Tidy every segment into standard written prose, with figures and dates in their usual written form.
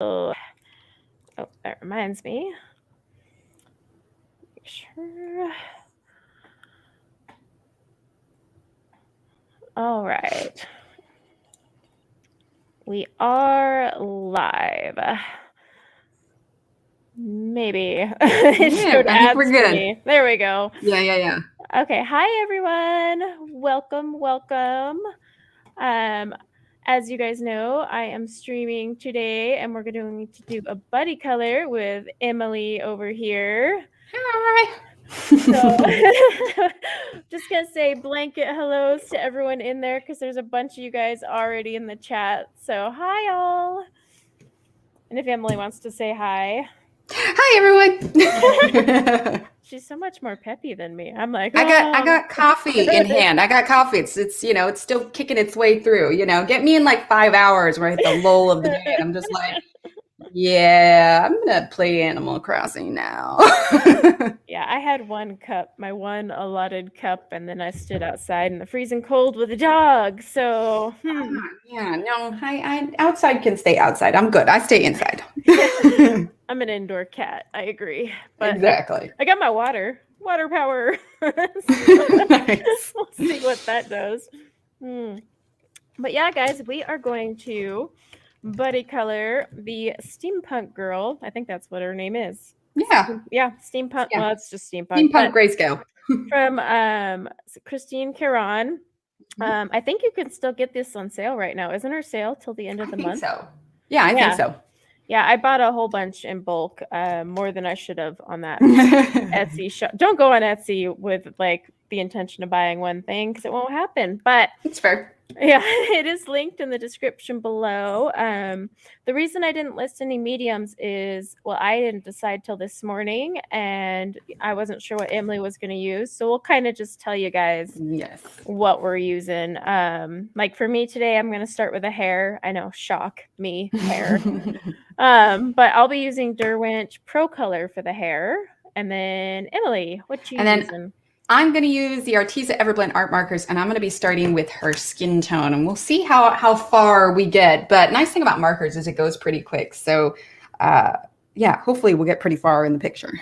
Oh, that reminds me. Make sure. All right. We are live. Maybe. It Yeah, showed I think we're ads for good. me. There we go. Yeah. Okay. Hi, everyone. Welcome. As you guys know, I am streaming today, and we're going to do a buddy color with Emily over here. Hi. So, just gonna say blanket hellos to everyone in there because there's a bunch of you guys already in the chat. So, hi, all. And if Emily wants to say hi, Hi, everyone. she's so much more peppy than me. I'm like, I oh. got coffee in hand. I got coffee. It's it's still kicking its way through. Get me in like 5 hours where I hit the lull of the day, and I'm just like, yeah, I'm gonna play Animal Crossing now. Yeah, I had one cup, my one allotted cup, and then I stood outside in the freezing cold with a dog. So, Yeah, no, I outside can stay outside. I'm good. I stay inside. I'm an indoor cat. I agree. But Exactly. I got my water power. Nice. We'll see what that does. But yeah, guys, we are going to buddy color the Steampunk Girl. I think that's what her name is. Yeah. Yeah, Steampunk. Yeah. Well, it's just Steampunk. Steampunk grayscale. From Christine Karron. I think you can still get this on sale right now. Isn't her sale till the end of the month? So. Yeah, I think so. Yeah, I bought a whole bunch in bulk, more than I should have on that Etsy shop. Don't go on Etsy with like the intention of buying one thing because it won't happen. But it's fair. Yeah, it is linked in the description below. The reason I didn't list any mediums is, well, I didn't decide till this morning, and I wasn't sure what Emily was going to use. So we'll kind of just tell you guys what we're using. Like for me today, I'm going to start with a hair. I know, shock me, hair. But I'll be using Derwent Pro Color for the hair. And then Emily, what you using? I'm going to use the Arteza Everblend art markers, and I'm going to be starting with her skin tone, and we'll see how far we get. But nice thing about markers is it goes pretty quick. So, yeah, hopefully we'll get pretty far in the picture.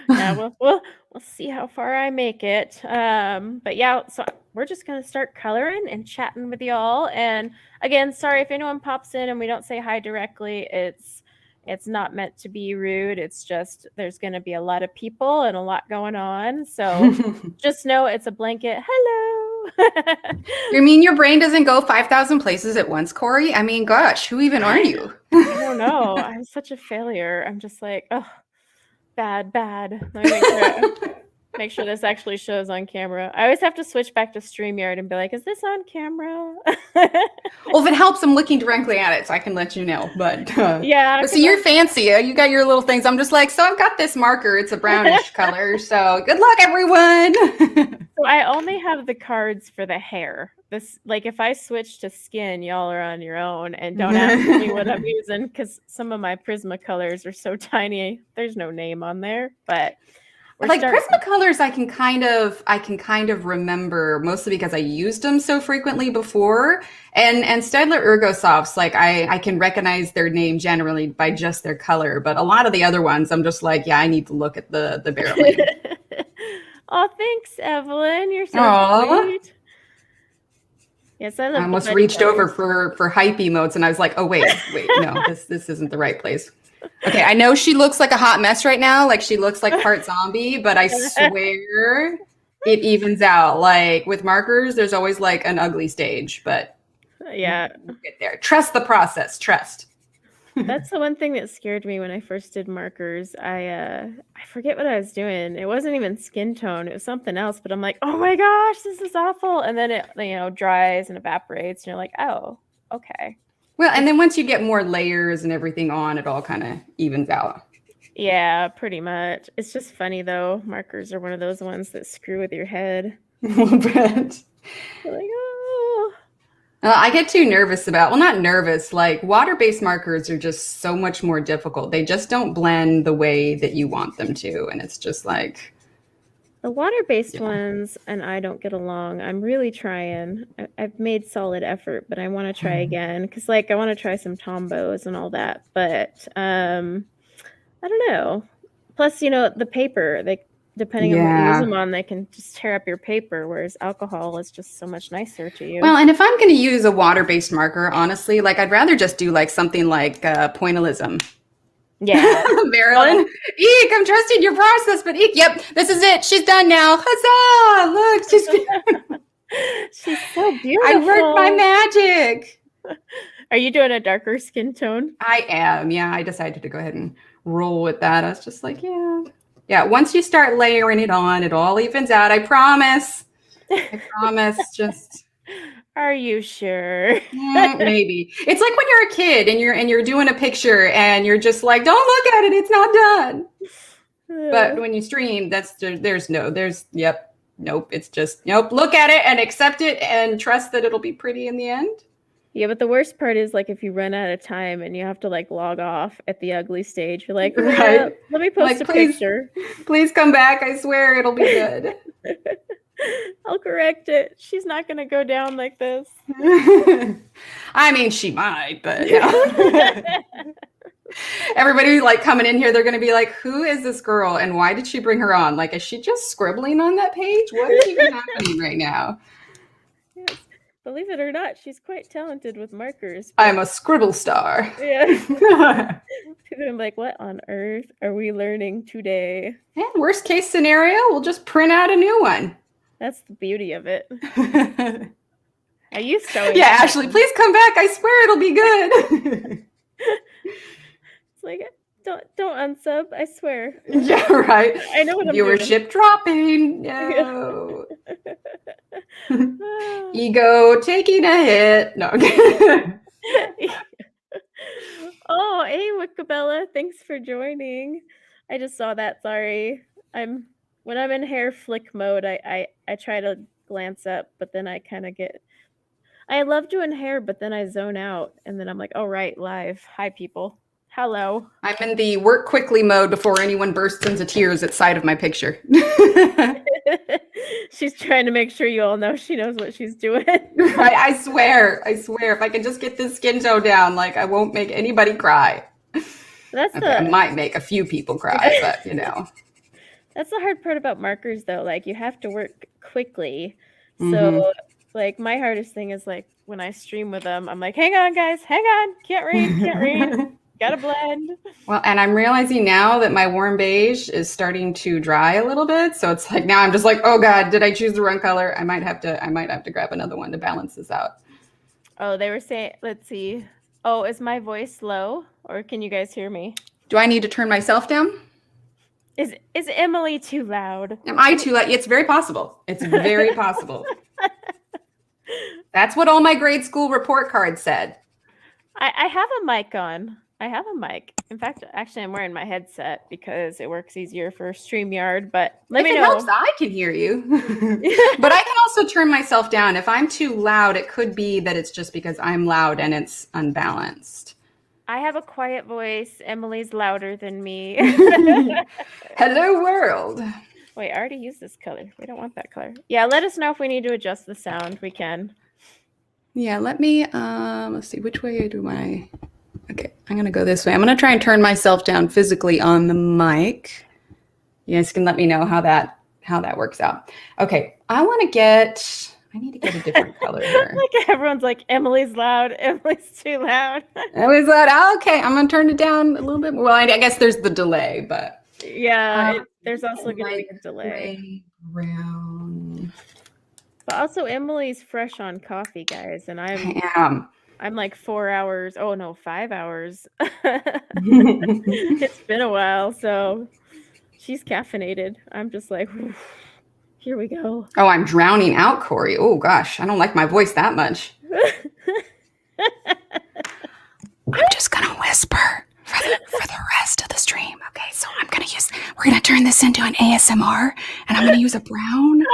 Yeah, we'll see how far I make it. But yeah, so we're just going to start coloring and chatting with y'all. And again, sorry if anyone pops in and we don't say hi directly. It's not meant to be rude. It's just there's going to be a lot of people and a lot going on. So just know it's a blanket. Hello. You mean your brain doesn't go 5,000 places at once, Corey? I mean, gosh, who even are you? I don't know. I'm such a failure. I'm just like, oh, bad. Let me make sure this actually shows on camera. I always have to switch back to StreamYard and be like, is this on camera? Well, if it helps, I'm looking directly at it, so I can let you know. But yeah. But see, you're fancy. You got your little things. I'm just like, so I've got this marker. It's a brownish color. So good luck, everyone. So I only have the cards for the hair. This, like, if I switch to skin, y'all are on your own, and don't ask me what I'm using because some of my Prismacolors are so tiny. There's no name on there, but. Like Prismacolors, I can kind of remember mostly because I used them so frequently before, and Staedtler Ergosofts, like I can recognize their name generally by just their color, but a lot of the other ones, I'm just like, yeah, I need to look at the barrel name. Oh, thanks, Evelyn. You're so sweet. Yes, I almost reached over for hype emotes, and I was like, oh wait, no, this isn't the right place. Okay, I know she looks like a hot mess right now, like she looks like part zombie, but I swear it evens out. Like with markers, there's always like an ugly stage, but yeah, we'll get there. Trust the process. Trust. That's the one thing that scared me when I first did markers. I forget what I was doing. It wasn't even skin tone. It was something else, but I'm like, oh my gosh, this is awful. And then it, dries and evaporates, and you're like, oh, okay. Well, and then once you get more layers and everything on, it all kind of evens out. Yeah, pretty much. It's just funny, though. Markers are one of those ones that screw with your head. A little bit. You're like, oh. I get too nervous about, well, not nervous, like water-based markers are just so much more difficult. They just don't blend the way that you want them to. And it's just like, The water-based ones and I don't get along. I'm really trying. I've made solid effort, but I want to try again because, like, I want to try some Tombos and all that. But I don't know. Plus, the paper, depending on what you use them on, they can just tear up your paper, whereas alcohol is just so much nicer to you. Well, and if I'm going to use a water-based marker, honestly, like I'd rather just do like something like pointillism. Yeah. Marilyn, eek, I'm trusting your process, but eek, yep, this is it. She's done now. Huzzah! Look, she's so beautiful. I worked my magic. Are you doing a darker skin tone? I am. Yeah, I decided to go ahead and roll with that. I was just like, yeah. Yeah, once you start layering it on, it all evens out. I promise. I promise. Just... Are you sure? Maybe. It's like when you're a kid and you're doing a picture and you're just like, don't look at it, it's not done. But when you stream, nope. It's just, nope, look at it and accept it and trust that it'll be pretty in the end. Yeah, but the worst part is like if you run out of time and you have to like log off at the ugly stage, you're like, right. Let me post a picture. Please come back. I swear it'll be good. I'll correct it. She's not going to go down like this. I mean, she might, but yeah. Everybody like coming in here, they're going to be like, who is this girl and why did she bring her on? Like, is she just scribbling on that page? What is even happening right now? Yes. Believe it or not, she's quite talented with markers. I'm a scribble star. Yeah. People are like, what on earth are we learning today? And worst case scenario, we'll just print out a new one. That's the beauty of it. Are you sewing? Yeah, Ashley, please come back. I swear it'll be good. It's like, don't unsub. I swear. Yeah, right. I know what I'm doing. Viewership dropping. No. Ego taking a hit. No. Oh, hey, Wickabella. Thanks for joining. I just saw that. Sorry. When I'm in hair flick mode, I try to glance up, but then I kind of I love doing hair, but then I zone out, and then I'm like, oh, right, live. Hi, people. Hello. I'm in the work quickly mode before anyone bursts into tears at sight of my picture. She's trying to make sure you all know she knows what she's doing. Right, I swear, if I can just get this skin tone down, like I won't make anybody cry. I might make a few people cry, but That's the hard part about markers, though. Like, you have to work quickly. So, like, my hardest thing is, like, when I stream with them, I'm like, hang on, guys. Hang on. Can't read. Gotta blend. Well, and I'm realizing now that my warm beige is starting to dry a little bit. So it's like, now I'm just like, oh God, did I choose the wrong color? I might have to grab another one to balance this out. Oh, they were saying, let's see. Oh, is my voice low or can you guys hear me? Do I need to turn myself down? Is Emily too loud? Am I too loud? It's very possible. It's very possible. That's what all my grade school report cards said. I have a mic on. I have a mic. In fact, actually, I'm wearing my headset because it works easier for StreamYard. But let me know. If it helps, I can hear you. But I can also turn myself down. If I'm too loud, it could be that it's just because I'm loud and it's unbalanced. I have a quiet voice. Emily's louder than me. Hello, world. Wait, I already used this color. We don't want that color. Yeah, let us know if we need to adjust the sound. We can. Yeah, let me, let's see, which way do I... Okay, I'm going to go this way. I'm going to try and turn myself down physically on the mic. You guys can let me know how that works out. Okay, I need to get a different color here. Like everyone's like, Emily's loud. Emily's too loud. Emily's loud. Okay, I'm going to turn it down a little bit more. Well, I guess there's the delay, but. Yeah, there's also going to be a delay. Gray, brown. But also Emily's fresh on coffee, guys. And I am. I'm like 4 hours. Oh no, 5 hours. It's been a while, so she's caffeinated. I'm just like, here we go. Oh, I'm drowning out, Corey. Oh gosh, I don't like my voice that much. I'm just gonna whisper for the rest of the stream. Okay, so we're gonna turn this into an ASMR, and I'm gonna use a brown,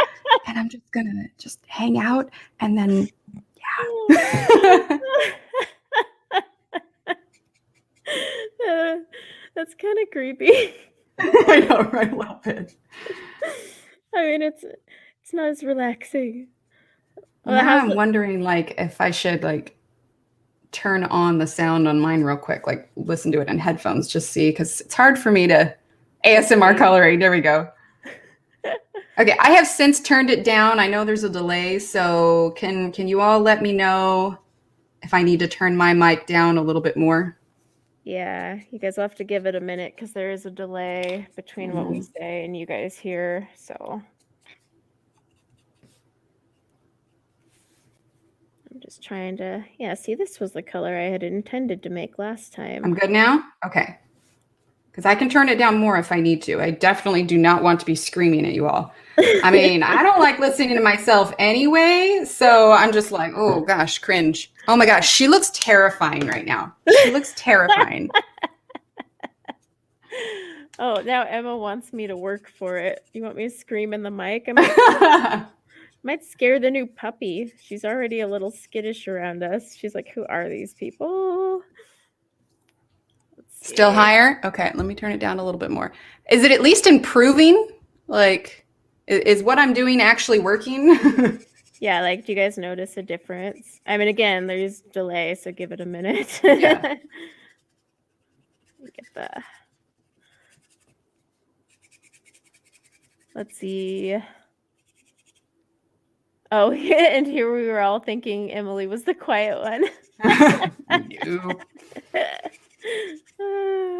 and I'm just gonna hang out, and then. That's kind of creepy. I know, right? I love it. I mean, it's not as relaxing. Well, Now how's I'm wondering, like, if I should, like, turn on the sound on mine real quick, like, listen to it in headphones, just see, because it's hard for me to ASMR coloring. There we go. Okay, I have since turned it down. I know there's a delay, so can you all let me know if I need to turn my mic down a little bit more? Yeah, you guys will have to give it a minute because there is a delay between what we say and you guys hear. So I'm just trying to, yeah, see, this was the color I had intended to make last time. I'm good now? Okay. Because I can turn it down more if I need to. I definitely do not want to be screaming at you all. I mean, I don't like listening to myself anyway, so I'm just like, oh gosh, cringe. Oh my gosh, she looks terrifying right now. She looks terrifying. Oh, now Emma wants me to work for it. You want me to scream in the mic? I might scare the new puppy. She's already a little skittish around us. She's like, who are these people? Still higher? Okay, let me turn it down a little bit more. Is it at least improving? Like, is what I'm doing actually working? Yeah, like, do you guys notice a difference? I mean, again, there's delay, so give it a minute. Yeah. Get the... Let's see. Oh, and here we were all thinking Emily was the quiet one.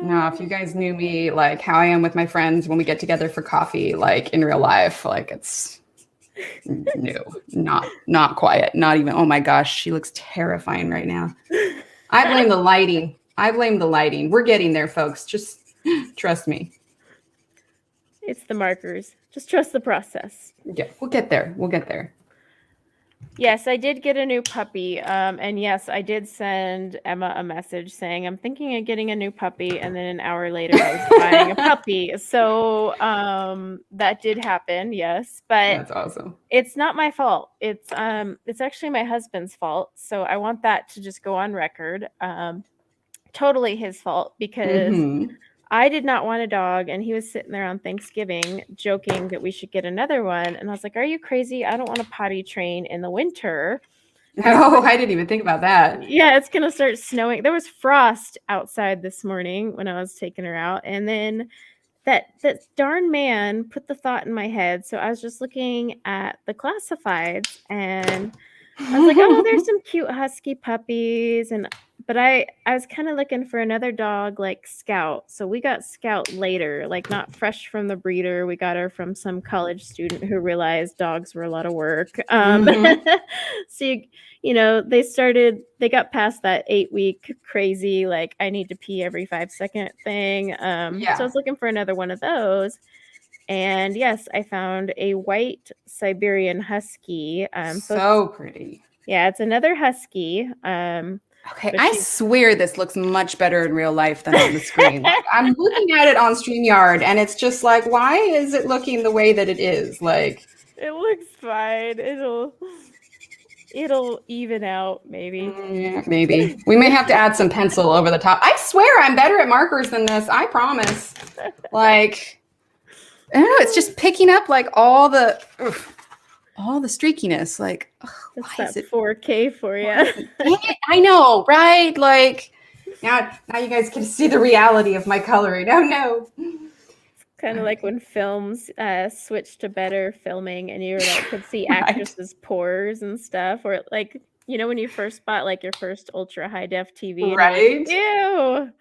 No, if you guys knew me, like how I am with my friends when we get together for coffee, like in real life, like it's not quiet. Not even, oh my gosh, she looks terrifying right now. I blame the lighting. We're getting there, folks. Just trust me. It's the markers. Just trust the process. Yeah, we'll get there. Yes, I did get a new puppy. And yes, I did send Emma a message saying, I'm thinking of getting a new puppy. And then an hour later, I was buying a puppy. So that did happen, yes. But that's awesome. It's not my fault. It's actually my husband's fault. So I want that to just go on record. Totally his fault because I did not want a dog, and he was sitting there on Thanksgiving joking that we should get another one. And I was like, are you crazy? I don't want to potty train in the winter. Oh, I didn't even think about that. Yeah, it's going to start snowing. There was frost outside this morning when I was taking her out. And then that darn man put the thought in my head. So I was just looking at the classifieds, and I was like, oh, there's some cute husky puppies. But I was kind of looking for another dog like Scout. So we got Scout later, like not fresh from the breeder. We got her from some college student who realized dogs were a lot of work. So, they got past that 8-week crazy, like I need to pee every 5-second thing. So I was looking for another one of those. And yes, I found a white Siberian Husky. So pretty. Yeah, it's another Husky. Okay, I swear this looks much better in real life than on the screen. Like, I'm looking at it on StreamYard, and it's just like, why is it looking the way that it is? Like, it looks fine. It'll even out, maybe. Yeah, maybe. We may have to add some pencil over the top. I swear I'm better at markers than this. I promise. Like, I don't know. It's just picking up like all the streakiness. Like, that's that 4K for you. I know, right? Like, now you guys can see the reality of my coloring. Oh no. It's kind of like when films switched to better filming, and you could see actresses' pores and stuff, or like, when you first bought like your first ultra high def TV, right? Like, ew.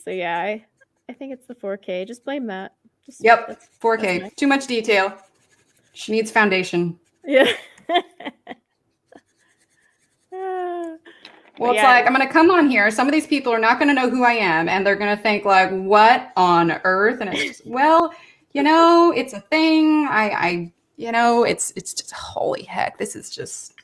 So yeah, I think it's the 4K. Just blame that. Yep, 4K. Too much detail. She needs foundation. Yeah. Well, it's like, I'm going to come on here. Some of these people are not going to know who I am, and they're going to think like, what on earth? And it's just, well, it's a thing. It's just, holy heck. This is just,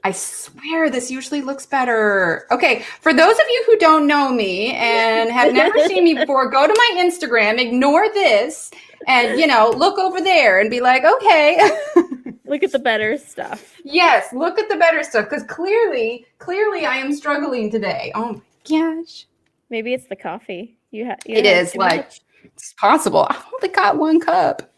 I swear this usually looks better. Okay. For those of you who don't know me and have never seen me before, go to my Instagram, ignore this, and, look over there and be like, okay. Look at the better stuff. Yes, look at the better stuff, because clearly I am struggling today. Oh my gosh. Maybe it's the coffee. It is like, it's possible. I only got one cup.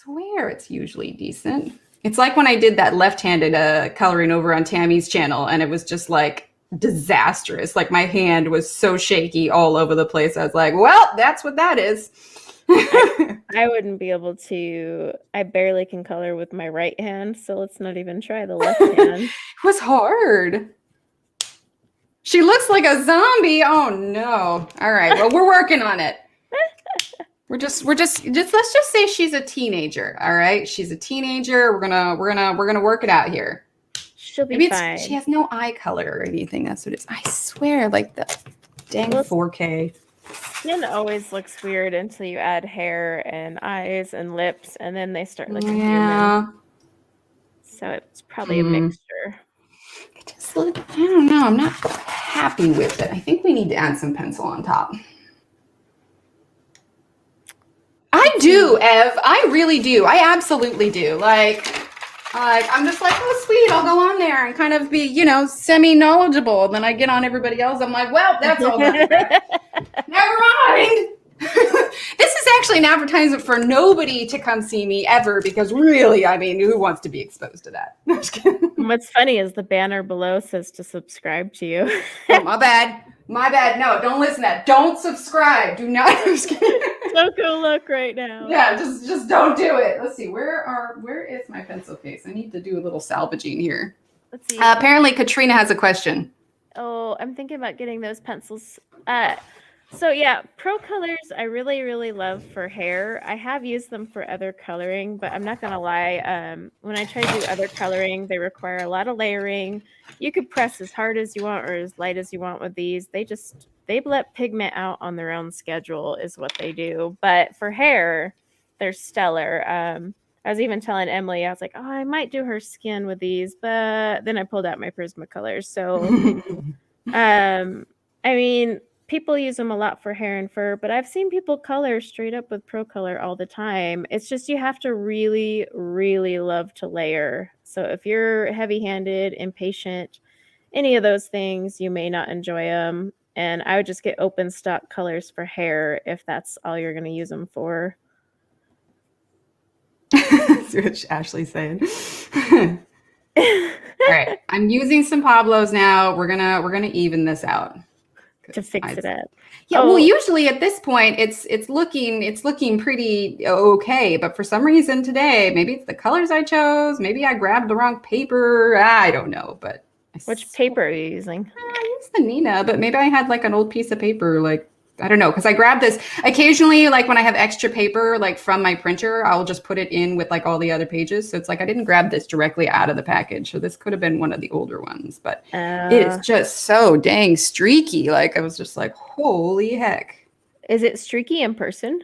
Swear it's usually decent. It's like when I did that left-handed coloring over on Tammy's channel, and it was just like disastrous. Like my hand was so shaky all over the place. I was like, well, that's what that is. I wouldn't be able to. I barely can color with my right hand, so let's not even try the left hand. It was hard. She looks like a zombie. Oh no. All right. Well, we're working on it. Let's just say she's a teenager. All right. She's a teenager. We're gonna work it out here. She'll be fine. She has no eye color or anything. That's what it is. I swear, like the dang 4K. Skin always looks weird until you add hair and eyes and lips, and then they start looking human. So it's probably a mixture. I don't know. I'm not happy with it. I think we need to add some pencil on top. I do, Ev. I really do. I absolutely do. Like I'm just like, oh, sweet. I'll go on there and kind of be, semi-knowledgeable. And then I get on everybody else. I'm like, well, that's all done. Never mind. This is actually an advertisement for nobody to come see me ever, because really, I mean, who wants to be exposed to that? What's funny is the banner below says to subscribe to you. Oh, my bad. No, don't listen to that. Don't subscribe. Do not. Don't go look right now. Yeah, just don't do it. Let's see. Where is my pencil case? I need to do a little salvaging here. Let's see. Apparently, Katrina has a question. Oh, I'm thinking about getting those pencils. So yeah, Pro Colors I really, really love for hair. I have used them for other coloring, but I'm not gonna lie. When I try to do other coloring, they require a lot of layering. You could press as hard as you want or as light as you want with these. They let pigment out on their own schedule is what they do. But for hair, they're stellar. I was even telling Emily, I was like, oh, I might do her skin with these, but then I pulled out my Prismacolors. So, I mean, people use them a lot for hair and fur, but I've seen people color straight up with Pro Color all the time. It's just you have to really, really love to layer. So if you're heavy-handed, impatient, any of those things, you may not enjoy them. And I would just get open stock colors for hair if that's all you're going to use them for. That's what Ashley's saying. All right, I'm using some Pablos now. We're gonna even this out To fix it up. Yeah, well, usually at this point it's looking pretty okay, but for some reason today, maybe it's the colors I chose, maybe I grabbed the wrong paper. I don't know, but which paper are you using? I used the Nina, but maybe I had like an old piece of paper, like I don't know, because I grabbed this occasionally, like when I have extra paper, like from my printer, I'll just put it in with like all the other pages. So it's like I didn't grab this directly out of the package. So this could have been one of the older ones, but it is just so dang streaky. Like I was just like, holy heck. Is it streaky in person?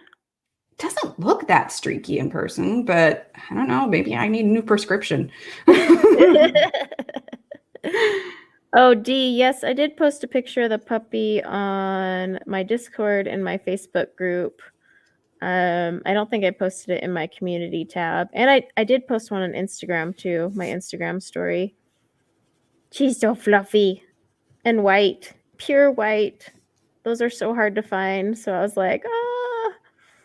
It doesn't look that streaky in person, but I don't know. Maybe I need a new prescription. Oh, Dee, yes, I did post a picture of the puppy on my Discord and my Facebook group. I don't think I posted it in my community tab. And I did post one on Instagram too, my Instagram story. She's so fluffy and white, pure white. Those are so hard to find. So I was like,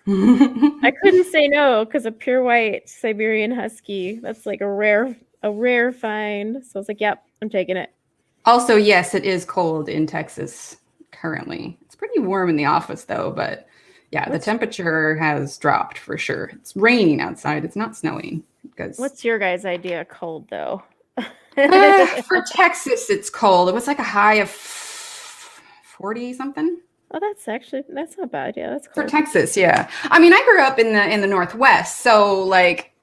I couldn't say no because a pure white Siberian Husky, that's like a rare find. So I was like, yep, I'm taking it. Also, yes, it is cold in Texas currently. It's pretty warm in the office, though. But yeah, the temperature has dropped for sure. It's raining outside. It's not snowing. What's your guys' idea of cold, though? For Texas, it's cold. It was like a high of 40 something. Oh, that's not bad. Yeah, that's cold. For Texas, yeah. I mean, I grew up in the Northwest, so like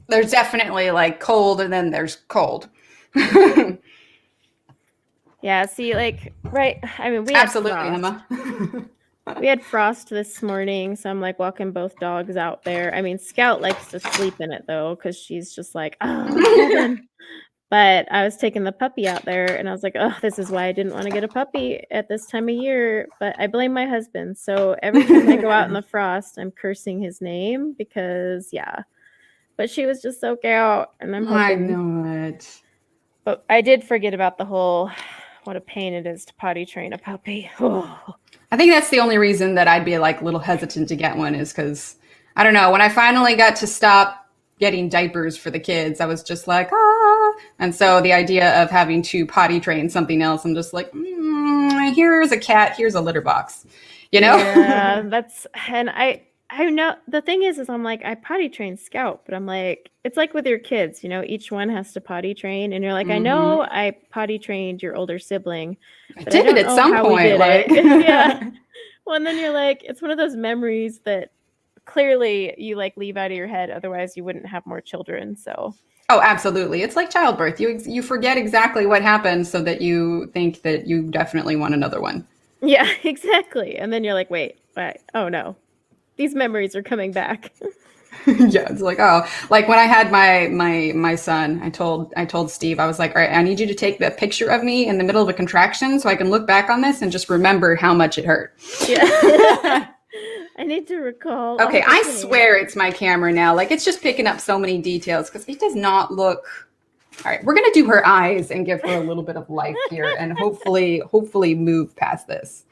there's definitely like cold, and then there's cold. Yeah, see, like, right. I mean, we absolutely, had Emma. We had frost this morning, so I'm like walking both dogs out there. I mean, Scout likes to sleep in it though, because she's just like, oh. But I was taking the puppy out there, and I was like, oh, this is why I didn't want to get a puppy at this time of year. But I blame my husband. So every time I go out in the frost, I'm cursing his name because, yeah. But she was just so cute, and I'm hoping. I know it. But I did forget about the whole. What a pain it is to potty train a puppy. Oh. I think that's the only reason that I'd be like a little hesitant to get one is because I don't know. When I finally got to stop getting diapers for the kids, I was just like, ah. And so the idea of having to potty train something else, I'm just like, here's a cat, here's a litter box, you know? Yeah, and I know the thing is I'm like, I potty train Scout, but I'm like, it's like with your kids, each one has to potty train, and you're like, I know I potty trained your older sibling, but I did don't it at know some how point, we did like it. Yeah. Well, and then you're like, it's one of those memories that clearly you like leave out of your head, otherwise you wouldn't have more children. So Oh, absolutely. It's like childbirth. You forget exactly what happened so that you think that you definitely want another one. yeah, exactly. And then you're like, wait, oh no, these memories are coming back. Yeah, it's like, oh, like when I had my son, I told Steve, I was like, all right, I need you to take the picture of me in the middle of a contraction so I can look back on this and just remember how much it hurt. Yeah. I need to recall. Okay, I swear it's my camera now. Like it's just picking up so many details because it does not look. All right, we're gonna do her eyes and give her a little bit of life here, and hopefully move past this.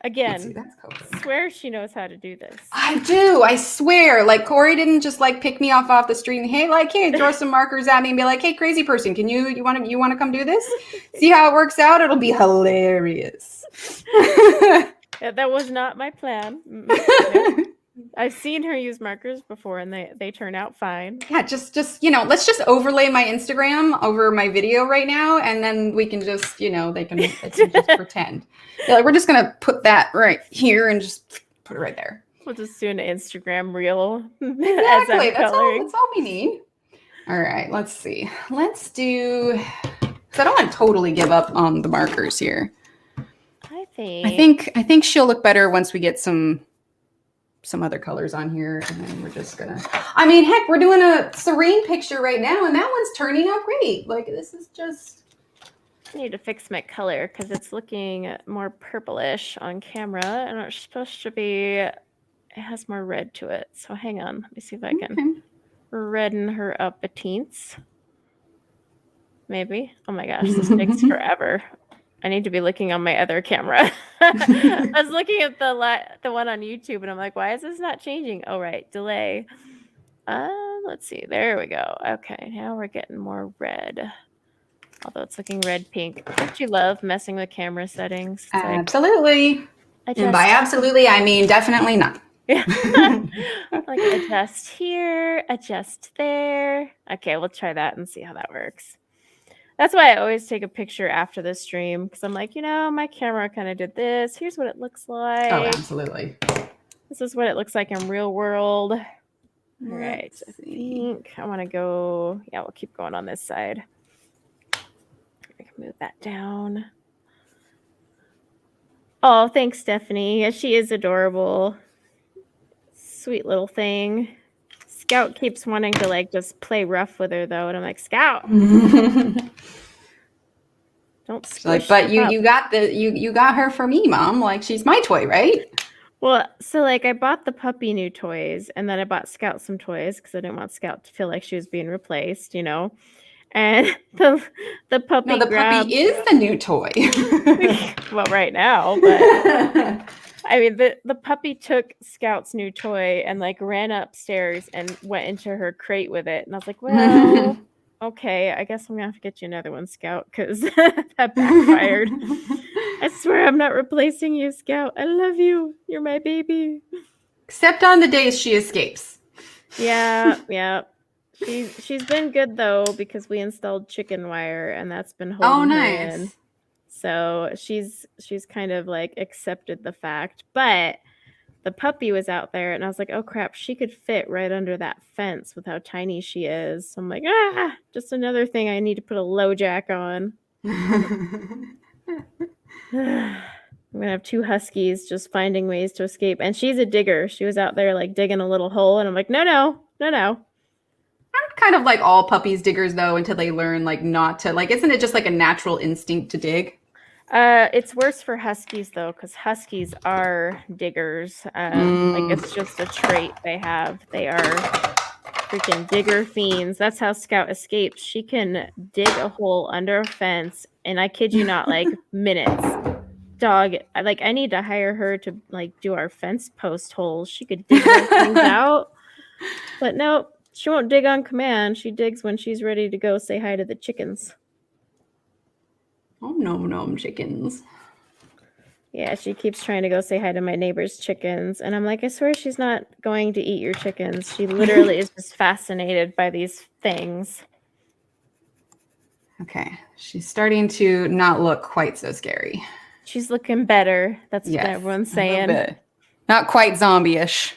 Again, swear she knows how to do this. I do. I swear. Like Corey didn't just like pick me off the street and hey, throw some markers at me and be like, hey, crazy person, can you want to come do this? See how it works out? It'll be hilarious. Yeah, that was not my plan. I've seen her use markers before and they turn out fine. Yeah, just let's just overlay my Instagram over my video right now, and then we can just, they can just pretend. Yeah, like we're just gonna put that right here and just put it right there. We'll just do an Instagram reel. Exactly. That's all we need. All right, let's see. Let's do, because I don't want to totally give up on the markers here. I think she'll look better once we get some other colors on here, and then we're just gonna, I mean, heck, we're doing a serene picture right now, and that one's turning out great. Like this is just, I need to fix my color because it's looking more purplish on camera, and it's supposed to be, it has more red to it. So hang on, let me see if I can redden her up a teens. Maybe. Oh my gosh, this takes forever. I need to be looking on my other camera. I was looking at the one on YouTube, and I'm like, why is this not changing? Oh, right, delay. Let's see. There we go. Okay, now we're getting more red. Although it's looking red-pink. Don't you love messing with camera settings? It's absolutely. Like, and by absolutely, I mean definitely not. Like adjust here, adjust there. Okay, we'll try that and see how that works. That's why I always take a picture after the stream, because I'm like, my camera kind of did this. Here's what it looks like. Oh, absolutely. This is what it looks like in real world. All right. I think I want to go. Yeah, we'll keep going on this side. I can move that down. Oh, thanks, Stephanie. Yeah, she is adorable. Sweet little thing. Scout keeps wanting to like just play rough with her though, and I'm like, Scout, don't squish. Like, but you got her for me, Mom. Like she's my toy, right? Well, so like I bought the puppy new toys, and then I bought Scout some toys because I didn't want Scout to feel like she was being replaced, And the puppy. No, the puppy is the new toy. Well, right now, but. I mean, the puppy took Scout's new toy and like ran upstairs and went into her crate with it. And I was like, well, okay, I guess I'm going to have to get you another one, Scout, because that backfired. I swear I'm not replacing you, Scout. I love you. You're my baby. Except on the days she escapes. Yeah. She's been good, though, because we installed chicken wire, and that's been holding her in. So she's kind of like accepted the fact, but the puppy was out there and I was like, oh crap, she could fit right under that fence with how tiny she is. So I'm like, just another thing I need to put a low jack on. I'm gonna have two huskies just finding ways to escape, and she's a digger. She was out there like digging a little hole, and I'm like, no. Aren't kind of like all puppies diggers though until they learn like not to, like, isn't it just like a natural instinct to dig? It's worse for huskies though, because huskies are diggers. Like it's just a trait they have. They are freaking digger fiends. That's how Scout escapes. She can dig a hole under a fence, and I kid you not, like minutes. dog, I need to hire her to like do our fence post holes. She could dig those things out. But nope, she won't dig on command. She digs when she's ready to go say hi to the chickens. Oh, nom chickens. Yeah, she keeps trying to go say hi to my neighbor's chickens. And I'm like, I swear she's not going to eat your chickens. She literally is just fascinated by these things. Okay, she's starting to not look quite so scary. She's looking better. That's what everyone's saying. Not quite zombie-ish.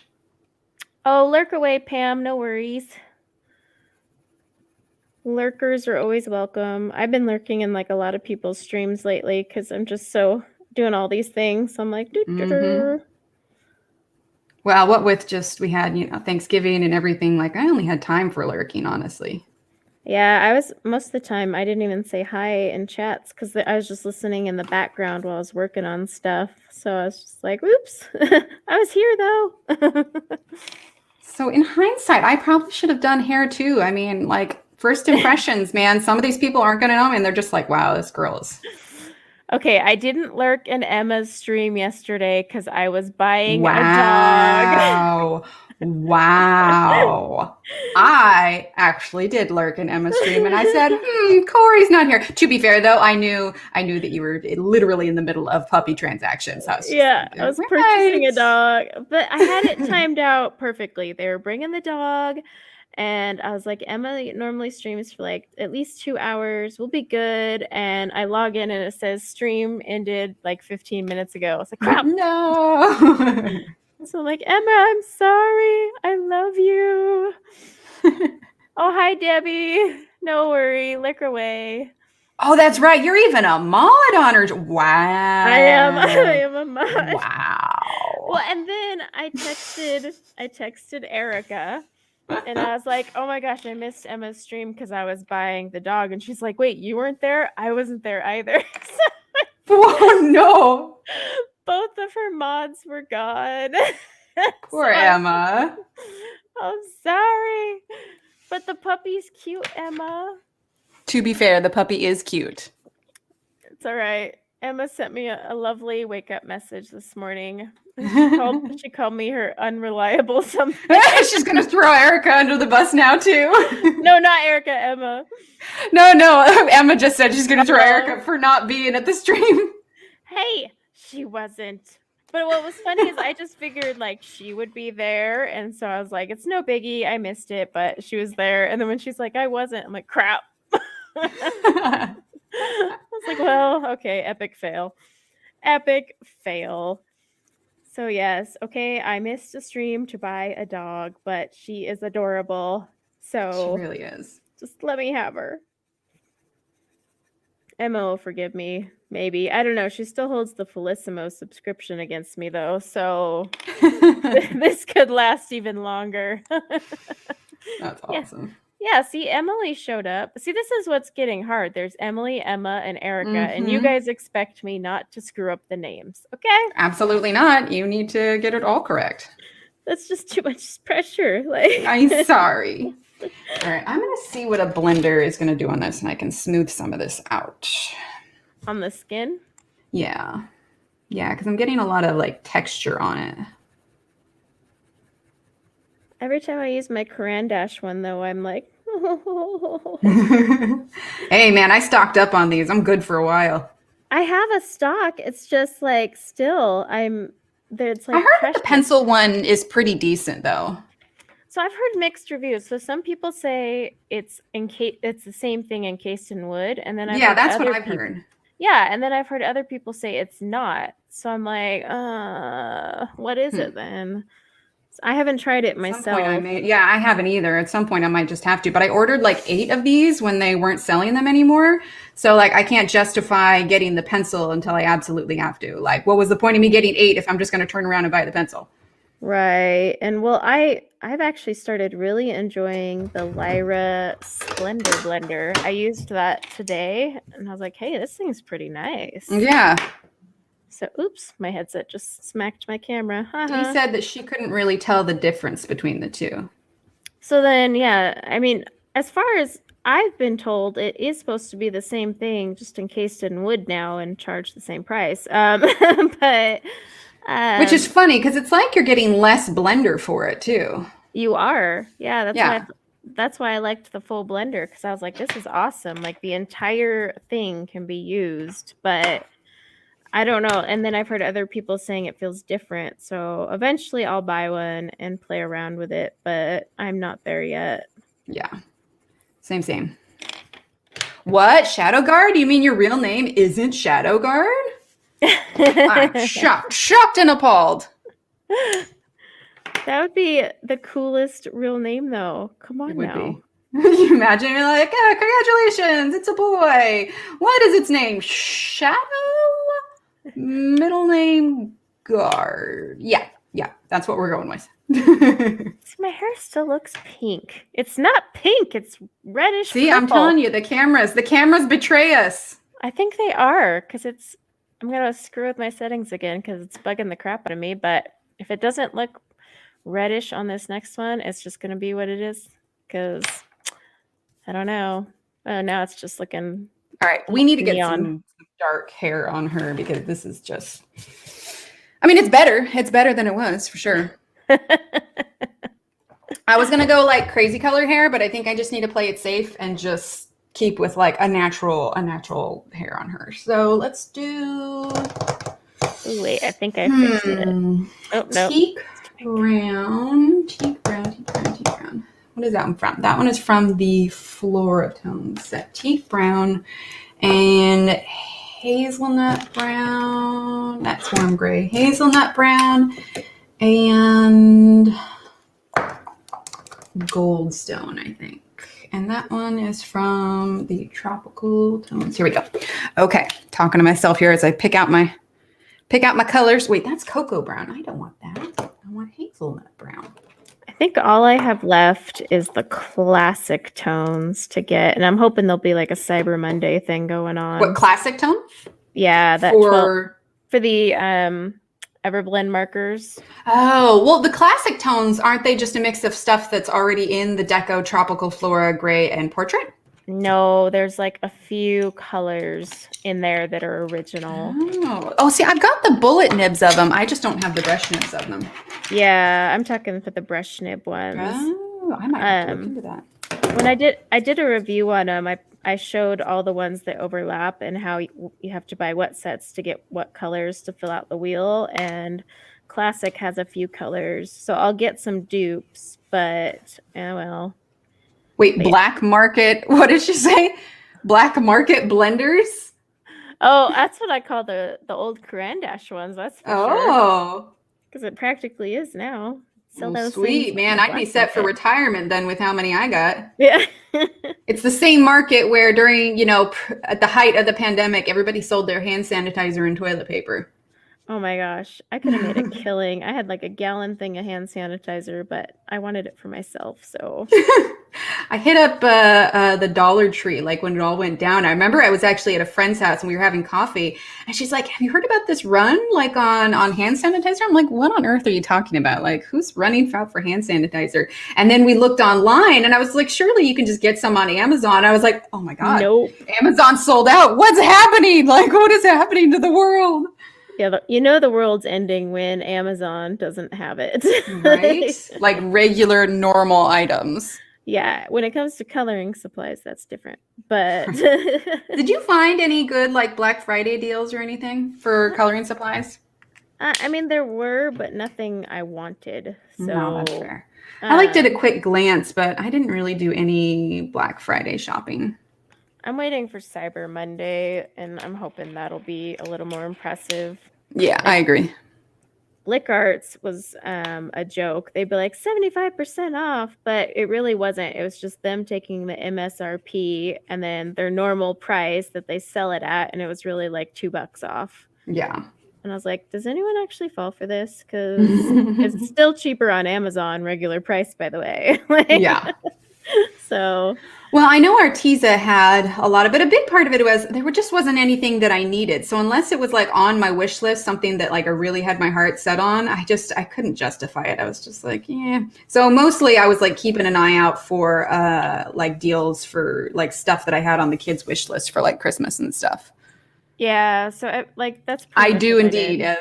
Oh, lurk away, Pam. No worries. Lurkers are always welcome. I've been lurking in like a lot of people's streams lately because I'm just so doing all these things. So I'm like, Well, what with just we had, Thanksgiving and everything, like I only had time for lurking, honestly. Yeah, I was most of the time I didn't even say hi in chats because I was just listening in the background while I was working on stuff. So I was just like, oops, I was here though. So in hindsight, I probably should have done hair too. I mean, like first impressions, man, some of these people aren't going to know me and they're just like, wow, this girl is. Okay, I didn't lurk in Emma's stream yesterday because I was buying a dog. Wow. I actually did lurk in Emma's stream and I said, Corey's not here. To be fair though, I knew that you were literally in the middle of puppy transactions. I was purchasing a dog, but I had it timed out perfectly. They were bringing the dog and I was like, Emma normally streams for like at least 2 hours. We'll be good. And I log in and it says stream ended like 15 minutes ago. I was like, crap. No. So I'm like, Emma, I'm sorry. I love you. Oh, hi, Debbie. No worry. Lick away. Oh, that's right. You're even a mod on her. Wow. I am a mod. Wow. Well, and then I texted Erica. And I was like, oh my gosh, I missed Emma's stream because I was buying the dog. And she's like, wait, you weren't there? I wasn't there either. Oh, no. Both of her mods were gone. Poor Emma. I'm sorry. But the puppy's cute, Emma. To be fair, the puppy is cute. It's all right. Emma sent me a lovely wake-up message this morning. She called me her unreliable something. She's going to throw Erica under the bus now, too. No, not Erica, Emma. No. Emma just said she's going to throw Erica for not being at the stream. Hey, she wasn't. But what was funny is I just figured like she would be there. And so I was like, it's no biggie. I missed it, but she was there. And then when she's like, I wasn't, I'm like, crap. I was like, well, okay, epic fail. So yes, okay, I missed a stream to buy a dog, but she is adorable. So she really is. Just let me have her. Emma will forgive me, maybe. I don't know. She still holds the Felissimo subscription against me, though. So this could last even longer. That's awesome. Yeah, see, Emily showed up. See, this is what's getting hard. There's Emily, Emma, and Erica, and you guys expect me not to screw up the names, okay? Absolutely not. You need to get it all correct. That's just too much pressure. Like, I'm sorry. All right, I'm going to see what a blender is going to do on this, and I can smooth some of this out. On the skin? Yeah. Yeah, because I'm getting a lot of, like, texture on it. Every time I use my Caran Dash one, though, I'm like, hey, man, I stocked up on these. I'm good for a while. I have a stock. It's just like still, it's like I heard the pencil one is pretty decent, though. So I've heard mixed reviews. So some people say it's the same thing encased in wood, and then that's what I've heard. Yeah, and then I've heard other people say it's not. So I'm like, what is it then? I haven't tried it myself. I haven't either. At some point I might just have to. But I ordered like 8 of these when they weren't selling them anymore. So like I can't justify getting the pencil until I absolutely have to. Like, what was the point of me getting 8 if I'm just going to turn around and buy the pencil? Right. And well, I've actually started really enjoying the Lyra Splendor blender. I used that today and I was like, hey, this thing's pretty nice. Yeah. So, oops, my headset just smacked my camera. He said that she couldn't really tell the difference between the two. So then, yeah, I mean, as far as I've been told it is supposed to be the same thing, just encased in wood now and charge the same price. But Which is funny because it's like you're getting less blender for it too. you are, yeah. Yeah. That's why I liked the full blender, because I was like, this is awesome. Like the entire thing can be used, but I don't know. And then I've heard other people saying it feels different. So eventually I'll buy one and play around with it, but I'm not there yet. Yeah. Same. What? Shadow Guard? You mean your real name isn't Shadow Guard? I'm shocked and appalled. That would be the coolest real name, though. Come on now. You imagine you're like, oh, congratulations, it's a boy. What is its name? Shadow? Middle name Guard. Yeah, that's what we're going with. My hair still looks pink. It's not pink, it's reddish. See, purple. I'm telling you, the cameras betray us. I think they are, because I'm going to screw with my settings again because it's bugging the crap out of me. But if it doesn't look reddish on this next one, it's just going to be what it is, because I don't know. Oh, now it's just looking. All right, we need to get some dark hair on her because this is just. I mean, it's better. It's better than it was for sure. I was gonna go like crazy color hair, but I think I just need to play it safe and just keep with like a natural hair on her. So let's do. Ooh, wait, I think I fixed it. Oh no. Teak brown. What is that one from? That one is from the Floratone set. Teak brown and hazelnut brown. That's warm gray. Hazelnut brown and goldstone, I think. And that one is from the Tropical Tones. Here we go. Okay, talking to myself here as I pick out my colors. Wait, that's cocoa brown. I don't want that. I want hazelnut brown. I think all I have left is the classic tones to get, and I'm hoping there'll be like a Cyber Monday thing going on. What, classic tone? Yeah, that for the Everblend markers. Oh, well, the classic tones, aren't they just a mix of stuff that's already in the Deco, Tropical Flora, Gray, and Portrait? No, there's like a few colors in there that are original. Oh, see, I've got the bullet nibs of them. I just don't have the brush nibs of them. Yeah, I'm talking for the brush nib ones. Oh, I might have to look into that. When I did a review on them, I showed all the ones that overlap and how you have to buy what sets to get what colors to fill out the wheel. And Classic has a few colors, so I'll get some dupes. But well. Wait, black market. What did she say? Black market blenders? Oh, that's what I call the old Carandash ones. That's for sure. Because it practically is now. So sweet, man. I'd be set for retirement then with how many I got. Yeah. It's the same market where during, at the height of the pandemic, everybody sold their hand sanitizer and toilet paper. Oh my gosh. I could have made a killing. I had like a gallon thing of hand sanitizer, but I wanted it for myself, so. I hit up the Dollar Tree, like when it all went down. I remember I was actually at a friend's house and we were having coffee and she's like, have you heard about this run like on hand sanitizer? I'm like, what on earth are you talking about? Like, who's running out for hand sanitizer? And then we looked online and I was like, surely you can just get some on Amazon. I was like, oh my God, nope. Amazon sold out. What's happening? Like, what is happening to the world? Yeah, the world's ending when Amazon doesn't have it. Right? Like regular, normal items. Yeah, when it comes to coloring supplies, that's different. But did you find any good like Black Friday deals or anything for coloring supplies? I mean, there were, but nothing I wanted. So no, that's fair. I like did a quick glance, but I didn't really do any Black Friday shopping. I'm waiting for Cyber Monday, and I'm hoping that'll be a little more impressive. Yeah, I agree. Lick Arts was a joke. They'd be like 75% off, but it really wasn't. It was just them taking the MSRP and then their normal price that they sell it at, and it was really like $2 off. Yeah. And I was like, does anyone actually fall for this? Because it's still cheaper on Amazon, regular price, by the way. Yeah. So Well, I know Arteza had a lot of it. A big part of it was just wasn't anything that I needed. So unless it was like on my wish list, something that like I really had my heart set on, I couldn't justify it. I was just like, yeah. So mostly I was like keeping an eye out for like deals for like stuff that I had on the kids' wish list for like Christmas and stuff. yeah, so that's pretty I much do what indeed, I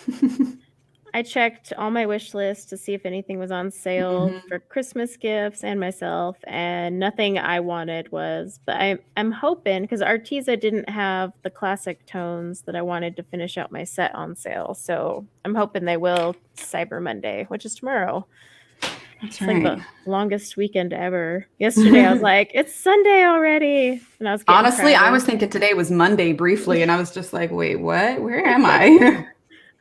did. Ev. I checked all my wish lists to see if anything was on sale for Christmas gifts and myself, and nothing I wanted was. But I'm hoping, because Arteza didn't have the classic tones that I wanted to finish out my set on sale, so I'm hoping they will Cyber Monday, which is tomorrow. That's It's right. like the longest weekend ever. Yesterday I was like, it's Sunday already, and I was getting Honestly, I crabby. was thinking today was Monday briefly, and I was just like, wait, what? Where am I?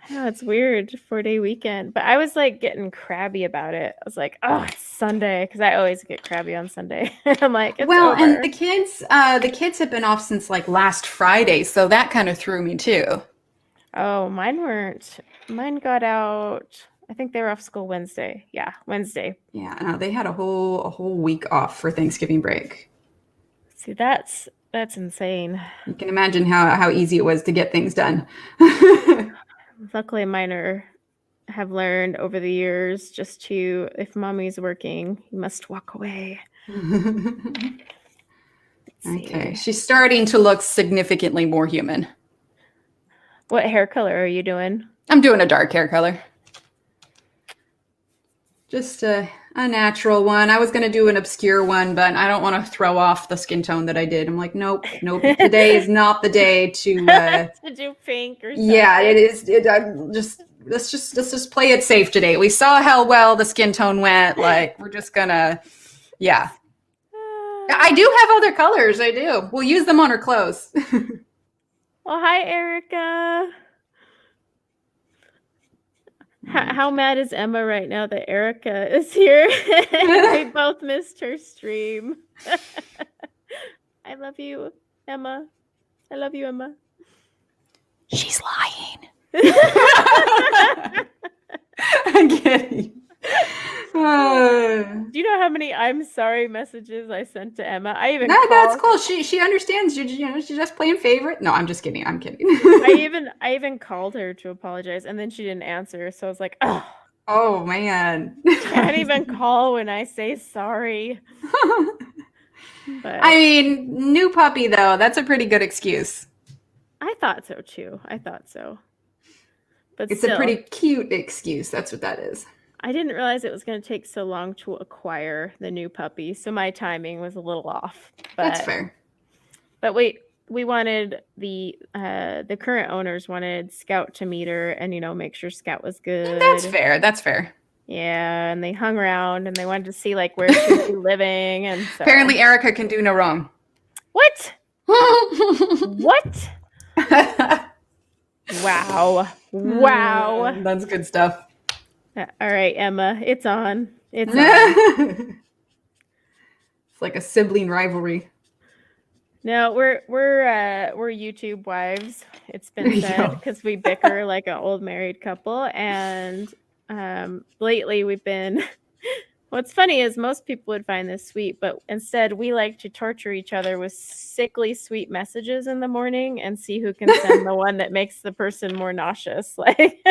I know it's weird, 4-day weekend, but I was like getting crabby about it. I was like, oh, it's Sunday, because I always get crabby on Sunday. I'm like, it's Well, and over. the kids have been off since like last Friday, so that kind of threw me too. Oh, mine weren't. Mine got out. I think they were off school Wednesday. Yeah, Wednesday. Yeah, no, they had a whole week off for Thanksgiving break. See, that's insane. You can imagine how easy it was to get things done. Luckily, have learned over the years just to, if mommy's working, you must walk away. Okay, she's starting to look significantly more human. What hair color are you doing? I'm doing a dark hair color. Just a natural one. I was going to do an obscure one, but I don't want to throw off the skin tone that I did. I'm like, nope. Today is not the day to to do pink or something. Yeah, it is. Let's just play it safe today. We saw how well the skin tone went. Like we're just gonna, yeah. I do have other colors. I do. We'll use them on her clothes. Well, hi, Erica. How mad is Emma right now that Erica is here? We both missed her stream. I love you, Emma. I love you, Emma. She's lying. I'm kidding. Do you know how many I'm sorry messages I sent to Emma? I even that's cool. She understands. She's just playing favorite. No, I'm just kidding. I'm kidding. I even called her to apologize, and then she didn't answer. So I was like, oh. Oh man. Can't even call when I say sorry. But I mean, new puppy though. That's a pretty good excuse. I thought so too. I thought so. But it's still, a pretty cute excuse. That's what that is. I didn't realize it was going to take so long to acquire the new puppy, so my timing was a little off. But that's fair. But we wanted the current owners wanted Scout to meet her and make sure Scout was good. That's fair. That's fair. Yeah, and they hung around and they wanted to see like where she would be living, and so. Apparently Erica can do no wrong. What? What? Wow. That's good stuff. All right, Emma, it's on. It's on. It's like a sibling rivalry. No, we're YouTube wives. It's been said because we bicker like an old married couple, and lately we've been. What's funny is most people would find this sweet, but instead we like to torture each other with sickly sweet messages in the morning and see who can send the one that makes the person more nauseous, like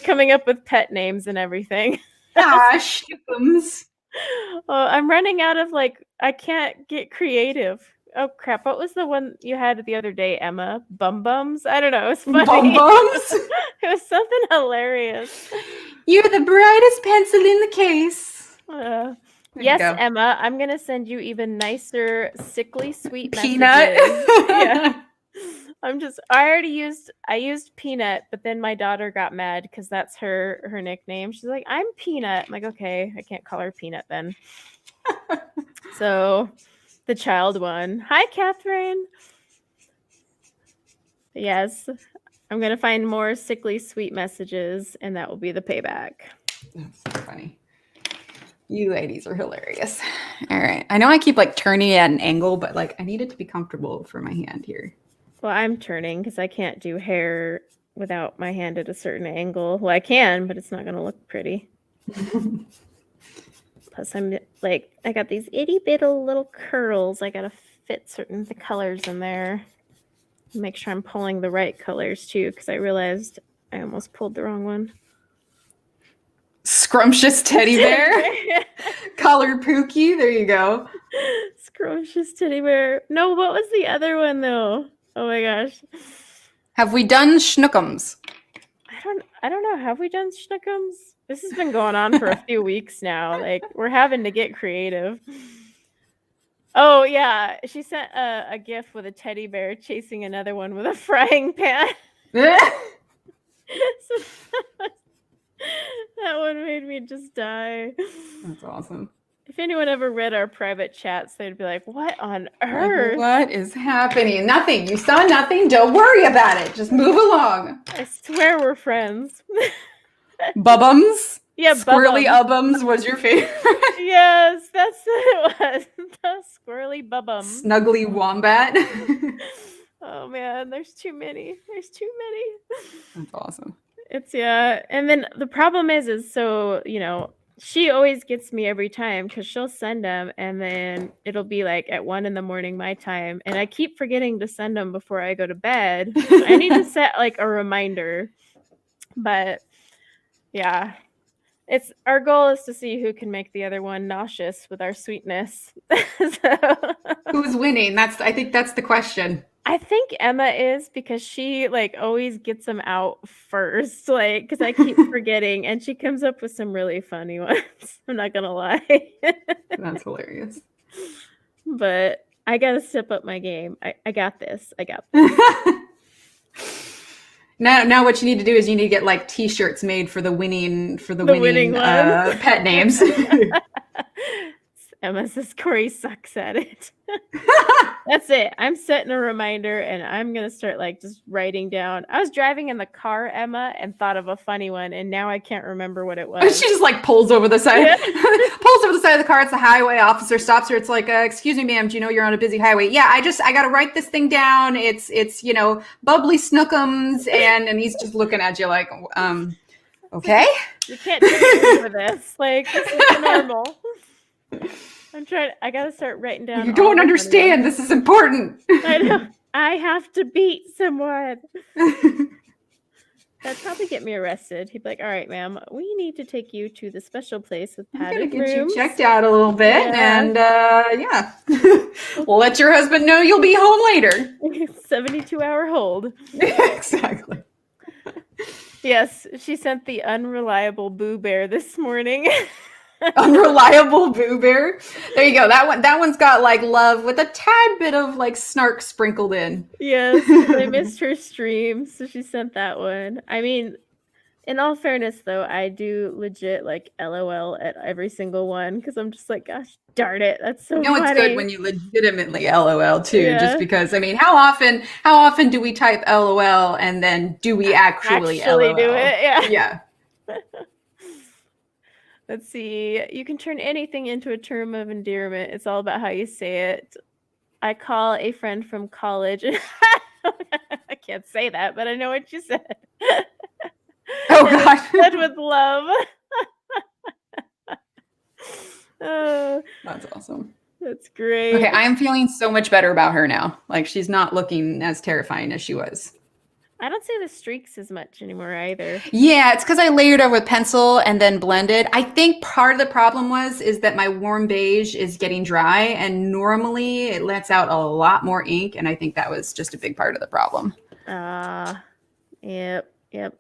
coming up with pet names and everything. Gosh, I'm running out of I can't get creative. Oh crap! What was the one you had the other day, Emma? Bum bums? I don't know. It was funny. Bum bums? It was something hilarious. You're the brightest pencil in the case. Yes, Emma. I'm gonna send you even nicer, sickly sweet Peanut. Messages. Yeah. I used Peanut, but then my daughter got mad because that's her nickname. She's like, I'm Peanut. I'm like, okay, I can't call her Peanut then. So the child one. Hi, Catherine. Yes, I'm gonna find more sickly sweet messages, and that will be the payback. That's so funny. You ladies are hilarious. All right. I know I keep turning it at an angle, but I need it to be comfortable for my hand here. Well, I'm turning because I can't do hair without my hand at a certain angle. Well, I can, but it's not going to look pretty. Plus, I'm like, I got these itty bitty little curls. I gotta fit certain the colors in there. Make sure I'm pulling the right colors too, because I realized I almost pulled the wrong one. Scrumptious teddy bear. Color Pookie. There you go. Scrumptious teddy bear. No, what was the other one though? Oh my gosh. Have we done Schnookums? I don't know. Have we done Schnookums? This has been going on for a few weeks now. Like, we're having to get creative. Oh yeah, she sent a gif with a teddy bear chasing another one with a frying pan. So that one made me just die. That's awesome. If anyone ever read our private chats, they'd be like, what on earth? What is happening? Nothing. You saw nothing. Don't worry about it. Just move along. I swear we're friends. Bubbums? Yeah, Squirrely Ubbums was your favorite. Yes, that's what it was. The squirrely bubbum. Snuggly Wombat. Oh man, there's too many. There's too many. That's awesome. It's and then the problem is so, she always gets me every time because she'll send them and then it'll be like at 1 a.m. my time. And I keep forgetting to send them before I go to bed. I need to set like a reminder. But yeah, our goal is to see who can make the other one nauseous with our sweetness. Who's winning? I think that's the question. I think Emma is because she like always gets them out first, like because I keep forgetting, and she comes up with some really funny ones. I'm not gonna lie. That's hilarious. But I gotta step up my game. I got this. I got this. Now what you need to do is you need to get like T-shirts made for the winning pet names. Emma says Corey sucks at it. That's it. I'm setting a reminder and I'm going to start like just writing down. I was driving in the car, Emma, and thought of a funny one. And now I can't remember what it was. She just like pulls over the side, pulls over the side of the car. It's a highway officer stops her. It's like, excuse me, ma'am, do you know you're on a busy highway? Yeah, I got to write this thing down. It's bubbly Snookums. And he's just looking at you like, okay. You can't take me for this. Like, this is normal. I gotta start writing down. You don't understand. This is important. I know. I have to beat someone. That'd probably get me arrested. He'd be like, all right, ma'am, we need to take you to the special place with padded rooms. Get you checked out a little bit. Yeah. And we'll let your husband know you'll be home later. 72-hour hold. Exactly. Yes, she sent the unreliable Boo Bear this morning. Unreliable Boo Bear. There you go. That one's got like love with a tad bit of like snark sprinkled in. Yes, I missed her stream, so she sent that one. I mean, in all fairness though, I do legit like LOL at every single one because I'm just like, gosh darn it, that's so funny. It's good when you legitimately LOL too, just because I mean, how often do we type LOL and then do we actually LOL? Do it? Yeah. Let's see. You can turn anything into a term of endearment. It's all about how you say it. I call a friend from college. I can't say that, but I know what you said. Oh, gosh. Said with love. Oh, that's awesome. That's great. Okay, I am feeling so much better about her now. Like, she's not looking as terrifying as she was. I don't see the streaks as much anymore either. Yeah, it's because I layered over with pencil and then blended. I think part of the problem is that my warm beige is getting dry, and normally it lets out a lot more ink, and I think that was just a big part of the problem. Yep.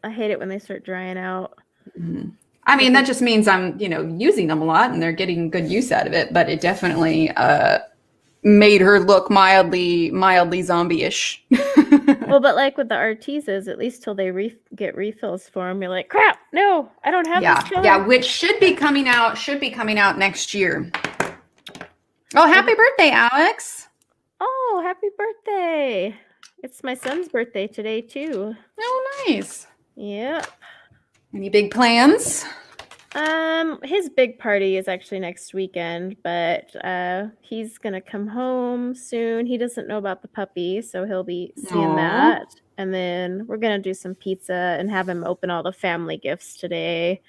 I hate it when they start drying out. Mm-hmm. I mean, that just means I'm, using them a lot, and they're getting good use out of it, but it definitely made her look mildly zombie-ish. Well, but like with the Artisas, at least till they get refills for them, you're like, crap, no, I don't have this color. Yeah, which should be coming out next year. Oh, happy birthday, Alex. Oh, happy birthday. It's my son's birthday today, too. Oh, nice. Yep. Any big plans? His big party is actually next weekend, but he's gonna come home soon. He doesn't know about the puppy, so he'll be seeing that. And then we're gonna do some pizza and have him open all the family gifts today.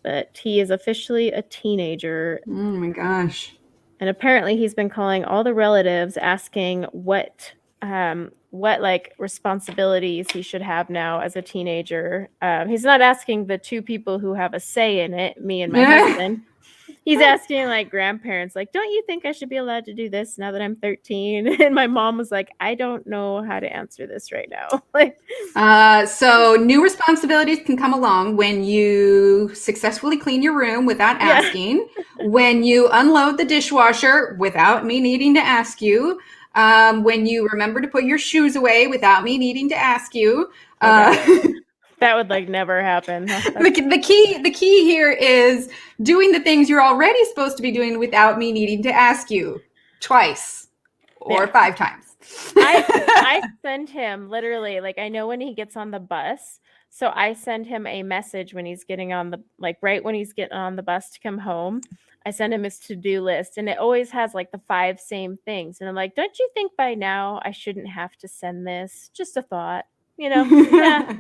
but he is officially a teenager. Oh my gosh. And apparently he's been calling all the relatives asking what like responsibilities he should have now as a teenager. He's not asking the two people who have a say in it, me and my husband. He's asking like grandparents, like, don't you think I should be allowed to do this now that I'm 13? And my mom was like, I don't know how to answer this right now. Like, so new responsibilities can come along when you successfully clean your room without asking, when you unload the dishwasher without me needing to ask you, when you remember to put your shoes away without me needing to ask you. That would like never happen. The key here is doing the things you're already supposed to be doing without me needing to ask you twice or 5 times. I send him literally, like, I know when he gets on the bus, so I send him a message when he's getting on the, like, right when he's getting on the bus to come home. I send him his to-do list, and it always has like the 5 same things, and I'm like, don't you think by now I shouldn't have to send this? Just a thought, you know? Yeah.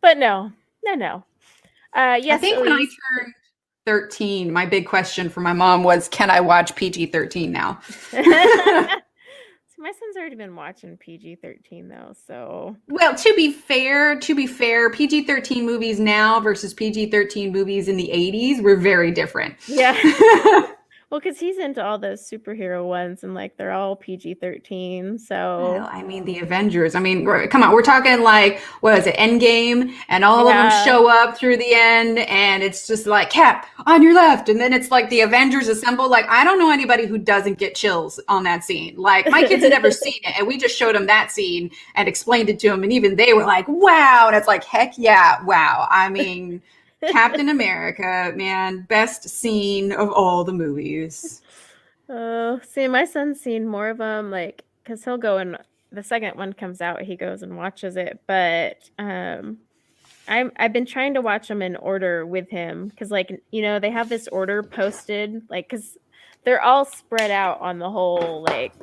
But no. Yes, I think when I turned 13, my big question for my mom was, can I watch PG-13 now? My son's already been watching PG-13 though, so. Well, to be fair, PG-13 movies now versus PG-13 movies in the 80s were very different. Yeah. Well, because he's into all those superhero ones, and like they're all PG-13. So, well, I mean, the Avengers. I mean, come on, we're talking like, what is it, Endgame, and all of them show up through the end, and it's just like, Cap on your left, and then it's like the Avengers assemble. Like, I don't know anybody who doesn't get chills on that scene. Like, my kids had never seen it, and we just showed them that scene and explained it to them, and even they were like, "Wow!" And it's like, heck yeah, wow. I mean. Captain America, man, best scene of all the movies. Oh, see, my son's seen more of them, like, because he'll go and the second one comes out, he goes and watches it. But I've been trying to watch them in order with him, because, like, you know, they have this order posted, like, because they're all spread out on the whole like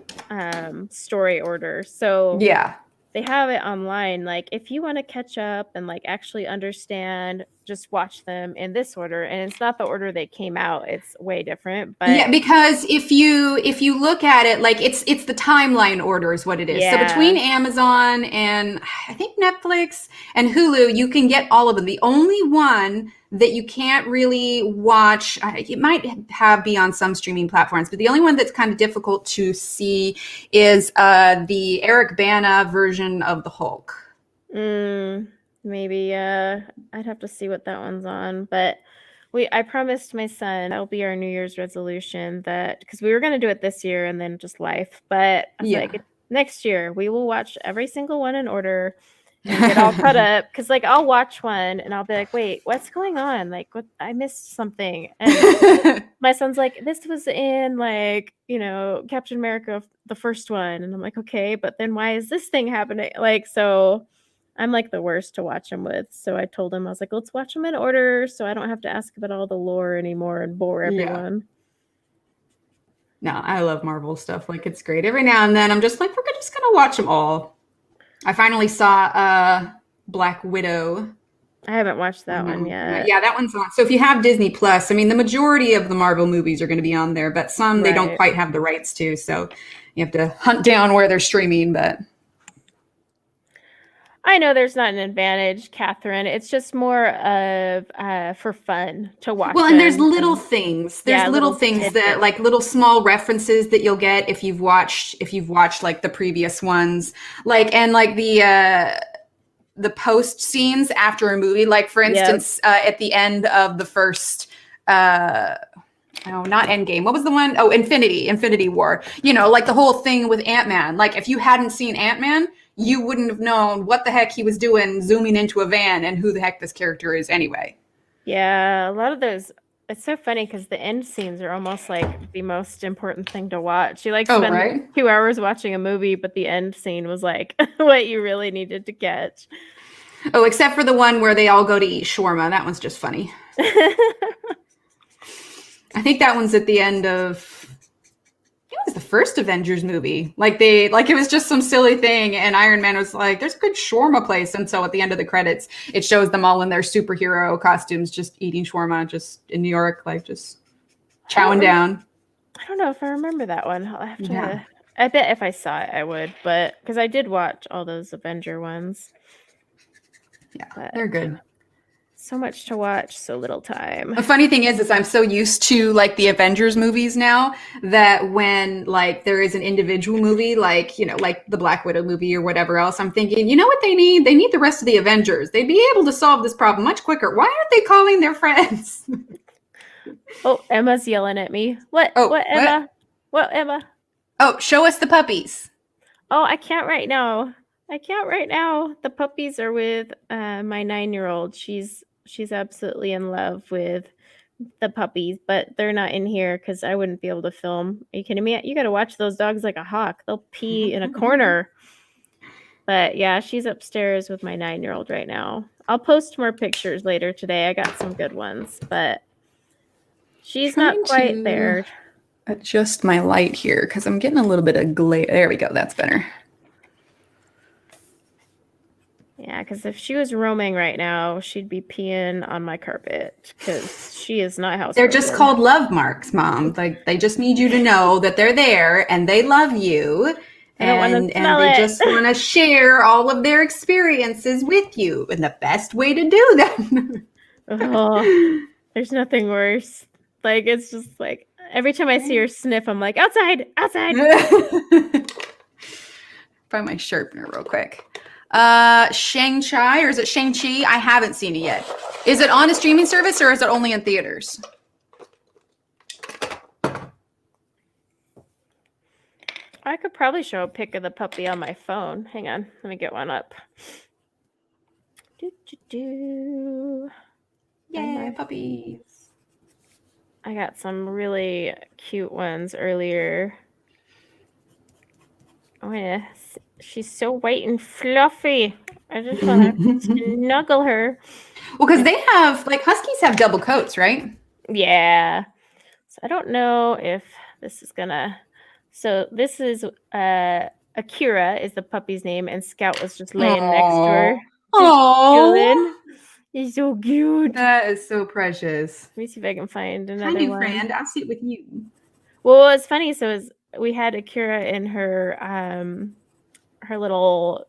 story order. So yeah. They have it online. Like, if you want to catch up and like actually understand, just watch them in this order. And it's not the order they came out. It's way different. But yeah, because if you look at it, like it's the timeline order is what it is. Yeah. So between Amazon and I think Netflix and Hulu, you can get all of them. The only one that you can't really watch, it might be on some streaming platforms, but the only one that's kind of difficult to see is the Eric Bana version of the Hulk. Maybe I'd have to see what that one's on. But I promised my son, that'll be our New Year's resolution, that because we were going to do it this year and then just life. But I was like, next year we will watch every single one in order and get all caught up. Because like I'll watch one and I'll be like, wait, what's going on? Like, what? I missed something. And my son's like, this was in like, you know, Captain America, the first one. And I'm like, okay, but then why is this thing happening? Like, so I'm like the worst to watch them with. So I told him, I was like, let's watch them in order so I don't have to ask about all the lore anymore and bore everyone. No, I love Marvel stuff. Like, it's great. Every now and then I'm just like, we're just going to watch them all. I finally saw Black Widow. I haven't watched that one yet. Yeah, that one's on. So if you have Disney Plus, I mean, the majority of the Marvel movies are going to be on there, but some they don't quite have the rights to. So you have to hunt down where they're streaming, but... I know there's not an advantage, Catherine. It's just more of for fun to watch. Well, and there's little things. There's little things tidbits. That like little small references that you'll get if you've watched like the previous ones. Like and like the post scenes after a movie. Like for instance, at the end of the first not Endgame. What was the one? Oh, Infinity War. You know, like the whole thing with Ant-Man. Like if you hadn't seen Ant-Man, you wouldn't have known what the heck he was doing zooming into a van and who the heck this character is anyway. Yeah, a lot of those. It's so funny because the end scenes are almost like the most important thing to watch. You like spend 2 hours watching a movie, but the end scene was like what you really needed to catch. Oh, except for the one where they all go to eat shawarma. That one's just funny. I think that one's at the end of... It was the first Avengers movie. It was just some silly thing, and Iron Man was like, "There's a good shawarma place," and so at the end of the credits, it shows them all in their superhero costumes, just eating shawarma, just in New York, like just chowing down. I don't know if I remember that one. I'll have to. Yeah. I bet if I saw it, I would, but because I did watch all those Avenger ones. Yeah, but they're good. So much to watch, so little time. The funny thing is I'm so used to like the Avengers movies now that when like there is an individual movie, like, you know, like the Black Widow movie or whatever else, I'm thinking, you know what they need? They need the rest of the Avengers. They'd be able to solve this problem much quicker. Why aren't they calling their friends? Oh, Emma's yelling at me. What? Oh, what, Emma? What, Emma? Oh, show us the puppies. Oh, I can't right now. The puppies are with my 9-year-old. She's absolutely in love with the puppies, but they're not in here because I wouldn't be able to film. Are you kidding me? You got to watch those dogs like a hawk. They'll pee in a corner. But yeah, she's upstairs with my 9-year-old right now. I'll post more pictures later today. I got some good ones, but she's not quite there. Adjust my light here because I'm getting a little bit of glare. There we go. That's better. Yeah, because if she was roaming right now, she'd be peeing on my carpet because she is not housebroken. They're just called love marks, Mom. Like they just need you to know that they're there and they love you, and they just want to share all of their experiences with you. And the best way to do that. Oh, there's nothing worse. Like it's just like every time I see her sniff, I'm like, outside. Find my sharpener real quick. Shang-Chi, or is it Shang-Chi? I haven't seen it yet. Is it on a streaming service or is it only in theaters? I could probably show a pic of the puppy on my phone. Hang on, let me get one up. Yay, puppies. I got some really cute ones earlier. Oh yeah, she's so white and fluffy. I just want to snuggle her. Well, because they have, like, huskies have double coats, right? Yeah. So I don't know if this is gonna. So this is Akira is the puppy's name, and Scout was just laying next to her. Oh, he's so cute. That is so precious. Let me see if I can find another one. Hi, new one. friend. I'll sit with you. Well, what's funny, we had Akira in her little,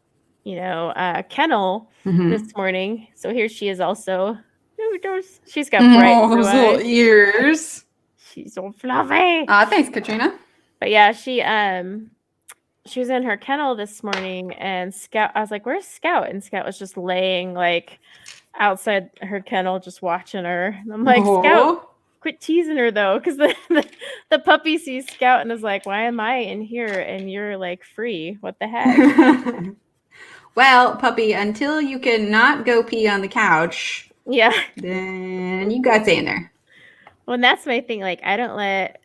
kennel this morning. So here she is also. She's got bright blue eyes. Little ears. She's so fluffy. Thanks, Katrina. But yeah, she was in her kennel this morning, and Scout. I was like, "Where's Scout?" And Scout was just laying like outside her kennel, just watching her. And I'm like, Scout. Quit teasing her though, because the puppy sees Scout and is like, "Why am I in here and you're like free? What the heck?" Well, puppy, until you can not go pee on the couch, then you got to stay in there. Well, and that's my thing. Like, I don't let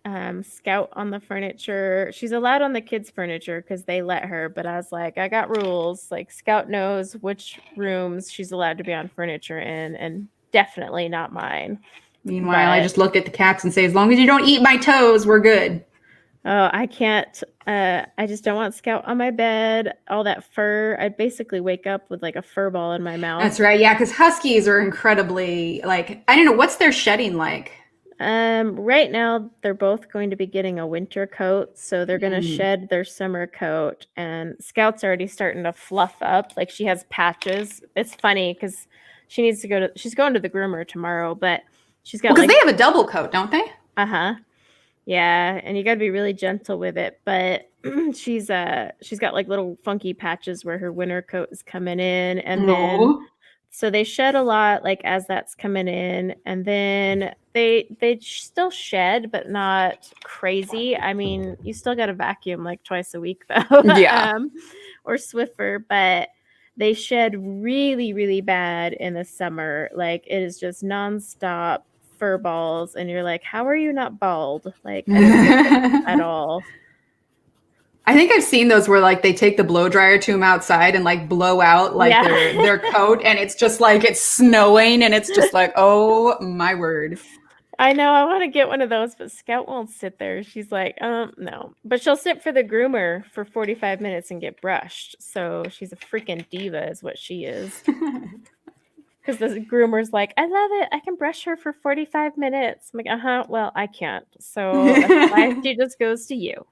Scout on the furniture. She's allowed on the kids' furniture because they let her. But I was like, I got rules. Like, Scout knows which rooms she's allowed to be on furniture in, and definitely not mine. Meanwhile, I just look at the cats and say, as long as you don't eat my toes, we're good. Oh, I can't. I just don't want Scout on my bed. All that fur. I'd basically wake up with like a fur ball in my mouth. That's right. Yeah, because huskies are incredibly, like, I don't know, what's their shedding like? Right now, they're both going to be getting a winter coat. So they're going to shed their summer coat. And Scout's already starting to fluff up. Like, she has patches. It's funny because she's going to the groomer tomorrow, but she's got because they have a double coat, don't they? Yeah, and you got to be really gentle with it. But she's got like little funky patches where her winter coat is coming in, and then so they shed a lot like as that's coming in, and then they still shed, but not crazy. I mean, you still got to vacuum like twice a week though, or Swiffer, but they shed really, really bad in the summer. Like it is just nonstop fur balls, and you're like, how are you not bald? Like I don't get it at all. I think I've seen those where like they take the blow dryer to them outside and like blow out like their coat, and it's just like it's snowing, and it's just like, oh my word. I know I want to get one of those, but Scout won't sit there. She's like, no. But she'll sit for the groomer for 45 minutes and get brushed. So she's a freaking diva is what she is. Because the groomer's like, I love it. I can brush her for 45 minutes. I'm like, well, I can't. So that's why she just goes to you.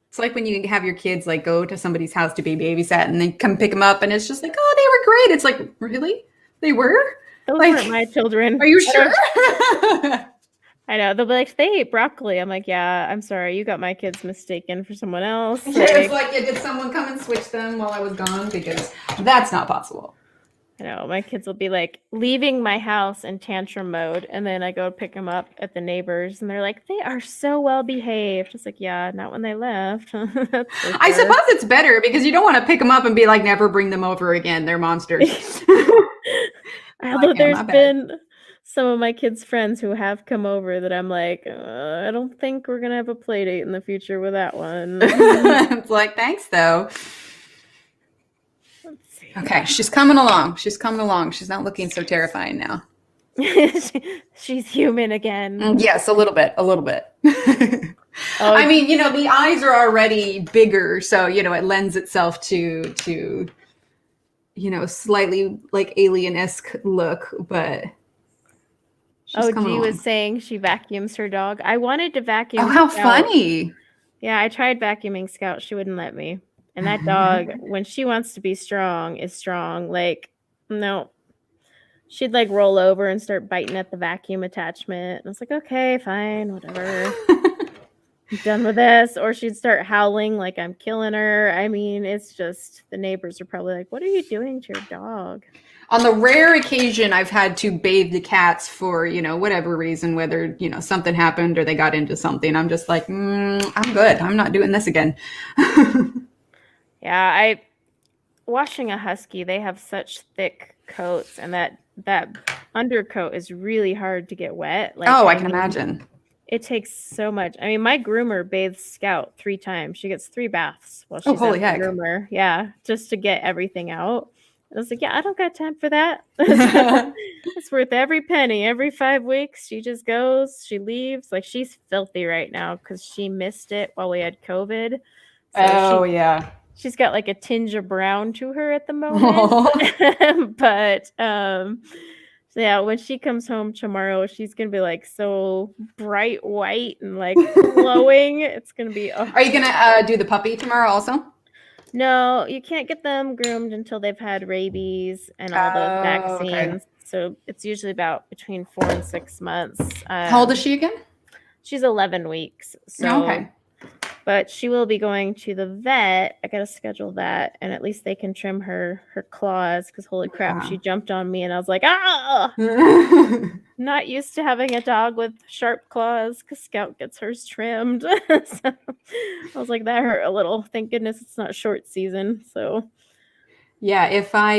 It's like when you have your kids like go to somebody's house to be babysat and they come pick them up and it's just like, oh, they were great. It's like, really? They were? Those like, weren't my children. Are you sure? I know. They'll be like, they ate broccoli. I'm like, yeah, I'm sorry. You got my kids mistaken for someone else. It's like, yeah, did someone come and switch them while I was gone? Because that's not possible. I know. My kids will be like leaving my house in tantrum mode. And then I go pick them up at the neighbors and they're like, they are so well behaved. It's like, yeah, not when they left. Sure. I suppose it's better because you don't want to pick them up and be like, never bring them over again. They're monsters. Although there's been some of my kids' friends who have come over that I'm like, I don't think we're going to have a play date in the future with that one. It's like, thanks, though. Let's see. Okay, she's coming along. She's coming along. She's not looking so terrifying now. She's human again. Yes, a little bit. A little bit. I mean, the eyes are already bigger, so, it lends itself to slightly like alien-esque look, but G was saying she vacuums her dog. I wanted to vacuum. Oh, how funny. Yeah, I tried vacuuming Scout. She wouldn't let me. And that dog, when she wants to be strong, is strong. Like, no. She'd like roll over and start biting at the vacuum attachment. And I was like, okay, fine, whatever. I'm done with this. Or she'd start howling like I'm killing her. I mean, it's just the neighbors are probably like, what are you doing to your dog? On the rare occasion I've had to bathe the cats for, whatever reason, whether, something happened or they got into something, I'm just like, I'm good. I'm not doing this again. Yeah, washing a husky, they have such thick coats and that undercoat is really hard to get wet. Like, I can imagine. It takes so much. I mean, my groomer bathes Scout 3 times. She gets 3 baths while she's holy at the groomer. Yeah, just to get everything out. I was like, yeah, I don't got time for that. It's worth every penny. Every 5 weeks, she just goes, she leaves. Like, she's filthy right now because she missed it while we had COVID. So yeah. She's got like a tinge of brown to her at the moment. But so yeah, when she comes home tomorrow, she's gonna be like so bright white and like glowing. It's gonna be. Are you gonna do the puppy tomorrow also? No, you can't get them groomed until they've had rabies and all the vaccines. Okay. So it's usually about between 4 and 6 months. How old is she again? She's 11 weeks. So. Okay. But she will be going to the vet. I gotta schedule that, and at least they can trim her claws. Because holy crap, she jumped on me, and I was like, ah! Not used to having a dog with sharp claws. Because Scout gets hers trimmed. So I was like, that hurt a little. Thank goodness it's not short season. So yeah, if I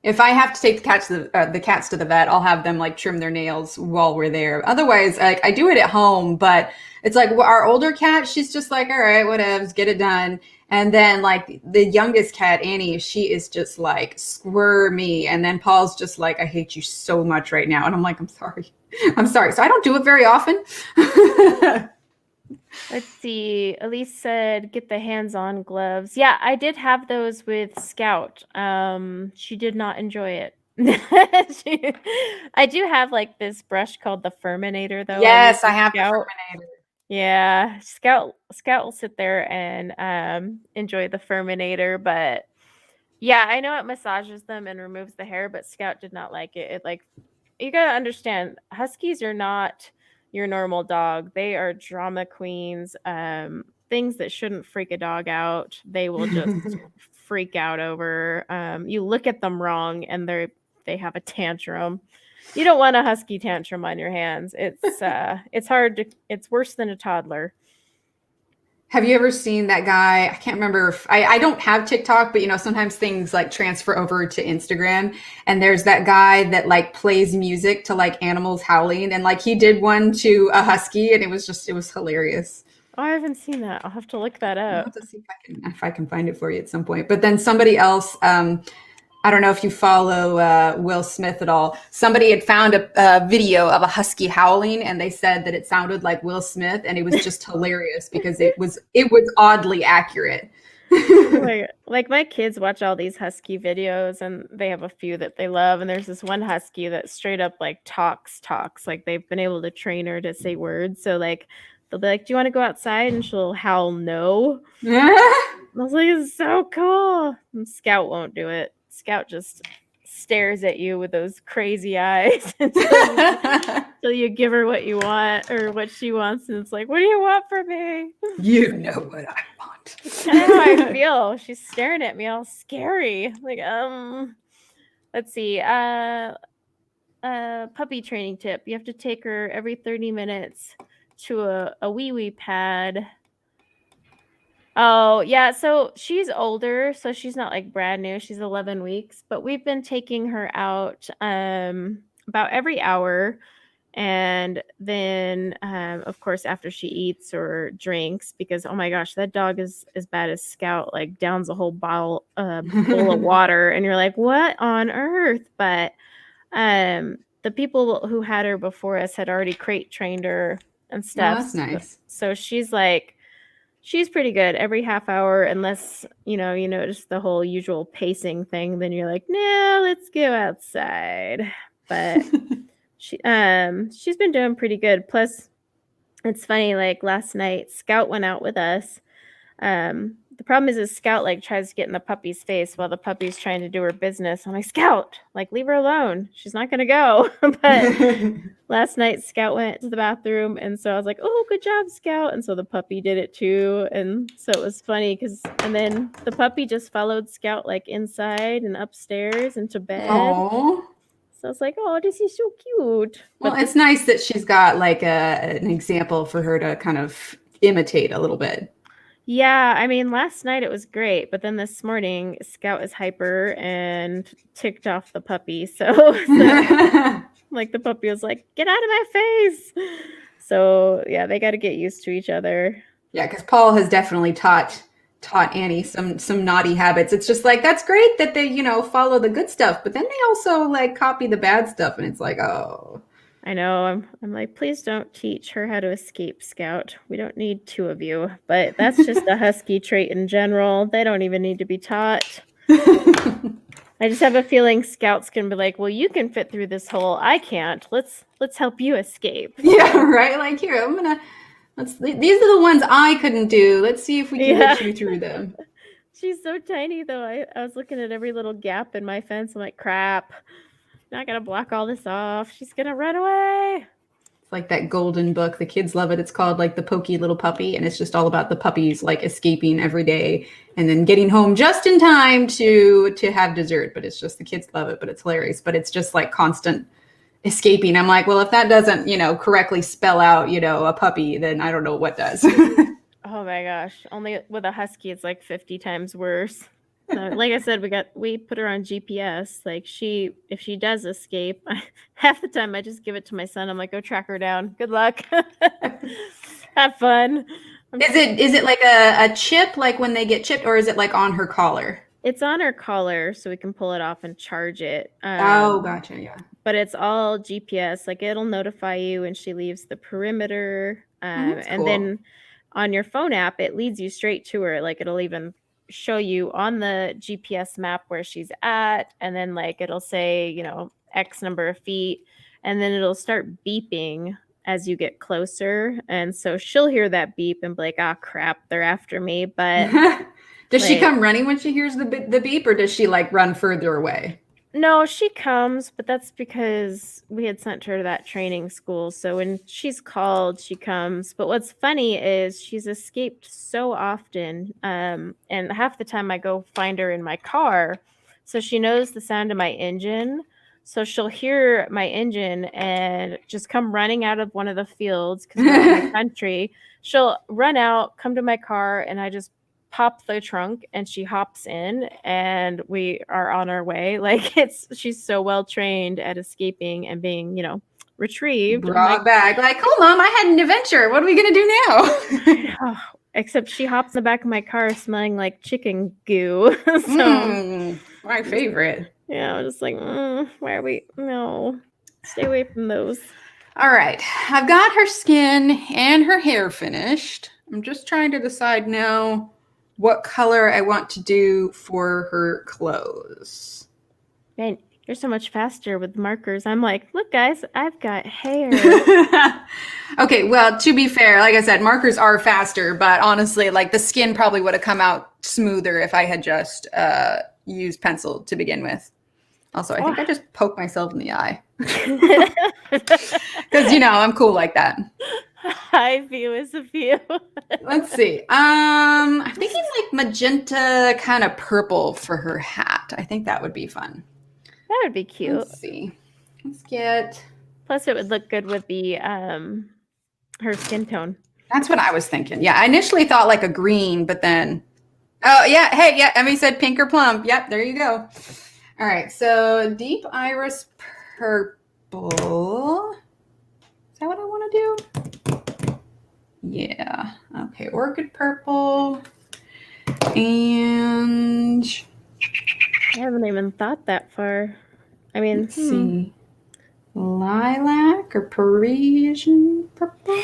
have to take the cats to the vet, I'll have them like trim their nails while we're there. Otherwise, I do it at home, but it's like our older cat, she's just like, all right, whatever, get it done. And then like the youngest cat, Annie, she is just like squirmy. And then Paul's just like, I hate you so much right now. And I'm like, I'm sorry. So I don't do it very often. Let's see. Elise said, get the hands-on gloves. Yeah, I did have those with Scout. She did not enjoy it. I do have like this brush called the Furminator, though. Yes, I have the Furminator. Yeah, Scout will sit there and enjoy the Furminator, but yeah, I know it massages them and removes the hair, but Scout did not like it. It like, you gotta understand, Huskies are not your normal dog. They are drama queens. Things that shouldn't freak a dog out, they will just freak out over. You look at them wrong and they have a tantrum. You don't want a husky tantrum on your hands. It's hard to. It's worse than a toddler. Have you ever seen that guy? I can't remember if I don't have TikTok, but sometimes things like transfer over to Instagram, and there's that guy that like plays music to like animals howling, and like he did one to a husky, and it was hilarious. Oh, I haven't seen that. I'll have to look that up. I'll have to see if I can find it for you at some point. But then somebody else, I don't know if you follow Will Smith at all. Somebody had found a video of a husky howling, and they said that it sounded like Will Smith, and it was just hilarious because it was oddly accurate. Like my kids watch all these husky videos, and they have a few that they love. And there's this one husky that straight up like talks. Like they've been able to train her to say words. So like they'll be like, "Do you want to go outside?" And she'll howl no. I was like, "It's so cool." And Scout won't do it. Scout just stares at you with those crazy eyes until you give her what you want or what she wants, and it's like, "What do you want from me?" You know what I want. I know how I feel. She's staring at me all scary. Like, let's see. Puppy training tip. You have to take her every 30 minutes to a wee pad. Oh, yeah. So she's older, so she's not like brand new. She's 11 weeks, but we've been taking her out about every hour. And then, of course, after she eats or drinks, because, oh my gosh, that dog is as bad as Scout, like downs a whole bowl of water. And you're like, what on earth? But the people who had her before us had already crate trained her and stuff. Oh, that's nice. So she's pretty good every half hour, unless, you notice the whole usual pacing thing. Then you're like, no, let's go outside. But she's been doing pretty good. Plus, it's funny, like last night, Scout went out with us. The problem is Scout like tries to get in the puppy's face while the puppy's trying to do her business. I'm like, Scout, like leave her alone. She's not gonna go. But last night Scout went to the bathroom, and so I was like, oh, good job, Scout. And so the puppy did it too. And so it was funny and then the puppy just followed Scout like inside and upstairs into bed. Aww. So I was like, oh, this is so cute. Well, it's nice that she's got like an example for her to kind of imitate a little bit. Yeah, I mean, last night it was great, but then this morning Scout is hyper and ticked off the puppy. So like the puppy was like, get out of my face. So yeah, they got to get used to each other. Yeah, because Paul has definitely taught Annie some naughty habits. It's just like, that's great that they, follow the good stuff, but then they also like copy the bad stuff, and it's like, oh. I know. I'm like, please don't teach her how to escape, Scout. We don't need two of you. But that's just a husky trait in general. They don't even need to be taught. I just have a feeling Scout's gonna be like, well, you can fit through this hole. I can't. Let's help you escape. Yeah, right. Like, here, these are the ones I couldn't do. Let's see if we can get you through them. She's so tiny though. I was looking at every little gap in my fence. I'm like, crap. Not gonna block all this off. She's gonna run away. It's like that golden book. The kids love it. It's called like The Pokey Little Puppy, and it's just all about the puppies like escaping every day and then getting home just in time to have dessert. But it's just, the kids love it, but it's hilarious. But it's just like constant escaping. I'm like, well, if that doesn't, correctly spell out, a puppy, then I don't know what does. Oh my gosh. Only with a husky, it's like 50 times worse. Like I said, we put her on GPS. Like if she does escape, half the time I just give it to my son. I'm like, go track her down. Good luck. Have fun. Is it like a chip, like when they get chipped, or is it like on her collar? It's on her collar, so we can pull it off and charge it. Oh, gotcha. Yeah. But it's all GPS. Like it'll notify you when she leaves the perimeter. And cool. Then on your phone app, it leads you straight to her. Like it'll even show you on the GPS map where she's at, and then like it'll say X number of feet, and then it'll start beeping as you get closer, and so she'll hear that beep and be like, ah, crap, they're after me. But does she come running when she hears the beep, or does she like run further away? No, she comes, but that's because we had sent her to that training school. So when she's called, she comes. But what's funny is she's escaped so often. And half the time I go find her in my car. So she knows the sound of my engine. So she'll hear my engine and just come running out of one of the fields because we're in the country. She'll run out, come to my car, and I just pop the trunk, and she hops in, and we are on our way. Like she's so well trained at escaping and being, retrieved. Brought back. Like, oh, Mom, I had an adventure. What are we gonna do now? Except she hops in the back of my car smelling like chicken goo. So My favorite. Yeah, I was just like, why are we? No, stay away from those. All right. I've got her skin and her hair finished. I'm just trying to decide now what color I want to do for her clothes. Man, you're so much faster with markers. I'm like, look, guys, I've got hair. Okay, well, to be fair, like I said, markers are faster, but honestly, like the skin probably would have come out smoother if I had just used pencil to begin with. Also, I think I just poked myself in the eye. Because, I'm cool like that. High view is a view. Let's see. I'm thinking like magenta kind of purple for her hat. I think that would be fun. That would be cute. Let's see. Let's get... Plus, it would look good with the her skin tone. That's what I was thinking. Yeah, I initially thought like a green, but then... Oh, yeah. Hey, yeah, Emmy said pink or plum. Yep, there you go. All right, so deep iris purple. Is that what I want to do? Yeah. Okay, orchid purple. And I haven't even thought that far. I mean, let's see. Lilac or Parisian purple?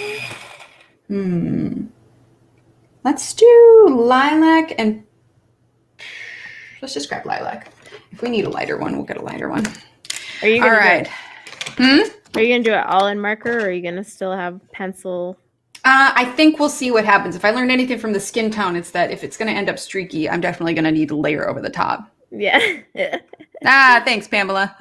Let's do lilac and let's just grab lilac. If we need a lighter one, we'll get a lighter one. Are you gonna Are you gonna do it all in marker, or are you gonna still have pencil? I think we'll see what happens. If I learned anything from the skin tone, it's that if it's gonna end up streaky, I'm definitely gonna need a layer over the top. Yeah. Thanks, Pamela.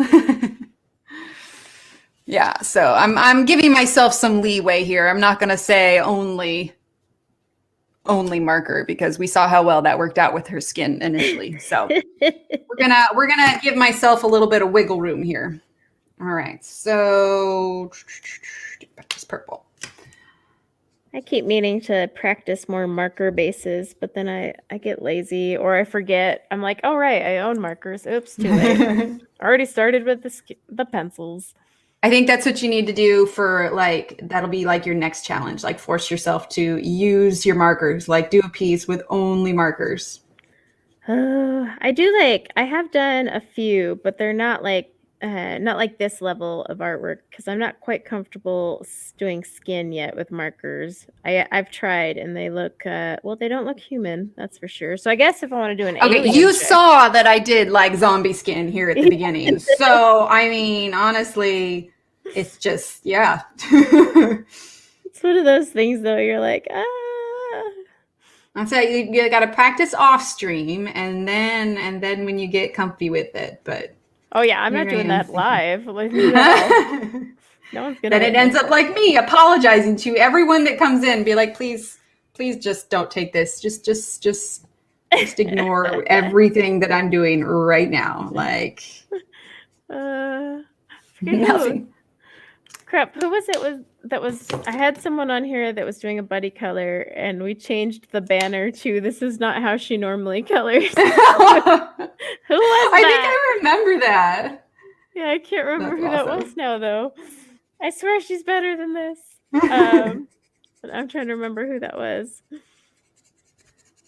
Yeah, so I'm giving myself some leeway here. I'm not gonna say only marker because we saw how well that worked out with her skin initially. So we're gonna give myself a little bit of wiggle room here. All right, so this purple. I keep meaning to practice more marker bases, but then I get lazy or I forget. I'm like, oh right, I own markers. Oops, too late. Already started with the pencils. I think that's what you need to do for that'll be like your next challenge. Like force yourself to use your markers. Like do a piece with only markers. I have done a few, but they're not like this level of artwork because I'm not quite comfortable doing skin yet with markers. I've tried and they look they don't look human, that's for sure. So I guess if I want to do an alien you trick, saw that I did like zombie skin here at the beginning. So I mean, honestly, it's just it's one of those things though. You're like I'll tell you got to practice off stream and then when you get comfy with it, but. Oh yeah, I'm not doing that live. No one's gonna. Then it ends up like me apologizing to everyone that comes in, be like, please just don't take this. Just ignore everything that I'm doing right now. Like, nothing. Crap, who was it? I had someone on here that was doing a buddy color, and we changed the banner to "This is not how she normally colors." Who was that? I think I remember that. Yeah, I can't remember who that was now, though. I swear she's better than this. But I'm trying to remember who that was.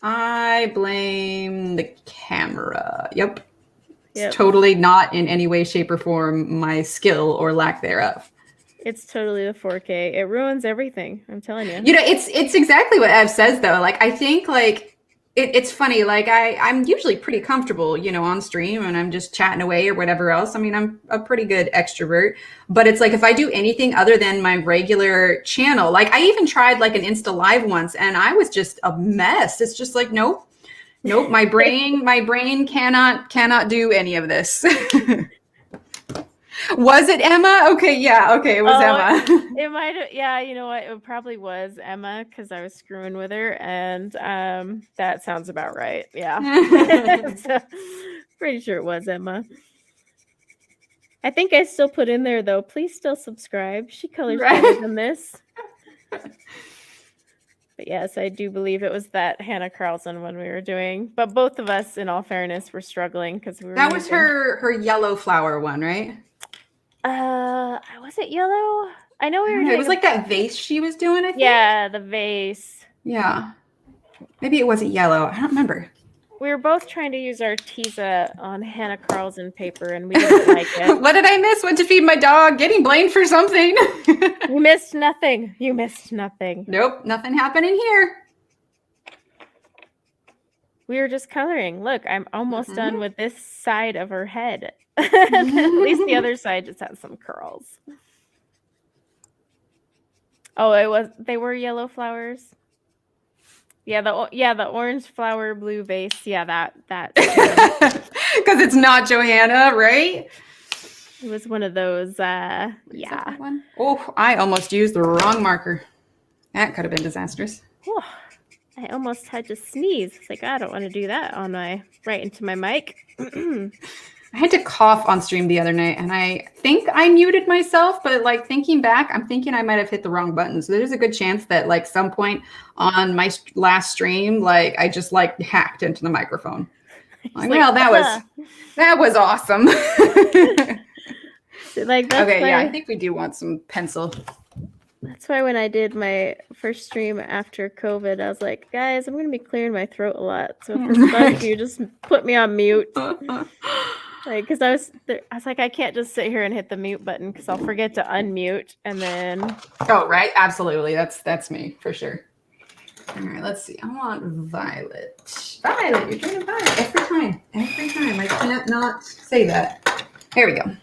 I blame the camera. Yep. It's totally not in any way, shape, or form my skill or lack thereof. It's totally the 4K. It ruins everything. I'm telling you. It's exactly what Ev says though. Like I think it's funny. Like I'm usually pretty comfortable, on stream and I'm just chatting away or whatever else. I mean, I'm a pretty good extrovert, but it's like if I do anything other than my regular channel, like I even tried like an Insta Live once and I was just a mess. It's just like nope. My brain cannot do any of this. Was it Emma? Okay, yeah. Okay, it was Emma. It might have. Yeah, you know what? It probably was Emma because I was screwing with her, and that sounds about right. Yeah, so, pretty sure it was Emma. I think I still put in there though. Please still subscribe. She colors better than this. But yes, I do believe it was that Hannah Carlson one we were doing. But both of us, in all fairness, were struggling because we were. That was her yellow flower one, right? Was it yellow? I know we were doing. It was like that vase she was doing, I think. Yeah, the vase. Yeah. Maybe it wasn't yellow. I don't remember. We were both trying to use Arteza on Hannah Carlson paper, and we didn't like it. What did I miss? Went to feed my dog. Getting blamed for something. You missed nothing. You missed nothing. Nope, nothing happening here. We were just coloring. Look, I'm almost done with this side of her head. At least the other side just has some curls. Oh, they were yellow flowers. Yeah, the orange flower, blue vase. Yeah, that. Because it's not Johanna, right? It was one of those. Yeah. One? Oh, I almost used the wrong marker. That could have been disastrous. Oh, I almost had to sneeze. It's like, I don't want to do that right into my mic. I had to cough on stream the other night, and I think I muted myself, but like thinking back, I'm thinking I might have hit the wrong button. So there's a good chance that like some point on my last stream, like I just like hacked into the microphone. Like, well, that was awesome. Like okay, yeah, I think we do want some pencil. That's why when I did my first stream after COVID, I was like, guys, I'm going to be clearing my throat a lot. So if this bugs you, just put me on mute. Like, because I was like, I can't just sit here and hit the mute button because I'll forget to unmute and then. Oh, right. Absolutely. That's me for sure. All right, let's see. I want Violet. Violet, you're doing Violet every time. Every time. I can't not say that. Here we go.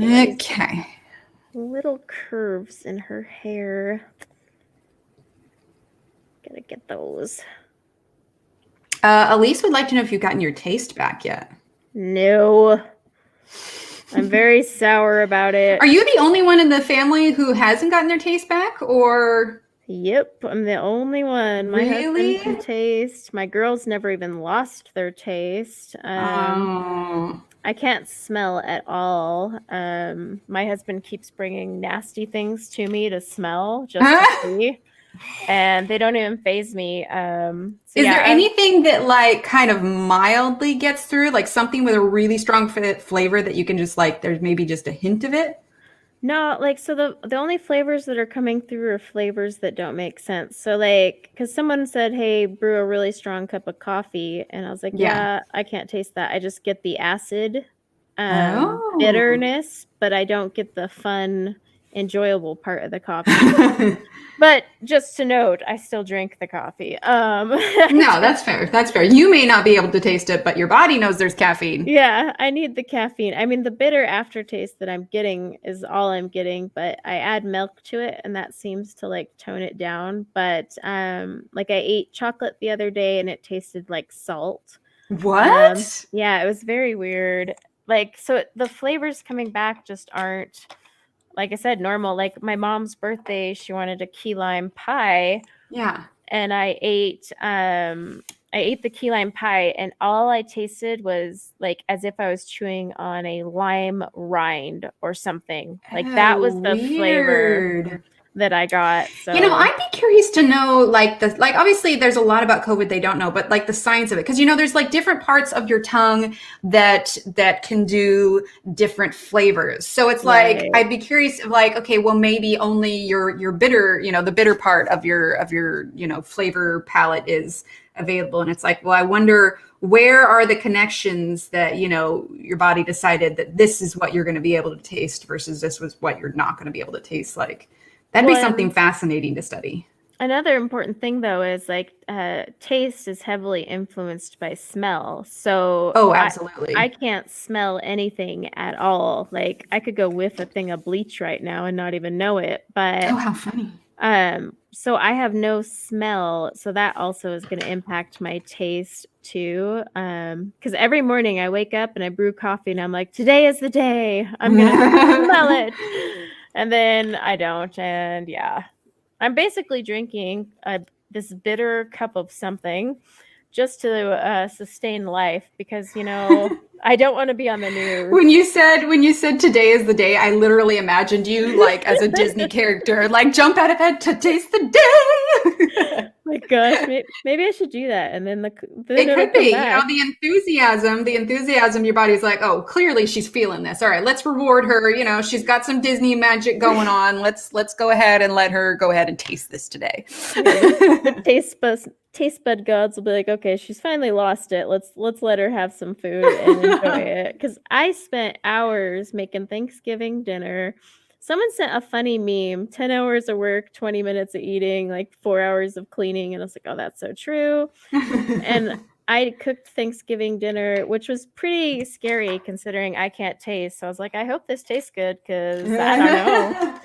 Okay. Little curves in her hair. Gotta get those. Elise would like to know if you've gotten your taste back yet. No. I'm very sour about it. Are you the only one in the family who hasn't gotten their taste back, or? Yep, I'm the only one. My really? husband can taste. My girls never even lost their taste. I can't smell at all. My husband keeps bringing nasty things to me to smell just to see. And they don't even faze me. Is there anything that like kind of mildly gets through, like something with a really strong flavor that you can just like, there's maybe just a hint of it? No, like, so the only flavors that are coming through are flavors that don't make sense. So like, because someone said, hey, brew a really strong cup of coffee. And I was like, yeah, I can't taste that. I just get the acid bitterness, but I don't get the fun, enjoyable part of the coffee. But just to note, I still drink the coffee. No, that's fair. That's fair. You may not be able to taste it, but your body knows there's caffeine. Yeah, I need the caffeine. I mean, the bitter aftertaste that I'm getting is all I'm getting, but I add milk to it and that seems to like tone it down. But like I ate chocolate the other day and it tasted like salt. What? Yeah, it was very weird. Like, so the flavors coming back just aren't, like I said, normal. Like my mom's birthday, she wanted a key lime pie. Yeah. And I ate the key lime pie and all I tasted was like as if I was chewing on a lime rind or something. Like that was the flavor that I got. So I'd be curious to know like obviously there's a lot about COVID they don't know, but like the science of it, because there's like different parts of your tongue that can do different flavors. So it's like I'd be curious like, okay, well maybe only your bitter, the bitter part of your flavor palette is available, and it's like, well, I wonder where are the connections that your body decided that this is what you're going to be able to taste versus this was what you're not going to be able to taste. Like that'd be something fascinating to study. Another important thing, though, is like taste is heavily influenced by smell. So absolutely. I can't smell anything at all. Like I could go whiff a thing of bleach right now and not even know it. But how funny. So I have no smell. So that also is going to impact my taste too. Because every morning I wake up and I brew coffee and I'm like, today is the day. I'm going to smell it. And then I don't. And yeah, I'm basically drinking this bitter cup of something just to sustain life because, I don't want to be on the news. When you said today is the day, I literally imagined you like as a Disney character, like jump out of bed, today's the day. My gosh, maybe I should do that. And then it could be, the enthusiasm, your body's like, oh, clearly she's feeling this. All right, let's reward her. She's got some Disney magic going on. Let's go ahead and let her go ahead and taste this today. The taste bud gods will be like, okay, she's finally lost it. Let's let her have some food and enjoy it. Because I spent hours making Thanksgiving dinner. Someone sent a funny meme: 10 hours of work, 20 minutes of eating, like 4 hours of cleaning. And I was like, oh, that's so true. And I cooked Thanksgiving dinner, which was pretty scary considering I can't taste. So I was like, I hope this tastes good because I don't know.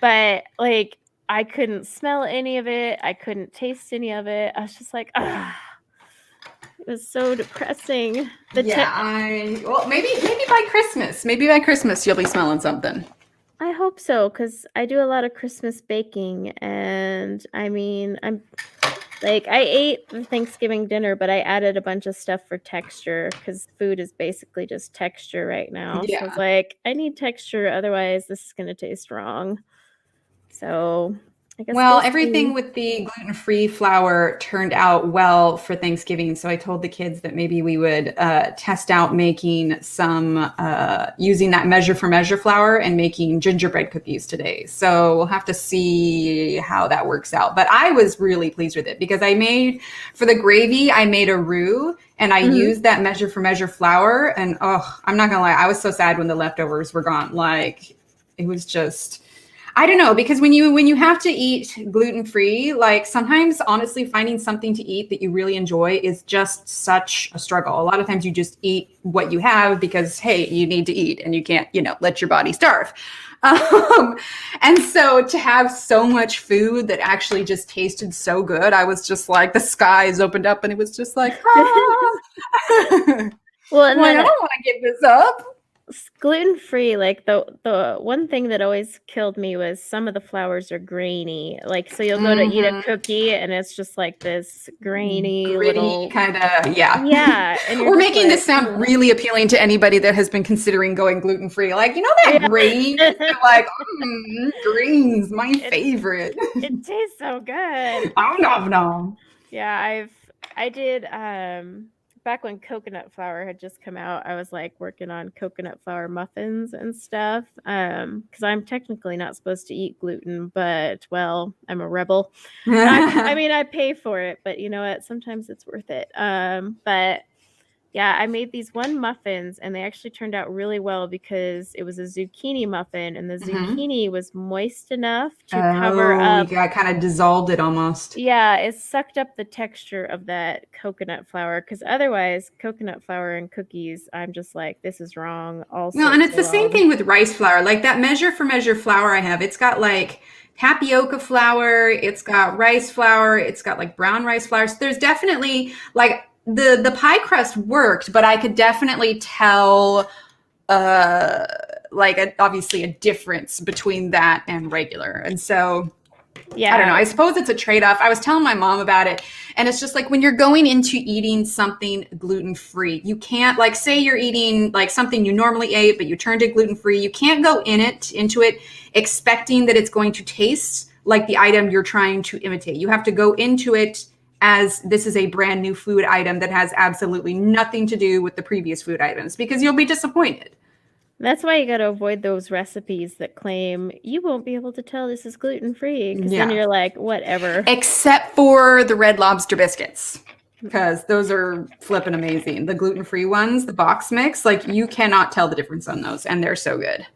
But like, I couldn't smell any of it. I couldn't taste any of it. I was just like, ah, it was so depressing. Well, maybe by Christmas. Maybe by Christmas you'll be smelling something. I hope so, because I do a lot of Christmas baking, and I mean, I ate the Thanksgiving dinner, but I added a bunch of stuff for texture because food is basically just texture right now. Yeah. So I was like, I need texture, otherwise this is gonna taste wrong. So I guess Well, everything with the gluten-free flour turned out well for Thanksgiving. So I told the kids that maybe we would test out making some, using that measure for measure flour and making gingerbread cookies today. So we'll have to see how that works out. But I was really pleased with it because for the gravy, I made a roux and I used that measure for measure flour. And I'm not gonna lie, I was so sad when the leftovers were gone. Like, it was just... I don't know, because when you have to eat gluten-free, like sometimes honestly finding something to eat that you really enjoy is just such a struggle. A lot of times you just eat what you have because, hey, you need to eat and you can't, let your body starve. And so to have so much food that actually just tasted so good, I was just like, the skies opened up and it was just like, ah. Well, and I don't want to give this up. Gluten-free, like the one thing that always killed me was some of the flours are grainy. Like, so you'll go to eat a cookie and it's just like this grainy little kind of, yeah. Yeah. And we're making this sound really appealing to anybody that has been considering going gluten-free. Like, that grain? Like, green's my favorite. It tastes so good. Oh, no. Yeah, I did back when coconut flour had just come out, I was like working on coconut flour muffins and stuff. Because I'm technically not supposed to eat gluten, but well, I'm a rebel. I mean, I pay for it, but you know what? Sometimes it's worth it. But yeah, I made these muffins and they actually turned out really well because it was a zucchini muffin and the zucchini was moist enough to cover up. You kind of dissolved it almost. Yeah, it sucked up the texture of that coconut flour because otherwise coconut flour and cookies, I'm just like, this is wrong. Well, and it's the same thing with rice flour. Like that measure for measure flour I have, it's got like tapioca flour, it's got rice flour, it's got like brown rice flour. So there's definitely like the pie crust worked, but I could definitely tell obviously a difference between that and regular. And so yeah, I don't know. I suppose it's a trade-off. I was telling my mom about it, and it's just like when you're going into eating something gluten-free, you can't, like, say you're eating like something you normally ate, but you turned it gluten-free. You can't go into it expecting that it's going to taste like the item you're trying to imitate. You have to go into it as this is a brand new food item that has absolutely nothing to do with the previous food items, because you'll be disappointed. That's why you got to avoid those recipes that claim you won't be able to tell this is gluten-free, because then you're like, whatever. Except for the Red Lobster biscuits, because those are flipping amazing. The gluten-free ones, the box mix, like you cannot tell the difference on those, and they're so good.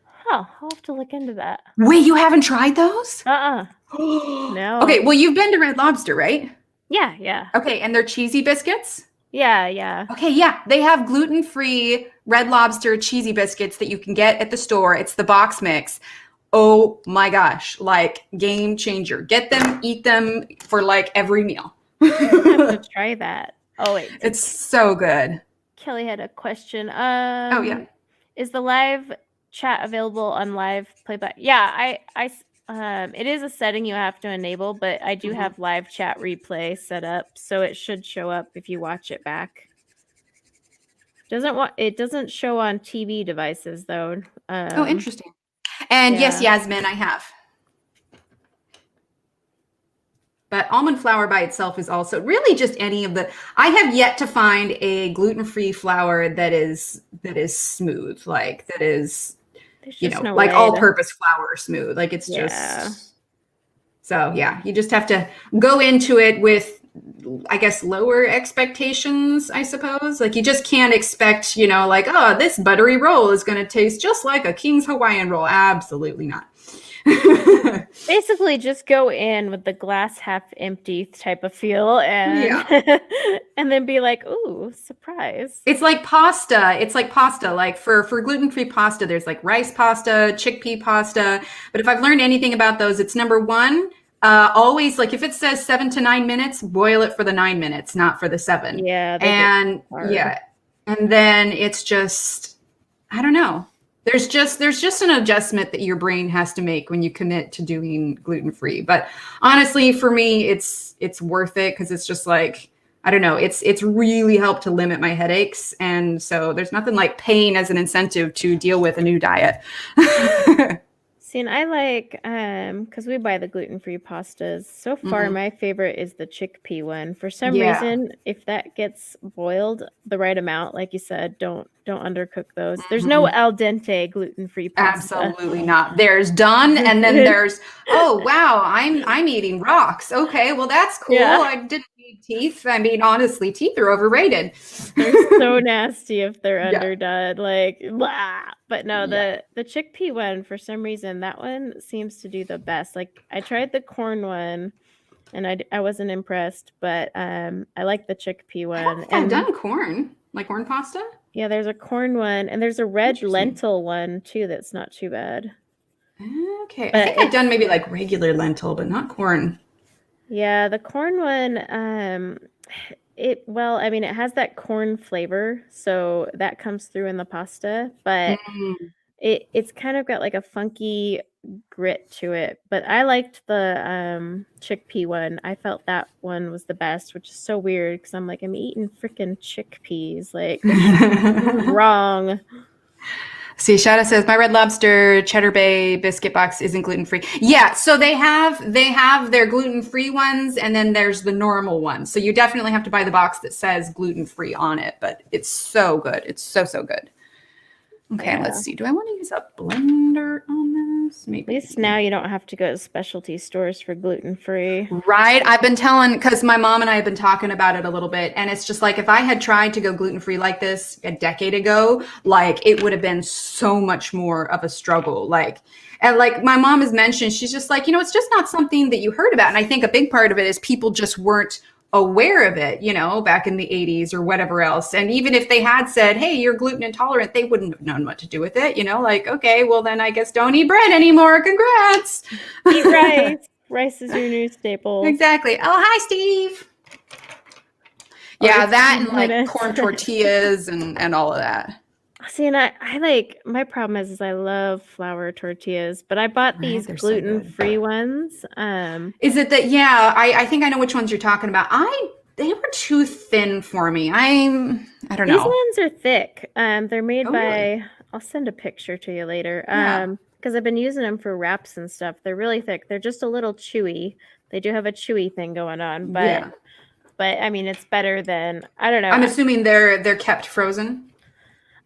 Huh, I'll have to look into that. Wait, you haven't tried those? No. Okay, well, you've been to Red Lobster, right? Yeah. Okay, and they're cheesy biscuits? Yeah. Okay, yeah. They have gluten-free Red Lobster cheesy biscuits that you can get at the store. It's the box mix. Oh my gosh, like game changer. Get them, eat them for like every meal. I have to try that. Oh, wait. It's so good. Kelly had a question. Oh, yeah. Is the live chat available on live playback? Yeah, it is a setting you have to enable, but I do have live chat replay set up, so it should show up if you watch it back. It doesn't show on TV devices though. Oh, interesting. And yes, Yasmin, I have. But almond flour by itself is also really just any of the. I have yet to find a gluten-free flour that is smooth, like that is. No like all-purpose flour smooth. Like it's just. So yeah, you just have to go into it with I guess, lower expectations, I suppose. Like, you just can't expect, like, oh, this buttery roll is going to taste just like a King's Hawaiian roll. Absolutely not. Basically, just go in with the glass half empty type of feel, and and then be like, "Ooh, surprise!" It's like pasta. It's like pasta. Like for gluten-free pasta, there's like rice pasta, chickpea pasta. But if I've learned anything about those, it's number one. Always, like, if it says 7 to 9 minutes, boil it for the 9 minutes, not for the 7. Yeah, and then it's just, I don't know. There's just an adjustment that your brain has to make when you commit to doing gluten-free. But honestly, for me, it's worth it, because it's just like, I don't know, it's really helped to limit my headaches. And so there's nothing like pain as an incentive to deal with a new diet. See, and I like, because we buy the gluten-free pastas. So far, my favorite is the chickpea one. For some reason, if that gets boiled the right amount, like you said, don't undercook those. There's no al dente gluten-free pasta. Absolutely not. There's done, and then there's, oh wow, I'm eating rocks. Okay, well that's cool. Yeah. I didn't need teeth. I mean, honestly, teeth are overrated. They're so nasty if they're underdone. Like, blah. But no, the chickpea one, for some reason, that one seems to do the best. Like, I tried the corn one, and I wasn't impressed, but I like the chickpea one. I've done corn, like corn pasta. Yeah, there's a corn one, and there's a red lentil one too that's not too bad. Okay, I think I've done maybe like regular lentil, but not corn. Yeah, the corn one, it has that corn flavor, so that comes through in the pasta, but it's kind of got like a funky grit to it. But I liked the chickpea one. I felt that one was the best, which is so weird, because I'm like, I'm eating freaking chickpeas. Like, this is wrong. See, Shada says, my Red Lobster Cheddar Bay biscuit box isn't gluten-free. Yeah, so they have their gluten-free ones, and then there's the normal ones. So you definitely have to buy the box that says gluten-free on it, but it's so good. It's so good. Okay, let's see. Do I want to use a blender on this? Maybe. At least now you don't have to go to specialty stores for gluten-free. Right. I've been because my mom and I have been talking about it a little bit, and it's just like, if I had tried to go gluten-free like this a decade ago, like, it would have been so much more of a struggle. And like my mom has mentioned, she's just like, it's just not something that you heard about. And I think a big part of it is people just weren't aware of it, back in the 80s or whatever else. And even if they had said, hey, you're gluten intolerant, they wouldn't have known what to do with it. Like, okay, well then I guess don't eat bread anymore. Congrats. Eat rice. Rice is your new staple. Exactly. Oh, hi, Steve. Yeah, that and like corn tortillas and all of that. See, and I like, my problem is I love flour tortillas, but I bought these gluten-free ones. Is it that? Yeah, I think I know which ones you're talking about. They were too thin for me. I don't know. These ones are thick. They're made by, I'll send a picture to you later. Because I've been using them for wraps and stuff. They're really thick. They're just a little chewy. They do have a chewy thing going on, but I mean, it's better than, I don't know. I'm assuming they're kept frozen.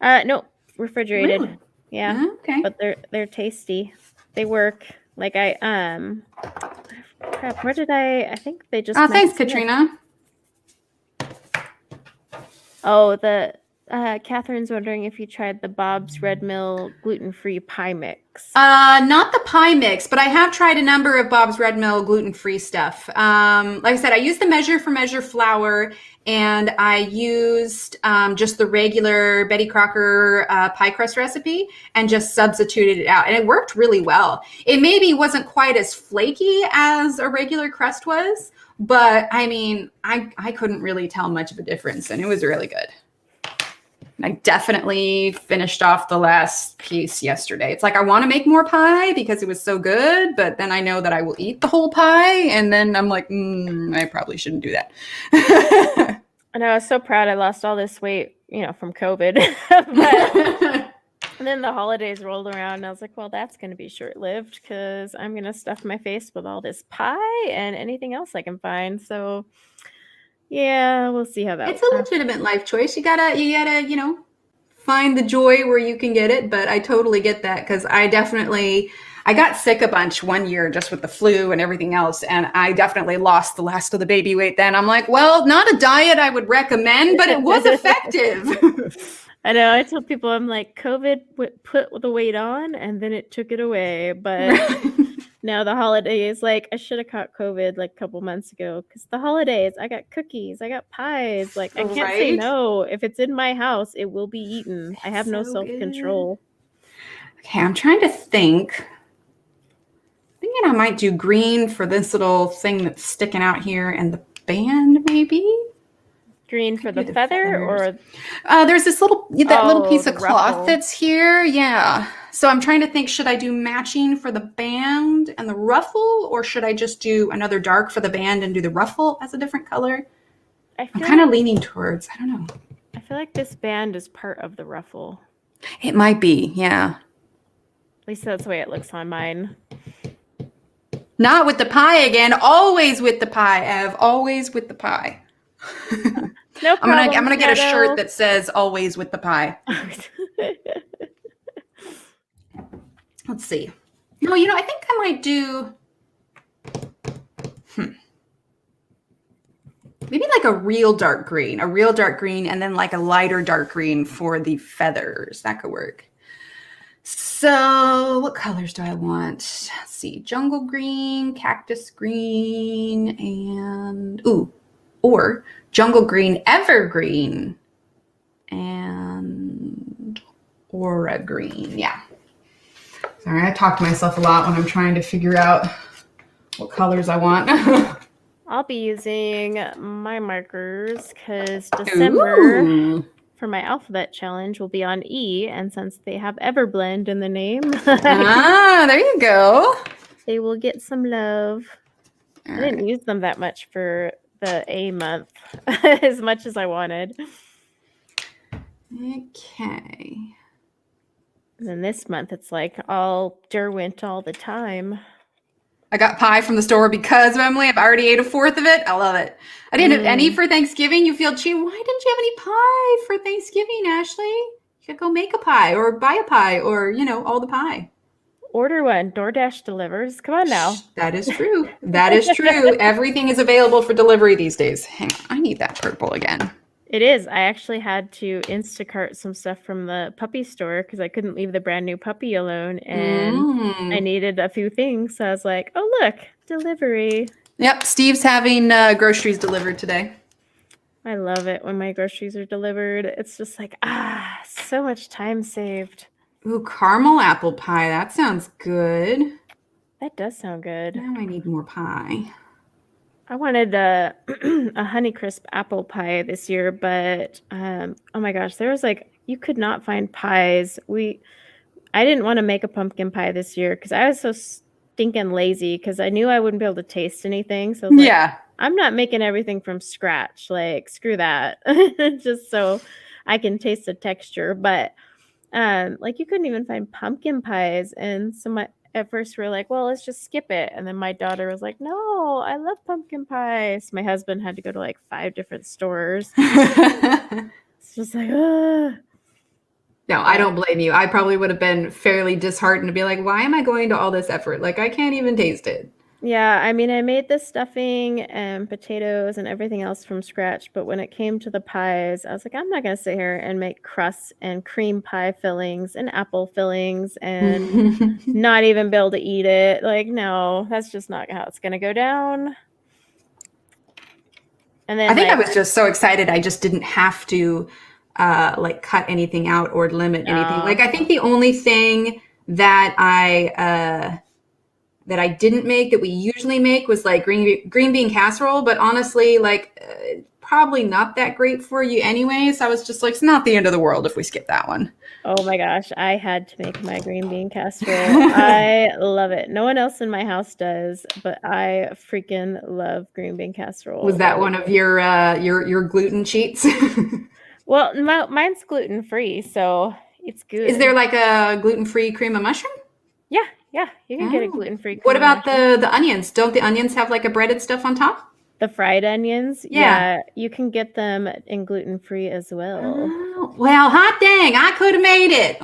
No, refrigerated. Really? Yeah. Okay. But they're tasty. They work. Like crap, where did I think they just. Oh, thanks, Katrina. Oh, Catherine's wondering if you tried the Bob's Red Mill gluten-free pie mix. Not the pie mix, but I have tried a number of Bob's Red Mill gluten-free stuff. Like I said, I used the Measure for Measure flour, and I used just the regular Betty Crocker pie crust recipe and just substituted it out. And it worked really well. It maybe wasn't quite as flaky as a regular crust was, but I mean, I couldn't really tell much of a difference, and it was really good. I definitely finished off the last piece yesterday. It's like, I want to make more pie because it was so good, but then I know that I will eat the whole pie, and then I'm like, I probably shouldn't do that. And I was so proud I lost all this weight, from COVID. And then the holidays rolled around, and I was like, well, that's going to be short-lived, because I'm going to stuff my face with all this pie and anything else I can find. So yeah, we'll see how that works. It's a legitimate life choice. You gotta, find the joy where you can get it. But I totally get that, because I definitely, I got sick a bunch one year just with the flu and everything else, and I definitely lost the last of the baby weight then. I'm like, well, not a diet I would recommend, but it was effective. I know. I tell people, I'm like, COVID put the weight on and then it took it away. But now the holidays, like, I should have caught COVID like a couple months ago because the holidays, I got cookies, I got pies. Like, I can't say no. If it's in my house, it will be eaten. I have no self-control. Okay, I'm trying to think. Thinking I might do green for this little thing that's sticking out here and the band, maybe. Green for the feather, or there's this little piece of cloth that's here. Yeah. So I'm trying to think, should I do matching for the band and the ruffle, or should I just do another dark for the band and do the ruffle as a different color? I'm kind of leaning towards, I don't know. I feel like this band is part of the ruffle. It might be, yeah. At least that's the way it looks on mine. Not with the pie again. Always with the pie, Ev. Always with the pie. No problem. I'm gonna get a shirt that says "Always with the pie." Let's see. No, I think I might do. Maybe like a real dark green, and then like a lighter dark green for the feathers. That could work. So, what colors do I want? Let's see, jungle green, cactus green, and or jungle green, evergreen, and aura green. Yeah. Sorry, I talk to myself a lot when I'm trying to figure out what colors I want. I'll be using my markers because December for my alphabet challenge will be on E, and since they have Everblend in the name, there you go. They will get some love. I didn't use them that much for the A month as much as I wanted. Okay. And then this month it's like all Derwent all the time. I got pie from the store because of Emily. I've already ate a fourth of it. I love it. I didn't have any for Thanksgiving. You feel cheap. Why didn't you have any pie for Thanksgiving, Ashley? You could go make a pie or buy a pie or, all the pie. Order one. DoorDash delivers. Come on now. That is true. That is true. Everything is available for delivery these days. Hang on. I need that purple again. It is. I actually had to Instacart some stuff from the puppy store because I couldn't leave the brand new puppy alone, and I needed a few things. So I was like, oh, look, delivery. Yep. Steve's having groceries delivered today. I love it when my groceries are delivered. It's just like, so much time saved. Ooh, caramel apple pie. That sounds good. That does sound good. Now I need more pie. I wanted a Honeycrisp apple pie this year, but oh my gosh, there was you could not find pies. I didn't want to make a pumpkin pie this year because I was so stinking lazy because I knew I wouldn't be able to taste anything. So I was like, I'm not making everything from scratch. Like, screw that. Just so I can taste the texture. But you couldn't even find pumpkin pies, and so at first we were like, well, let's just skip it. And then my daughter was like, no, I love pumpkin pie. So my husband had to go to 5 different stores. It's just like, No, I don't blame you. I probably would have been fairly disheartened to be like, why am I going to all this effort? I can't even taste it. Yeah, I mean, I made the stuffing and potatoes and everything else from scratch. But when it came to the pies, I was like, I'm not going to sit here and make crusts and cream pie fillings and apple fillings and not even be able to eat it. No, that's just not how it's going to go down. And then I think I was just so excited. I just didn't have to cut anything out or limit anything. I think the only thing that I didn't make that we usually make was green bean casserole, but honestly, probably not that great for you anyway. So I was just it's not the end of the world if we skip that one. Oh my gosh, I had to make my green bean casserole. I love it. No one else in my house does, but I freaking love green bean casserole. Was that one of your gluten cheats? Well, mine's gluten free, so it's good. Is there a gluten-free cream of mushroom? Yeah, you can get a gluten-free. What about the onions? Don't the onions have a breaded stuff on top? The fried onions? Yeah. You can get them in gluten-free as well. Oh, well, hot dang, I could have made it.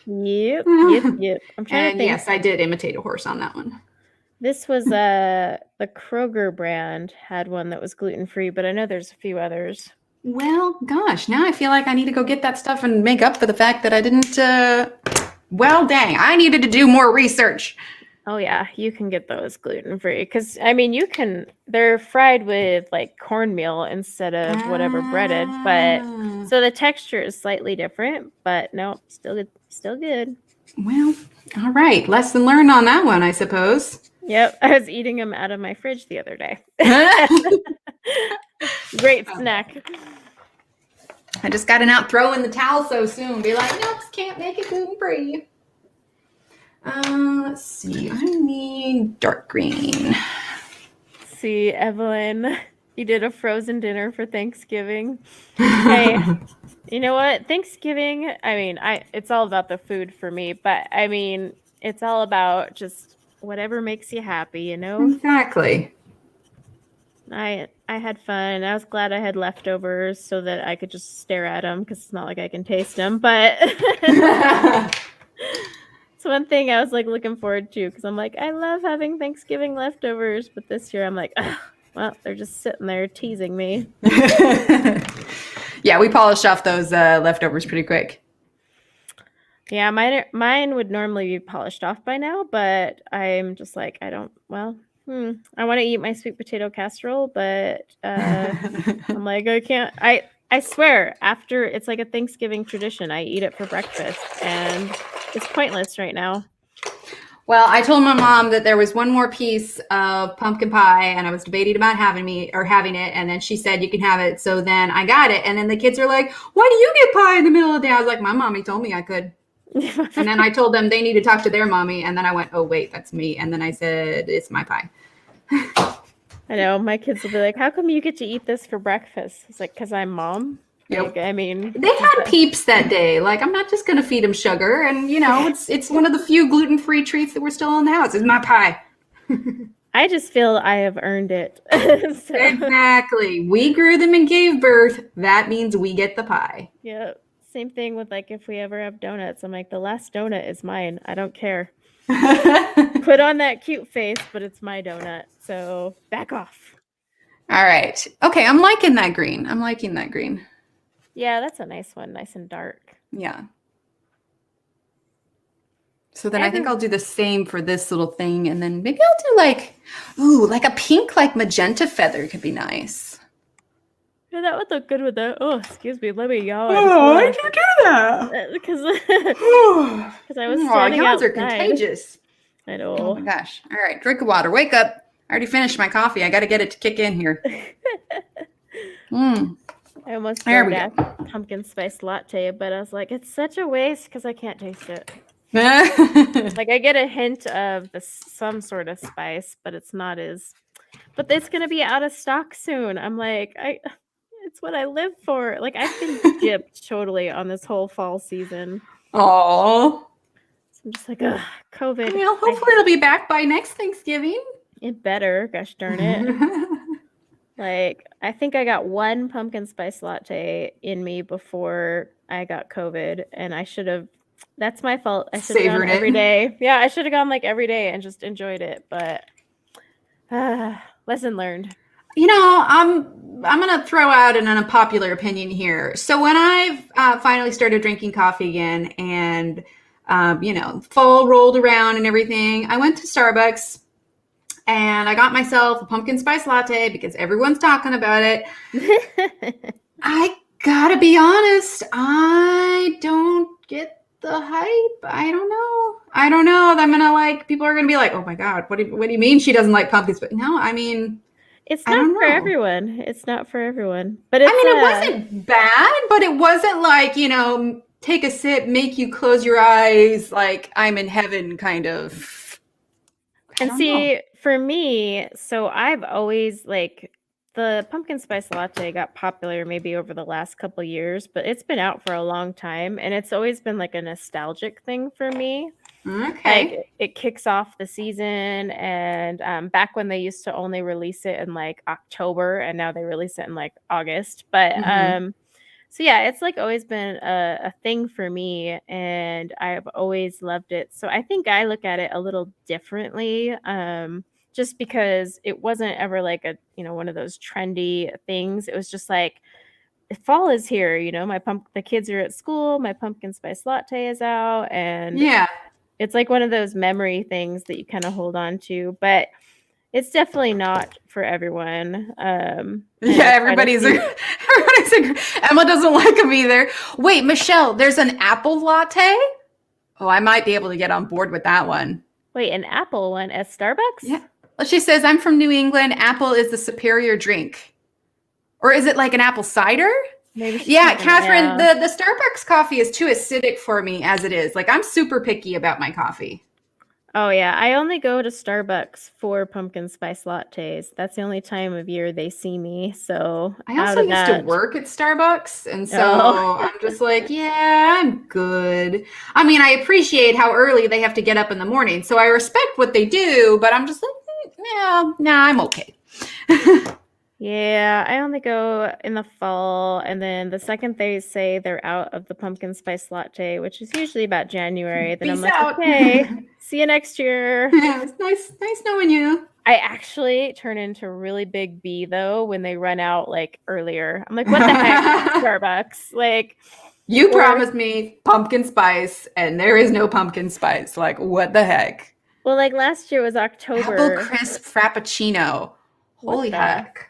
Yep. I'm trying to And think. yes, I did imitate a horse on that one. This was the Kroger brand had one that was gluten-free, but I know there's a few others. Well, gosh, now I feel like I need to go get that stuff and make up for the fact that I didn't. Well, dang, I needed to do more research. Oh yeah, you can get those gluten-free because I mean they're fried with like cornmeal instead of whatever breaded, but so the texture is slightly different, but no, still good. Well, all right, lesson learned on that one, I suppose. Yep, I was eating them out of my fridge the other day. Great snack. I just got to not throw in the towel so soon. Be like, nope, can't make it gluten-free. Let's see. I need dark green. See, Evelyn, you did a frozen dinner for Thanksgiving. Hey, you know what? Thanksgiving, I mean, it's all about the food for me, but I mean, it's all about just whatever makes you happy, you know? Exactly. I had fun. I was glad I had leftovers so that I could just stare at them because it's not like I can taste them, but it's one thing I was like looking forward to because I'm like, I love having Thanksgiving leftovers, but this year I'm like, well, they're just sitting there teasing me. Yeah, we polished off those leftovers pretty quick. Yeah, mine would normally be polished off by now, but I'm just like, I want to eat my sweet potato casserole, but I'm like, I can't. I swear, after it's like a Thanksgiving tradition, I eat it for breakfast, and it's pointless right now. Well, I told my mom that there was one more piece of pumpkin pie, and I was debating about having it, and then she said you can have it. So then I got it, and then the kids are like, "Why do you get pie in the middle of the day?" I was like, "My mommy told me I could." And then I told them they need to talk to their mommy, and then I went, "Oh wait, that's me." And then I said, "It's my pie." I know my kids will be like, "How come you get to eat this for breakfast?" It's like, "'Cause I'm mom." Yep. Like, I mean, they had peeps that day. Like, I'm not just gonna feed them sugar, and it's one of the few gluten-free treats that were still in the house. It's my pie. I just feel I have earned it. So. Exactly. We grew them and gave birth. That means we get the pie. Yeah. Same thing with like if we ever have donuts. I'm like, the last donut is mine. I don't care. Put on that cute face, but it's my donut. So back off. All right. Okay, I'm liking that green. Yeah, that's a nice one. Nice and dark. Yeah. So then I think I'll do the same for this little thing, and then maybe I'll do like a pink, like magenta feather could be nice. Yeah, that would look good with that. Oh, excuse me. Let me yawn. Oh, why did you do that? Because I was standing yawns outside. are contagious. I know. Oh my gosh. All right, drink of water. Wake up. I already finished my coffee. I got to get it to kick in here. I almost poured that pumpkin spice latte, but I was like, it's such a waste because I can't taste it. Like I get a hint of some sort of spice, but it's not as. But it's gonna be out of stock soon. I'm like, it's what I live for. Like I've been gypped totally on this whole fall season. Oh. So I'm just like, ugh, COVID. Well, hopefully it'll be back by next Thanksgiving. It better, gosh darn it. Like, I think I got one pumpkin spice latte in me before I got COVID, and I should have. That's my fault. I should have gone every day. Yeah, I should have gone like every day and just enjoyed it. But lesson learned. I'm gonna throw out an unpopular opinion here. So when I've finally started drinking coffee again, and fall rolled around and everything, I went to Starbucks. And I got myself a pumpkin spice latte because everyone's talking about it. I gotta be honest, I don't get the hype. I don't know. I'm gonna people are gonna be like, oh my God, what do you mean she doesn't like pumpkin spice? No, I mean, it's not for everyone. It's not for everyone. But it wasn't bad, but it wasn't like, take a sip, make you close your eyes, like I'm in heaven kind of. And see, for me, so I've always the pumpkin spice latte got popular maybe over the last couple years, but it's been out for a long time, and it's always been like a nostalgic thing for me. Okay. Like it kicks off the season, and back when they used to only release it in like October, and now they release it in like August. But Mm-hmm. so yeah, it's like always been a thing for me, and I've always loved it. So I think I look at it a little differently, just because it wasn't ever like a one of those trendy things. It was just like fall is here, the kids are at school, my pumpkin spice latte is out, and Yeah. it's like one of those memory things that you kind of hold on to, but it's definitely not for everyone. And Yeah, I try to everybody's see. everybody's agree. Emma doesn't like them either. Wait, Michelle, there's an apple latte? Oh, I might be able to get on board with that one. Wait, an apple one at Starbucks? Yeah. Well, she says, I'm from New England. Apple is the superior drink. Or is it like an apple cider? Maybe she's Yeah, talking. Catherine, Yeah. the Starbucks coffee is too acidic for me as it is. Like, I'm super picky about my coffee. Oh yeah, I only go to Starbucks for pumpkin spice lattes. That's the only time of year they see me. So I out also of used to that, work at Starbucks, and oh so I'm just like, yeah, I'm good. I mean, I appreciate how early they have to get up in the morning, so I respect what they do, but I'm just like, yeah, nah, I'm okay. yeah, I only go in the fall, and then the second they say they're out of the pumpkin spice latte, which is usually about January, then I'm Peace like, out. okay, see you next year. Yeah, it's nice knowing you. I actually turn into a really big bee though when they run out like earlier. I'm like, what the heck, Starbucks? Like, You or promised me pumpkin spice, and there is no pumpkin spice. Like, what the heck? well, like last year was Apple October. crisp frappuccino. What Holy the heck.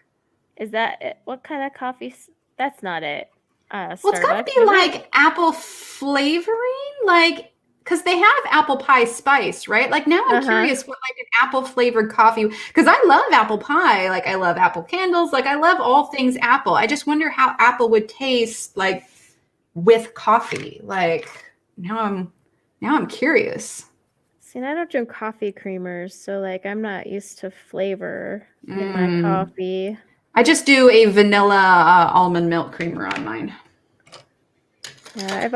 is that? What kind of coffee? That's not it. Well, it's got to Starbucks, be is it? like apple flavoring, like because they have apple pie spice, right? Like now I'm Uh-huh. curious what like an apple flavored coffee because I love apple pie, like I love apple candles, like I love all things apple. I just wonder how apple would taste like with coffee. Like now I'm curious. See, and I don't drink coffee creamers, so like I'm not used to flavor in my Mm. coffee. I just do a vanilla almond milk creamer on mine. Yeah, I've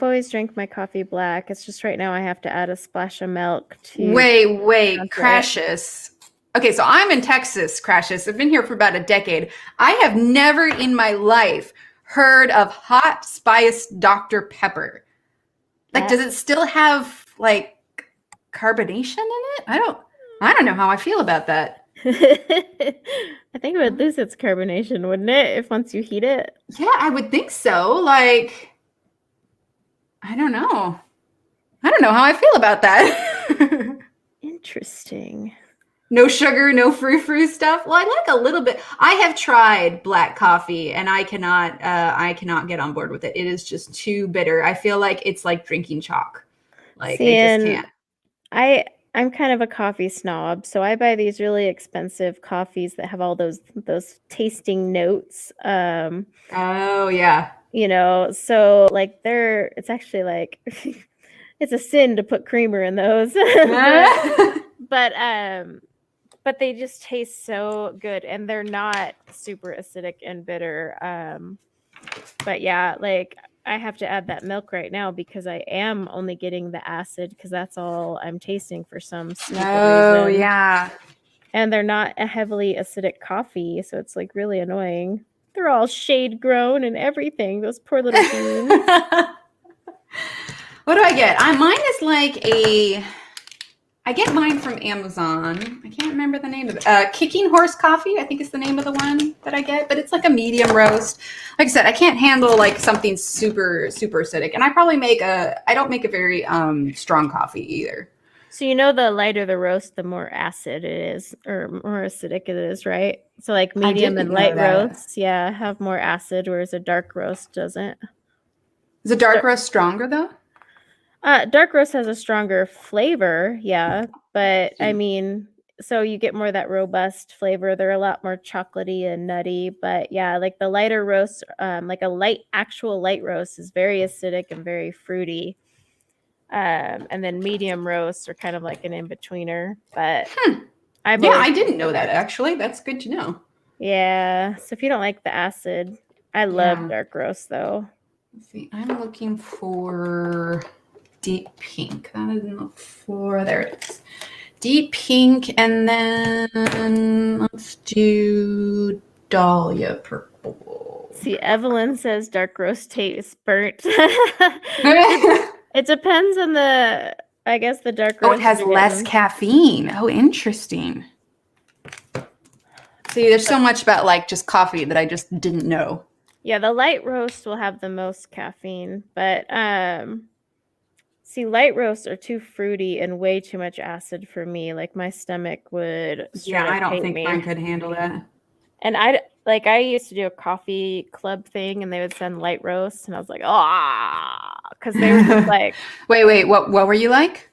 always drank my coffee black. It's just right now I have to add a splash of milk to Wait, balance it. Crashes. Okay, so I'm in Texas, Crashes. I've been here for about a decade. I have never in my life heard of hot spiced Dr. Pepper. Like, does That it still have like carbonation in it? I don't know how I feel about that. I think it would lose its carbonation, wouldn't it, if once you heat it? Yeah, I would think so. Like, I don't know. I don't know how I feel about that. Interesting. No sugar, no frou-frou stuff. Well, I like a little bit. I have tried black coffee and I cannot get on board with it. It is just too bitter. I feel like it's like drinking chalk. Like See, I just and can't. I I'm kind of a coffee snob, so I buy these really expensive coffees that have all those tasting notes. Oh yeah. So like it's actually like it's a sin to put creamer in those. But but they just taste so good, and they're not super acidic and bitter. But yeah, like I have to add that milk right now because I am only getting the acid because that's all I'm tasting for some stupid Oh reason. yeah. And they're not a heavily acidic coffee, so it's like really annoying. They're all shade grown and everything. Those poor little beans. What do I get? Mine is like I get mine from Amazon. I can't remember the name of it. Kicking Horse Coffee, I think is the name of the one that I get, but it's like a medium roast. Like I said, I can't handle like something super acidic, and I don't make a very strong coffee either. So the lighter the roast, the more acid it is, or more acidic it is, right? So like I medium and didn't know light that. roasts, yeah, have more acid, whereas a dark roast doesn't. Is a dark roast stronger though? Dark roast has a stronger flavor, yeah, but I mean, so you get more of that robust flavor. They're a lot more chocolatey and nutty, but yeah, like the lighter roast, like a actual light roast is very acidic and very fruity. And then medium roasts are kind of like an in-betweener, but I've Yeah, always I didn't liked know the that dark. actually. That's good to know. Yeah, so if you don't like the acid, I love Yeah. dark roast though. Let's see, I'm looking for deep pink. That is in the floor. There it is. Deep pink, and then let's do dahlia purple. See, Evelyn says dark roast tastes burnt. It depends on the, I guess, the dark roast. Oh, it has less caffeine. Oh, interesting. See, there's so much about like just coffee that I just didn't know. Yeah, the light roast will have the most caffeine, but see, light roasts are too fruity and way too much acid for me. Like my stomach would I don't think mine could handle that. And I used to do a coffee club thing, and they would send light roasts, and I was like, because they were just like, wait, what were you like?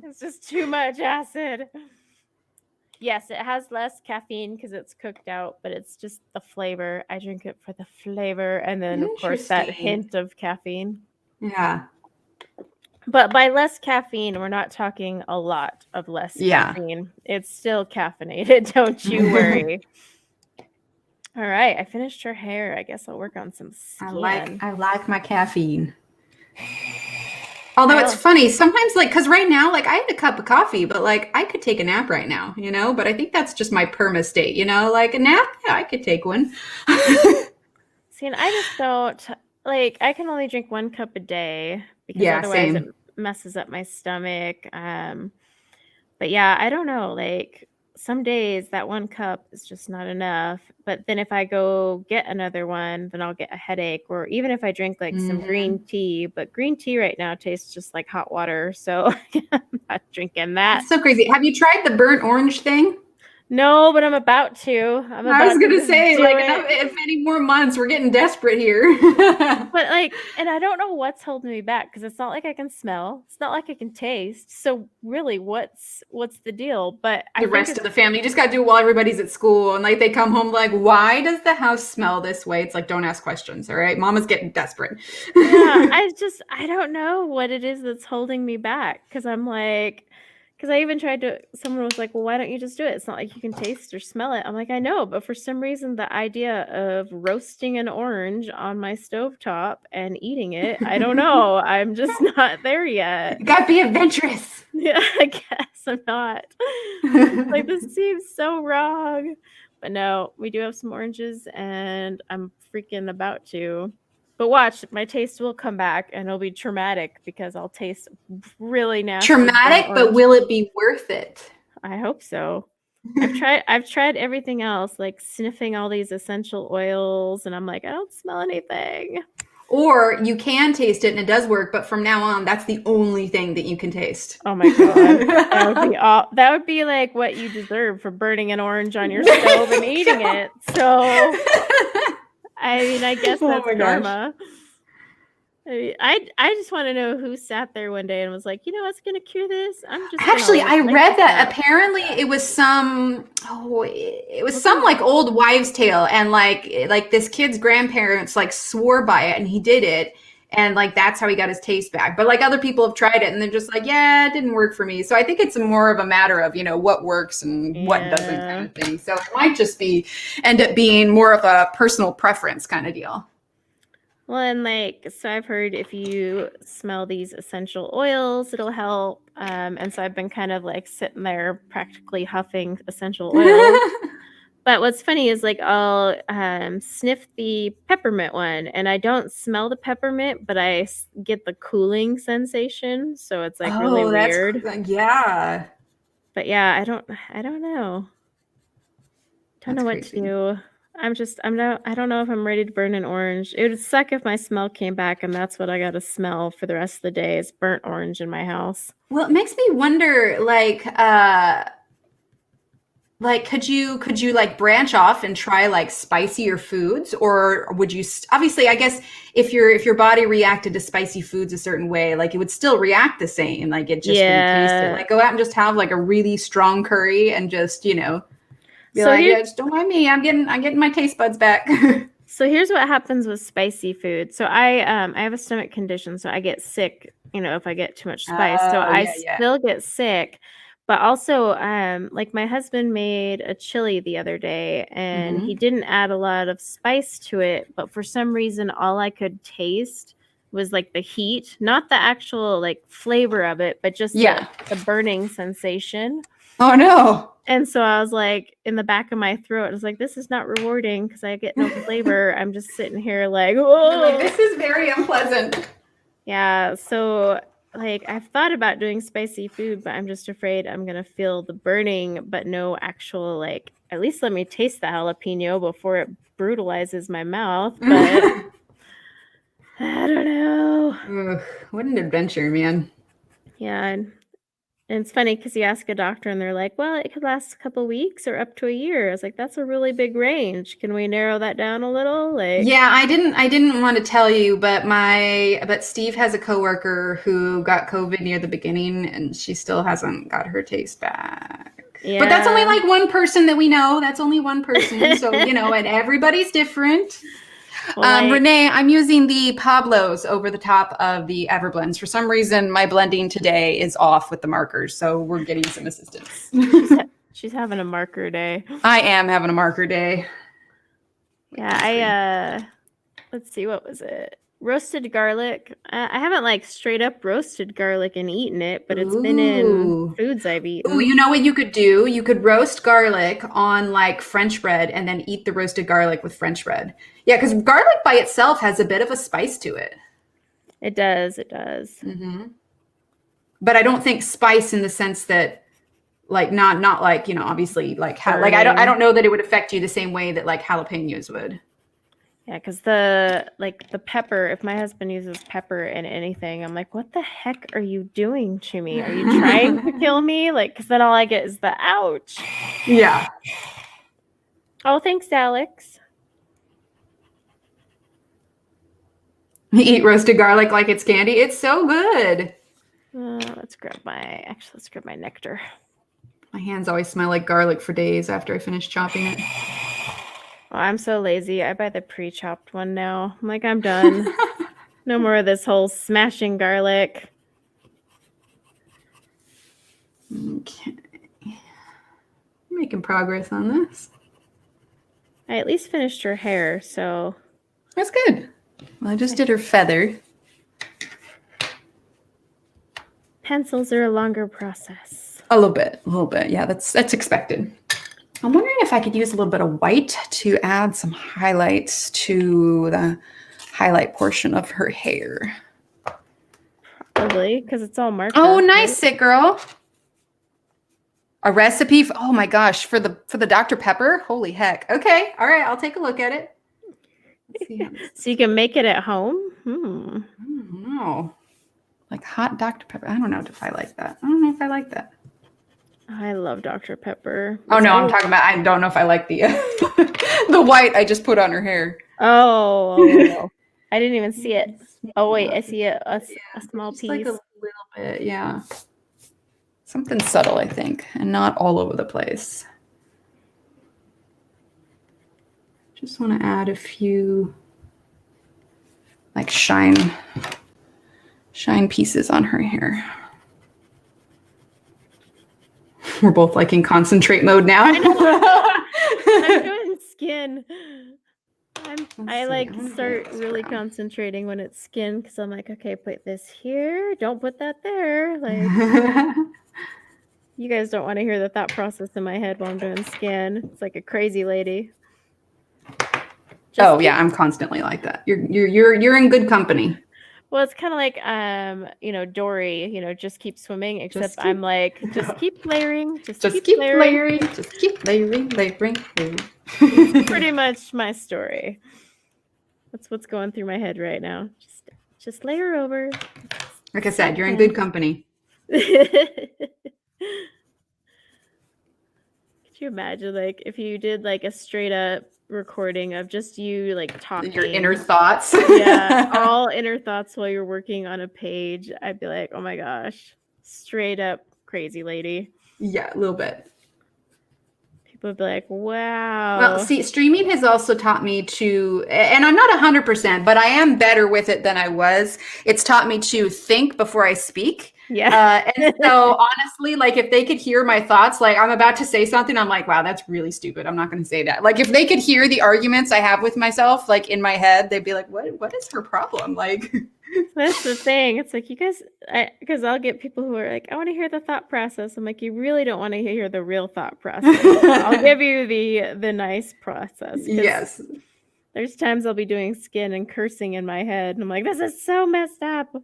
It's just too much acid. Yes, it has less caffeine because it's cooked out, but it's just the flavor. I drink it for the flavor, and then of course that hint of caffeine. Yeah. But by less caffeine, we're not talking a lot of less caffeine. It's still caffeinated, don't you worry. All right, I finished her hair. I guess I'll work on some skin. I like my caffeine. Although it's funny, sometimes like, because right now, like I had a cup of coffee, but like I could take a nap right now, you know, but I think that's just my perma state, you know, like a nap, yeah, I could take one. See, and I just don't, like, I can only drink 1 cup a day because otherwise it messes up my stomach. But yeah, I don't know, like some days that 1 cup is just not enough. But then if I go get another one, then I'll get a headache. Or even if I drink like some green tea, but green tea right now tastes just like hot water. So I'm not drinking that. That's so crazy. Have you tried the burnt orange thing? No, but I'm about to. I was going to say, like, if any more months, we're getting desperate here. But like, and I don't know what's holding me back because it's not like I can smell. It's not like I can taste. So really, what's the deal? But the rest of the family, you just got to do it while everybody's at school. And like, they come home like, why does the house smell this way? It's like, don't ask questions. All right. Mama's getting desperate. Yeah, I don't know what it is that's holding me back. Because I'm like, because I even tried to, someone was like, well, why don't you just do it? It's not like you can taste or smell it. I'm like, I know, but for some reason, the idea of roasting an orange on my stovetop and eating it, I don't know. I'm just not there yet. You gotta be adventurous. Yeah, I guess I'm not. Like, this seems so wrong. But no, we do have some oranges, and I'm freaking about to. But watch, my taste will come back and it'll be traumatic because I'll taste really nasty. Traumatic, but will it be worth it? I hope so. I've tried everything else, like sniffing all these essential oils, and I'm like, I don't smell anything. Or you can taste it and it does work, but from now on, that's the only thing that you can taste. Oh my God. That would be like what you deserve for burning an orange on your stove and eating it. So I mean, I guess that's karma. I just want to know who sat there one day and was like, you know what's going to cure this? I'm just actually, I read that apparently it was some like old wives' tale, and like this kid's grandparents like swore by it, and he did it, and like that's how he got his taste back. But like other people have tried it, and they're just like, yeah, it didn't work for me. So I think it's more of a matter of, you know, what works and what doesn't, kind of thing. So it might just end up being more of a personal preference kind of deal. Well, and like, so I've heard if you smell these essential oils, it'll help. And so I've been kind of like sitting there practically huffing essential oils. But what's funny is like I'll sniff the peppermint one, and I don't smell the peppermint, but I get the cooling sensation. So it's like really weird. Yeah. But yeah, I don't know. Don't know what to do. I don't know if I'm ready to burn an orange. It would suck if my smell came back and that's what I got to smell for the rest of the day is burnt orange in my house. Well, it makes me wonder, like, could you like branch off and try like spicier foods, or would you obviously, I guess if your body reacted to spicy foods a certain way, like it would still react the same, like it just wouldn't taste it. Like go out and just have like a really strong curry and just, you know, be so like, yeah, just don't mind me. I'm getting my taste buds back. So here's what happens with spicy food. So I have a stomach condition, so I get sick, you know, if I get too much spice. So I still get sick. But also, like my husband made a chili the other day and he didn't add a lot of spice to it, but for some reason all I could taste was like the heat, not the actual like flavor of it, but just the burning sensation. Oh no. And so I was like, in the back of my throat, I was like, this is not rewarding because I get no flavor. I'm just sitting here like, whoa. Like, this is very unpleasant. Yeah. So, like, I've thought about doing spicy food, but I'm just afraid I'm going to feel the burning, but no actual, like, at least let me taste the jalapeno before it brutalizes my mouth. But I don't know. Ugh, what an adventure, man. Yeah. And it's funny because you ask a doctor and they're like, well, it could last a couple weeks or up to a year. I was like, that's a really big range. Can we narrow that down a little? Like, yeah, I didn't want to tell you, but Steve has a coworker who got COVID near the beginning and she still hasn't got her taste back. Yeah. But that's only like one person that we know. That's only one person. So, and everybody's different. Well, Renee, I'm using the Pablos over the top of the Everblends. For some reason, my blending today is off with the markers, so we're getting some assistance. She's having a marker day. I am having a marker day. Yeah, let's see, what was it? Roasted garlic. I haven't like straight up roasted garlic and eaten it, but it's been in foods I've eaten. Ooh, you know what you could do? You could roast garlic on like French bread and then eat the roasted garlic with French bread. Yeah, because garlic by itself has a bit of a spice to it. It does. Mm-hmm. But I don't think spice in the sense that, like, not like, obviously like I don't know that it would affect you the same way that like jalapenos would. Yeah, because the pepper, if my husband uses pepper in anything, I'm like, what the heck are you doing to me? Are you trying to kill me? Like, because then all I get is the ouch. Yeah. Oh, thanks, Alex. You eat roasted garlic like it's candy. It's so good. Let's grab my nectar. My hands always smell like garlic for days after I finish chopping it. Oh, I'm so lazy. I buy the pre-chopped one now. I'm like, I'm done. No more of this whole smashing garlic. Okay. Making progress on this. I at least finished her hair, so. That's good. Well, I just did her feather. Pencils are a longer process. A little bit. Yeah, that's expected. I'm wondering if I could use a little bit of white to add some highlights to the highlight portion of her hair. Probably, because it's all marked. Oh, nice, Sick Girl. A recipe for, oh my gosh, for the Dr. Pepper? Holy heck. Okay, all right, I'll take a look at it. So you can make it at home? I don't know. Like hot Dr. Pepper. I don't know if I like that. I love Dr. Pepper. Oh no, I'm talking about, I don't know if I like the the white I just put on her hair. Oh. I didn't even see it. Oh wait, I see a small piece. Like a little bit, yeah. Something subtle, I think, and not all over the place. Just want to add a few like shine pieces on her hair. We're both like in concentrate mode now. I know. I'm doing skin. I start really concentrating when it's skin because I'm like, okay, put this here. Don't put that there. Like, you guys don't want to hear the thought process in my head while I'm doing skin. It's like a crazy lady. Yeah, I'm constantly like that. You're in good company. Well, it's kind of like, Dory, just keep swimming, except I'm like, just keep layering, just keep layering. Just keep layering. It's pretty much my story. That's what's going through my head right now. Just layer over. Like I said, you're in good company. Could you imagine, like, if you did, like, a straight-up recording of just you, like, talking? Your inner thoughts. Yeah, all inner thoughts while you're working on a page. I'd be like, oh, my gosh. Straight up crazy lady. Yeah, a little bit. People would be like, wow. Well, see, streaming has also taught me to, and I'm not 100%, but I am better with it than I was. It's taught me to think before I speak. Yeah. And so honestly, like if they could hear my thoughts, like I'm about to say something, I'm like, wow, that's really stupid. I'm not going to say that. Like if they could hear the arguments I have with myself, like in my head, they'd be like, what is her problem? Like, That's the thing. It's like you guys, because I'll get people who are like, I want to hear the thought process. I'm like, you really don't want to hear the real thought process. I'll give you the nice process. yes. There's times I'll be doing skin and cursing in my head, and I'm like, this is so messed up.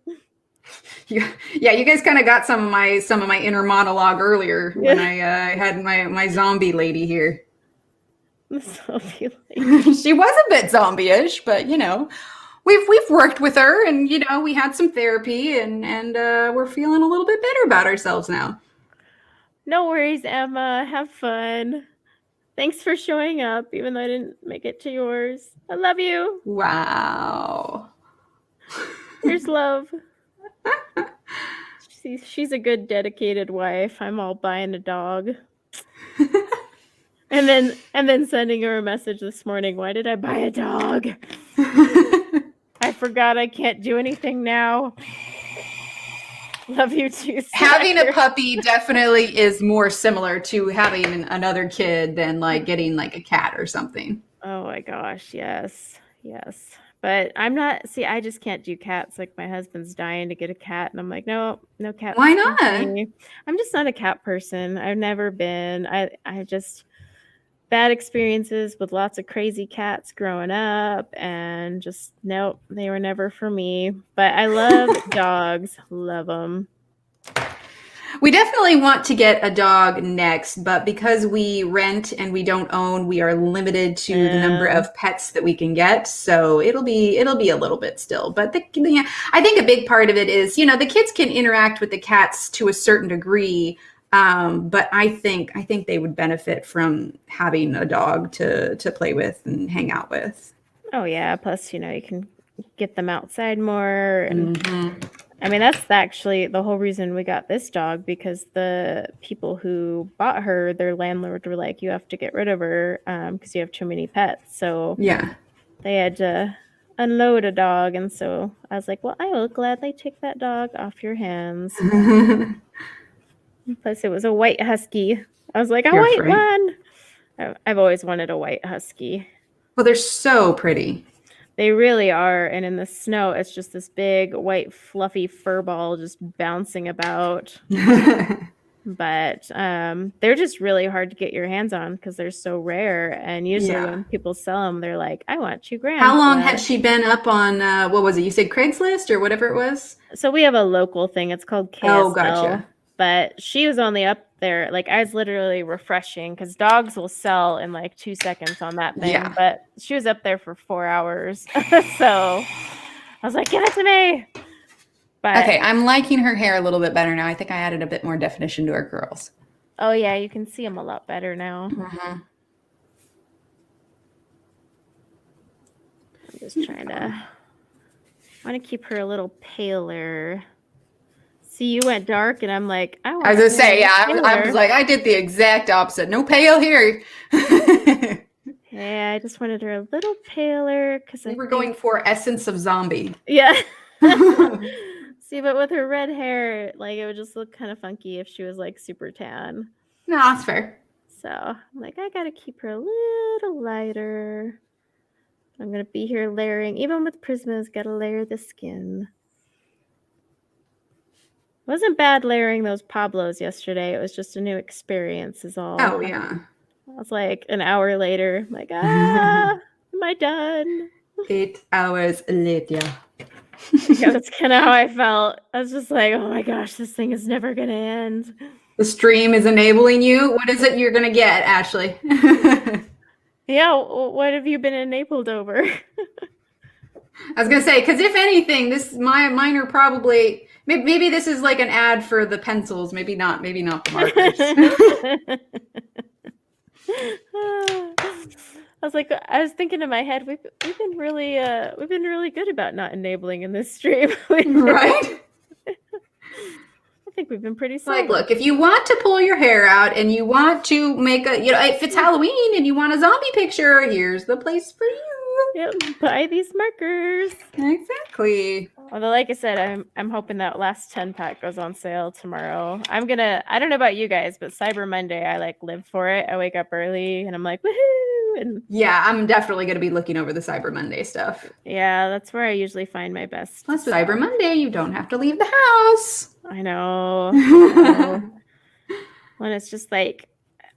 Yeah, you guys kind of got some of my inner monologue earlier when I had my zombie lady here. She was a bit zombie-ish, but you know, we've worked with her, and you know, we had some therapy, and we're feeling a little bit better about ourselves now. No worries, Emma. Have fun. Thanks for showing up, even though I didn't make it to yours. I love you. Wow. Here's love. She's a good, dedicated wife. I'm all buying a dog. and then sending her a message this morning. Why did I buy a dog? I forgot I can't do anything now. Love you too. Having a puppy definitely is more similar to having another kid than like getting like a cat or something. Oh my gosh, yes. But I'm not, I just can't do cats. Like my husband's dying to get a cat, and I'm like, no cat. Why not? I'm just not a cat person. I've never been. I just bad experiences with lots of crazy cats growing up, and just nope, they were never for me. But I love dogs, love them. We definitely want to get a dog next, but because we rent and we don't own, we are limited to the number of pets that we can get. So it'll be a little bit still. But I think a big part of it is, you know, the kids can interact with the cats to a certain degree. But I think they would benefit from having a dog to play with and hang out with. Oh yeah. Plus, you know, you can get them outside more. And I mean, that's actually the whole reason we got this dog, because the people who bought her, their landlord were like, you have to get rid of her because you have too many pets. So yeah, they had to unload a dog. And so I was like, well, I will gladly take that dog off your hands. Plus, it was a white husky. I was like, a white one. I've always wanted a white husky. Well, they're so pretty. They really are. And in the snow, it's just this big, white, fluffy fur ball just bouncing about. But they're just really hard to get your hands on because they're so rare. And usually when people sell them, they're like, I want $2,000. How long had she been up on, what was it? You said Craigslist or whatever it was? So we have a local thing. It's called Casserole. Oh, gotcha. But she was only up there, like I was literally refreshing because dogs will sell in like 2 seconds on that thing. Yeah. But she was up there for 4 hours. So I was like, give it to me. But, okay, I'm liking her hair a little bit better now. I think I added a bit more definition to her curls. Oh, yeah, you can see them a lot better now. I'm just trying to, I want to keep her a little paler. See, you went dark, and I'm like, I was going to say, yeah, I was like, I did the exact opposite. No pale here. Yeah, I just wanted her a little paler because we're going for essence of zombie. Yeah. See, but with her red hair, like it would just look kind of funky if she was like super tan. No, that's fair. So I'm like, I gotta keep her a little lighter. I'm gonna be here layering, even with Prismas, gotta layer the skin. Wasn't bad layering those Pablos yesterday. It was just a new experience is all. Oh, yeah. I was like an hour later, like, am I done? 8 hours later. Yeah, that's kind of how I felt. I was just like, oh my gosh, this thing is never going to end. The stream is enabling you. What is it you're going to get, Ashley? Yeah, what have you been enabled over? I was going to say, because if anything, mine are probably... Maybe this is like an ad for the pencils. Maybe not the markers. I was thinking in my head, we've been really good about not enabling in this stream. Right? I think we've been pretty solid. Like, look, if you want to pull your hair out and you want to make if it's Halloween and you want a zombie picture, here's the place for you. Yep, buy these markers. Exactly. Although, like I said, I'm hoping that last 10-pack goes on sale tomorrow. I don't know about you guys, but Cyber Monday, I like live for it. I wake up early and I'm like, woohoo! And yeah, I'm definitely going to be looking over the Cyber Monday stuff. yeah, that's where I usually find my best. Plus, Cyber Monday, you don't have to leave the house. I know. When it's just like,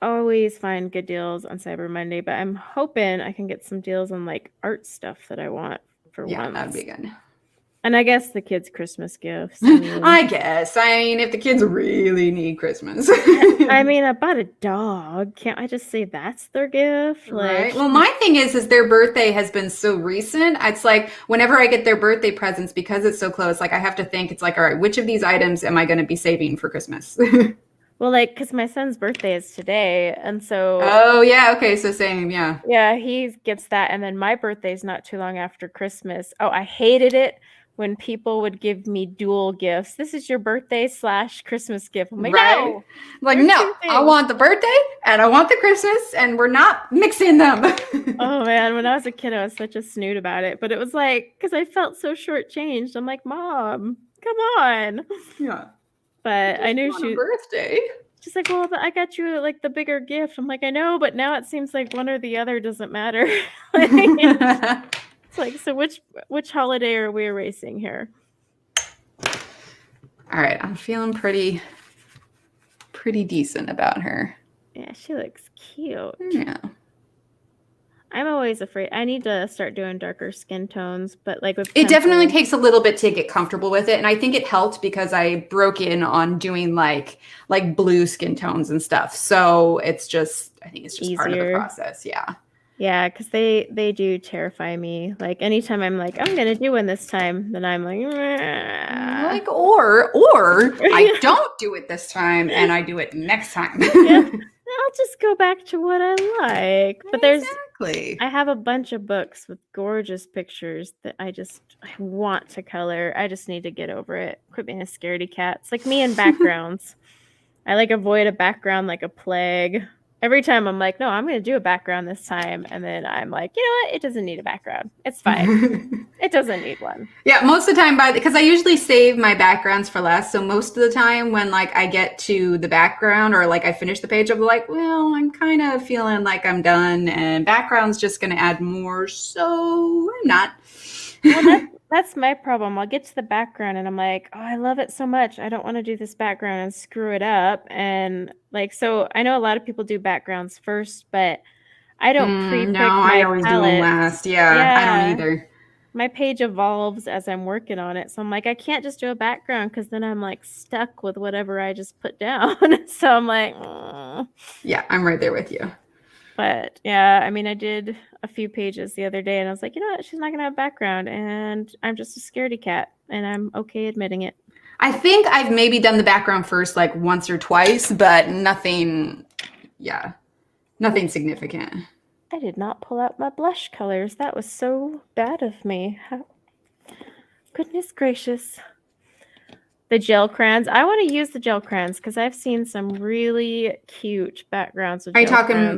I always find good deals on Cyber Monday, but I'm hoping I can get some deals on like art stuff that I want for once. That'd be good. And I guess the kids' Christmas gifts. I guess. I mean, if the kids really need Christmas. I mean, I bought a dog. Can't I just say that's their gift? Right. Like, Well, my thing is their birthday has been so recent. It's like whenever I get their birthday presents, because it's so close, like I have to think, it's like, all right, which of these items am I going to be saving for Christmas? well, like, because my son's birthday is today. And so. Oh, yeah. Okay. So same. Yeah. Yeah, he gets that. And then my birthday's not too long after Christmas. Oh, I hated it when people would give me dual gifts. This is your birthday / Christmas gift. I'm like, right? No. Like, no, I want the birthday and I want the Christmas, and we're not mixing them. Oh, man. When I was a kid, I was such a snoot about it. But it was like, because I felt so shortchanged. I'm like, Mom, come on. Yeah. But I knew she. Birthday. She's like, well, I got you like the bigger gift. I'm like, I know, but now it seems like one or the other doesn't matter. It's like, so which holiday are we erasing here? All right, I'm feeling pretty decent about her. Yeah, she looks cute. Yeah. I'm always afraid. I need to start doing darker skin tones, but like with it definitely takes a little bit to get comfortable with it, and I think it helped because I broke in on doing like blue skin tones and stuff. So it's just, I think it's just easier. Part of the process. Yeah. Yeah, because they do terrify me. Like anytime I'm like, I'm gonna do one this time, then I'm like, like or I don't do it this time and I do it next time. Yeah. I'll just go back to what I like. But exactly. I have a bunch of books with gorgeous pictures that I want to color. I just need to get over it. Quit being a scaredy cat. It's like me and backgrounds. I like avoid a background like a plague. Every time I'm like, no, I'm going to do a background this time. And then I'm like, you know what? It doesn't need a background. It's fine. It doesn't need one. Yeah, most of the time, because I usually save my backgrounds for last. So most of the time when like I get to the background or like I finish the page, I'm like, well, I'm kind of feeling like I'm done. And background's just going to add more. So I'm not. Well, that's my problem. I'll get to the background and I'm like, oh, I love it so much. I don't want to do this background and screw it up. And like, so I know a lot of people do backgrounds first, but I don't pre-pick my I always do them last. Yeah, I don't either. My page evolves as I'm working on it. So I'm like, I can't just do a background because then I'm like stuck with whatever I just put down. So I'm like, yeah, I'm right there with you. But yeah, I mean, I did a few pages the other day and I was like, you know what? She's not going to have background and I'm just a scaredy cat and I'm okay admitting it. I think I've maybe done the background first like once or twice, but nothing significant. I did not pull out my blush colors. That was so bad of me. Goodness gracious. The gel crayons. I want to use the gel crayons because I've seen some really cute backgrounds. Are you talking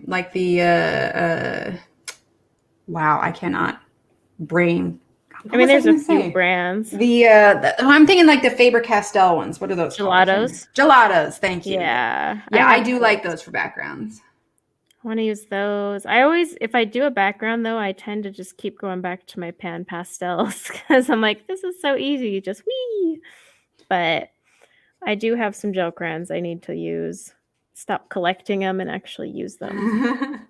like the wow, I cannot brain. I mean, there's a few brands. I'm thinking like the Faber-Castell ones. What are those? Gelatos. Gelatos. Thank you. Yeah. Yeah, I do like those for backgrounds. I want to use those. I always, if I do a background though, I tend to just keep going back to my pan pastels because I'm like, this is so easy, just wee. But I do have some gel crayons I need to use. Stop collecting them and actually use them.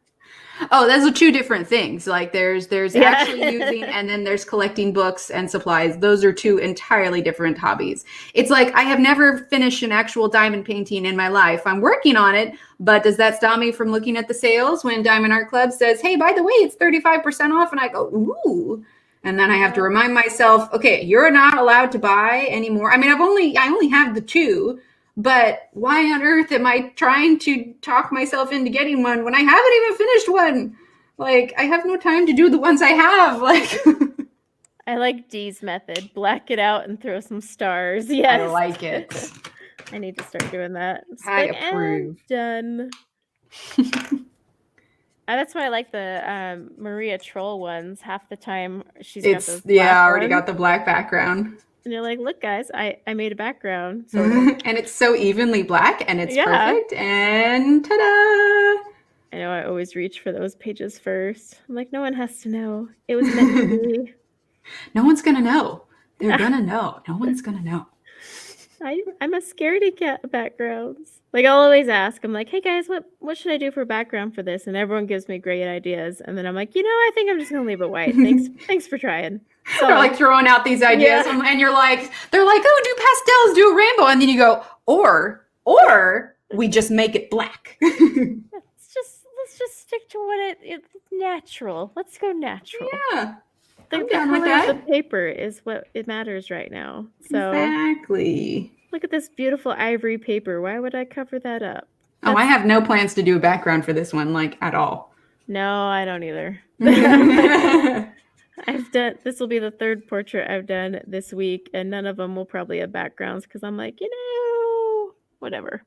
Oh, those are two different things. Like there's actually using and then there's collecting books and supplies. Those are two entirely different hobbies. It's like I have never finished an actual diamond painting in my life. I'm working on it, but does that stop me from looking at the sales when Diamond Art Club says, hey, by the way, it's 35% off? And I go, ooh. And then I have to remind myself, okay, you're not allowed to buy anymore. I mean, I only have the two. But why on earth am I trying to talk myself into getting one when I haven't even finished one? Like, I have no time to do the ones I have. Like, I like Dee's method. Black it out and throw some stars. Yes. I like it. I need to start doing that. I approve. Done. That's why I like the Maria Troll ones. Half the time she's got It's those yeah, black I already ones. got the black background. And you're like, look, guys, I made a background, sort of. And it's so evenly black and it's Yeah. perfect. And ta-da! I know I always reach for those pages first. I'm like, no one has to know. It was meant to be. No one's gonna know. They're gonna know. No one's gonna know. I'm a scaredy cat of backgrounds. Like I'll always ask, I'm like, hey guys, what should I do for background for this? And everyone gives me great ideas. And then I'm like, I think I'm just gonna leave it white. Thanks for trying. So They're like throwing out these ideas, Yeah. and they're like, oh, do pastels, do a rainbow, and then you go, or we just make it black. let's just stick to what it's natural. Let's go natural. Yeah. The down with color of that. the paper is what it matters right now. So Exactly. look at this beautiful ivory paper. Why would I cover that up? Oh, I have no plans to do a background for this one, like at all. No, I don't either. This will be the third portrait I've done this week, and none of them will probably have backgrounds because I'm like, whatever.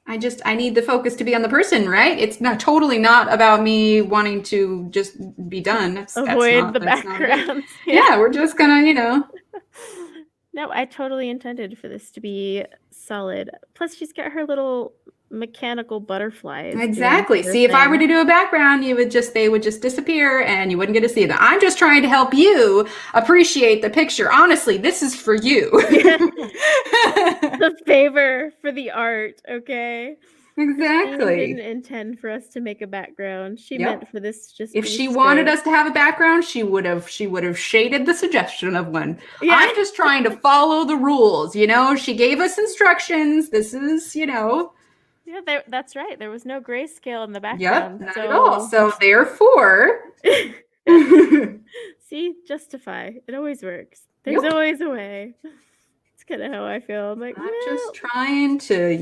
I need the focus to be on the person, right? It's totally not about me wanting to just be done. Avoid the backgrounds. Yeah, we're just gonna, No, I totally intended for this to be solid. Plus, she's got her little mechanical butterflies. Exactly. See, if I were to do a background, they would just disappear and you wouldn't get to see them. I'm just trying to help you appreciate the picture. Honestly, this is for you. The favor for the art, okay? Exactly. She didn't intend for us to make a background. She meant for this just. If she wanted us to have a background, she would have shaded the suggestion of one. Yeah. I'm just trying to follow the rules. She gave us instructions. This is, Yeah, that's right. There was no grayscale in the background. Yep, not at all. So therefore, see, justify. It always works. There's always a way. It's kind of how I feel. I'm like, I'm just trying to,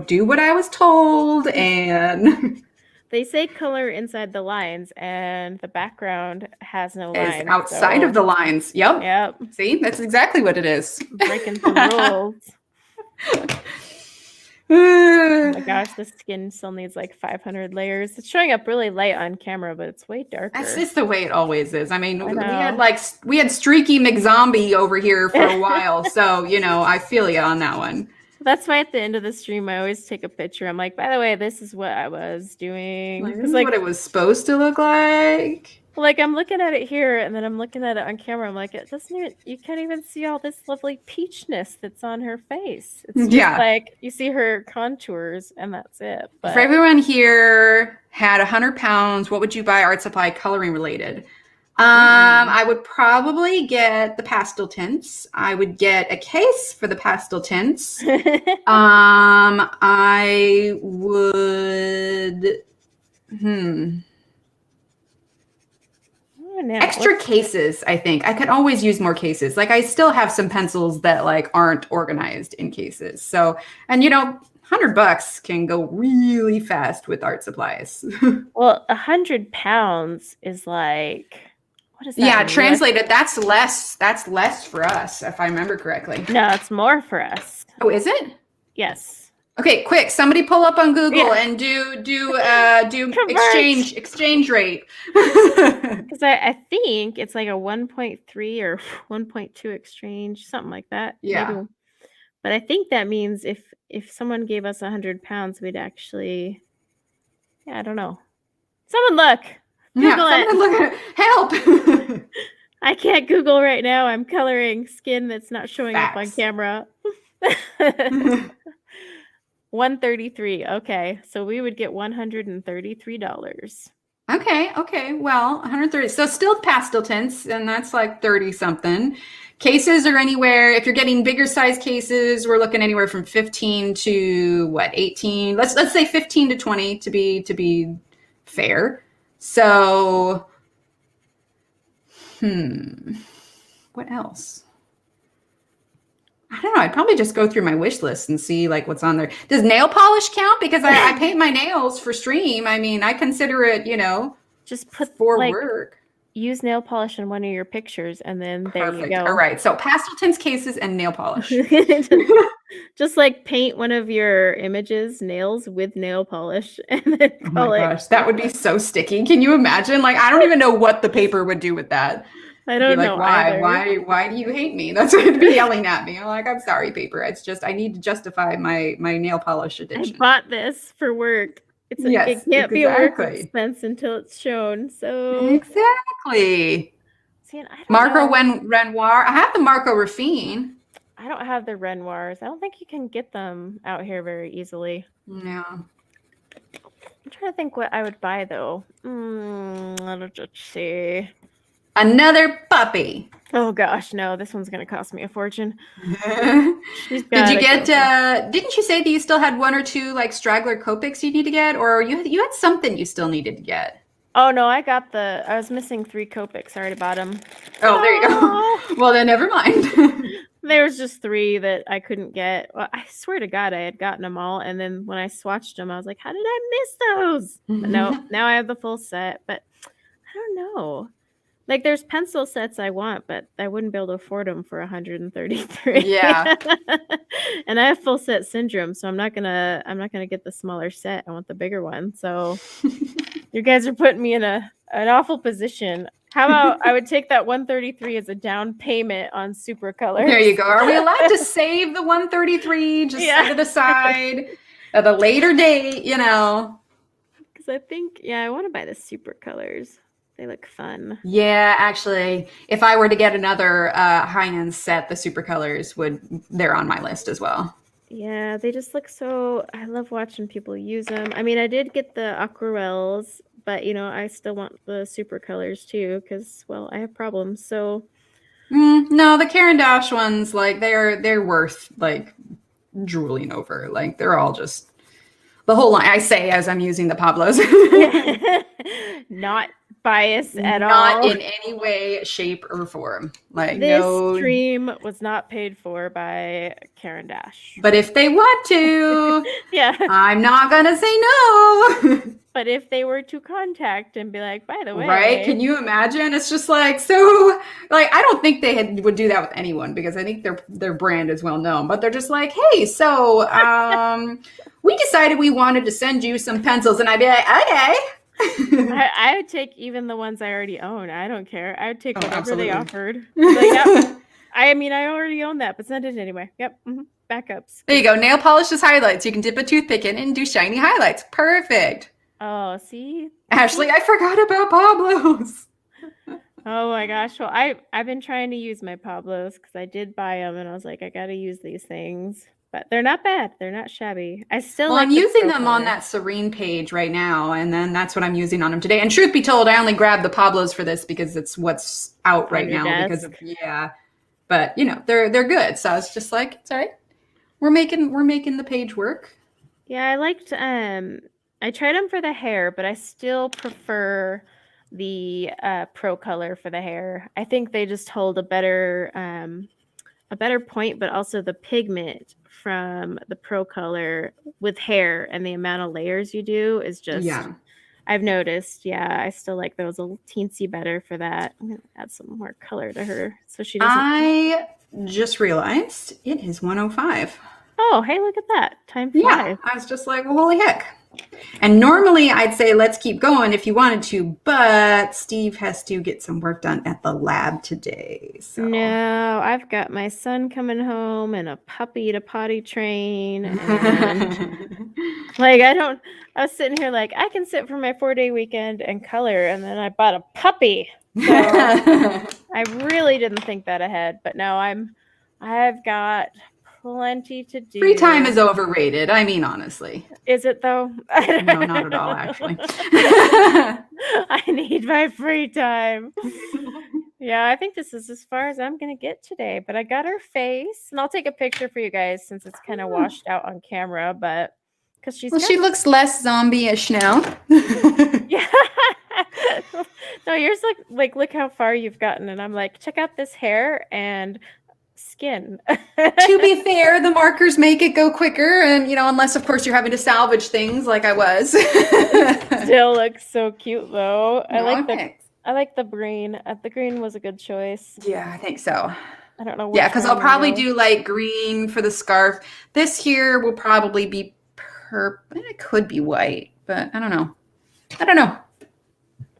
do what I was told, and they say color inside the lines, and the background has no lines. It's outside of the lines. Yep. Yep. See, that's exactly what it is. Breaking some rules. Oh my gosh, the skin still needs like 500 layers. It's showing up really light on camera, but it's way darker. That's just the way it always is. I mean, we had Streaky McZombie over here for a while, so I feel you on that one. That's why at the end of the stream, I always take a picture. I'm like, by the way, this is what I was doing. This is what it was supposed to look like. Like I'm looking at it here, and then I'm looking at it on camera. I'm like, you can't even see all this lovely peachness that's on her face. It's just like you see her contours, and that's it. But... If everyone here had 100 pounds, what would you buy art supply coloring related? I would probably get the pastel tints. I would get a case for the pastel tints. I would. Extra cases, I think. I could always use more cases. Like I still have some pencils that aren't organized in cases. So, and $100 can go really fast with art supplies. Well, 100 pounds is like, what is that? Yeah, translated, that's less for us, if I remember correctly. No, it's more for us. Oh, is it? Yes. Okay, quick! Somebody pull up on Google and do exchange rate. Because I think it's like a 1.3 or 1.2 exchange, something like that. Yeah. Maybe. But I think that means if someone gave us 100 pounds, we'd actually, I don't know. Someone look. Google it. Someone look at it. Help. I can't Google right now. I'm coloring skin that's not showing up on camera. 133. Okay, so we would get $133. Okay. Well, 130. So still pastel tints, and that's like 30 something. Cases are anywhere. If you're getting bigger size cases, we're looking anywhere from 15 to 18. Let's say 15 to 20 to be fair. So, what else? I don't know. I'd probably just go through my wish list and see what's on there. Does nail polish count? Because I paint my nails for stream. I mean, I consider it, just put for work. Use nail polish in one of your pictures, and then there you go. All right. So pastel tints, cases, and nail polish. Just like paint one of your images nails with nail polish and then Oh my call it. gosh, that would be so sticky. Can you imagine? Like, I don't even know what the paper would do with that. I I'd be don't like, know why? either. Why do you hate me? That's what it'd be yelling at me. I'm like, I'm sorry, paper. It's just I need to justify my nail polish I addiction. bought this for work. Yes, It can't be a work exactly. expense until it's shown. So, Exactly. see, and I don't Marco know. Renoir. I have the Marco Raffine. I don't have the Renoirs. I don't think you can get them out here very easily. Yeah. I'm trying to think what I would buy though. Let's just see. Another puppy. Oh gosh, no, this one's gonna cost me a fortune. She's Did you gotta get go. didn't you say that you still had one or two like straggler Copics you need to get, or you had something you still needed to get? Oh no, I was missing 3 Copics. I already bought them. Oh, there you go. Well, then never mind. There was just 3 that I couldn't get. Well, I swear to God, I had gotten them all, and then when I swatched them, I was like, "How did I miss those?" But no, now I have the full set. But I don't know. Like, there's pencil sets I want, but I wouldn't be able to afford them for 133. Yeah. And I have full set syndrome, so I'm not gonna get the smaller set. I want the bigger one. So you guys are putting me in an awful position. How about I would take that 133 as a down payment on Super Colors? There you go. Are we allowed to save the 133? Just set it aside at a later date, you know. Because I think, I want to buy the Super Colors. They look fun. Yeah, actually, if I were to get another high-end set, the Super Colors they're on my list as well. Yeah, they just look so, I love watching people use them. I mean, I did get the aquarelles, but I still want the Super Colors too, because, well, I have problems. So no, the Caran d'Ache ones, like they're worth like drooling over. Like they're all just the whole line. I say as I'm using the Pablos. Not biased at all. Not in any way, shape, or form. Like this stream was not paid for by Caran d'Ache. But if they want to, yeah, I'm not gonna say no. But if they were to contact and be like, by the way, right? Can you imagine? It's just like so. Like I don't think they would do that with anyone because I think their brand is well known. But they're just like, hey, so we decided we wanted to send you some pencils, and I'd be like, okay. I would take even the ones I already own. I don't care. I would take whatever absolutely. they offered. Like, yep. I mean, I already own that, but send it anyway. Yep. Backups. There you go. Nail polishes highlights. You can dip a toothpick in and do shiny highlights. Perfect. Oh, see? Ashley, I forgot about Pablos. Oh my gosh. Well, I've been trying to use my Pablos because I did buy them and I was like, I got to use these things. But they're not bad. They're not shabby. I still I'm using them on that Serene page right now, and then that's what I'm using on them today. And truth be told, I only grabbed the Pablos for this because it's what's out right now. Because of but they're good. So it's just like it's all right. We're making the page work. Yeah, I liked. I tried them for the hair, but I still prefer the Pro Color for the hair. I think they just hold a better point, but also the pigment from the Pro Color with hair and the amount of layers you do is just, I've noticed. Yeah, I still like those a little teensy better for that. I'm going to add some more color to her so she doesn't. I just realized it is 1:05. Oh, hey, look at that. Time flies. Yeah, I was just like, well, holy heck. And normally I'd say let's keep going if you wanted to, but Steve has to get some work done at the lab today. So. No, I've got my son coming home and a puppy to potty train. And I was sitting here like, I can sit for my 4-day weekend and color, and then I bought a puppy. So I really didn't think that ahead, but no, I've got plenty to do. Free time is overrated. I mean, honestly. Is it though? No, not at all, actually. I need my free time. Yeah, I think this is as far as I'm going to get today, but I got her face, and I'll take a picture for you guys since it's kind of washed out on camera, but because she looks less zombie-ish now. Yeah. No, yours look how far you've gotten, and I'm like, check out this hair and skin. To be fair, the markers make it go quicker, and unless of course you're having to salvage things like I was. Still looks so cute though. I like the green. The green was a good choice. Yeah, I think so. I don't know. Yeah, because I'll probably do. do like green for the scarf. This here will probably be purple. It could be white, but I don't know. I don't know.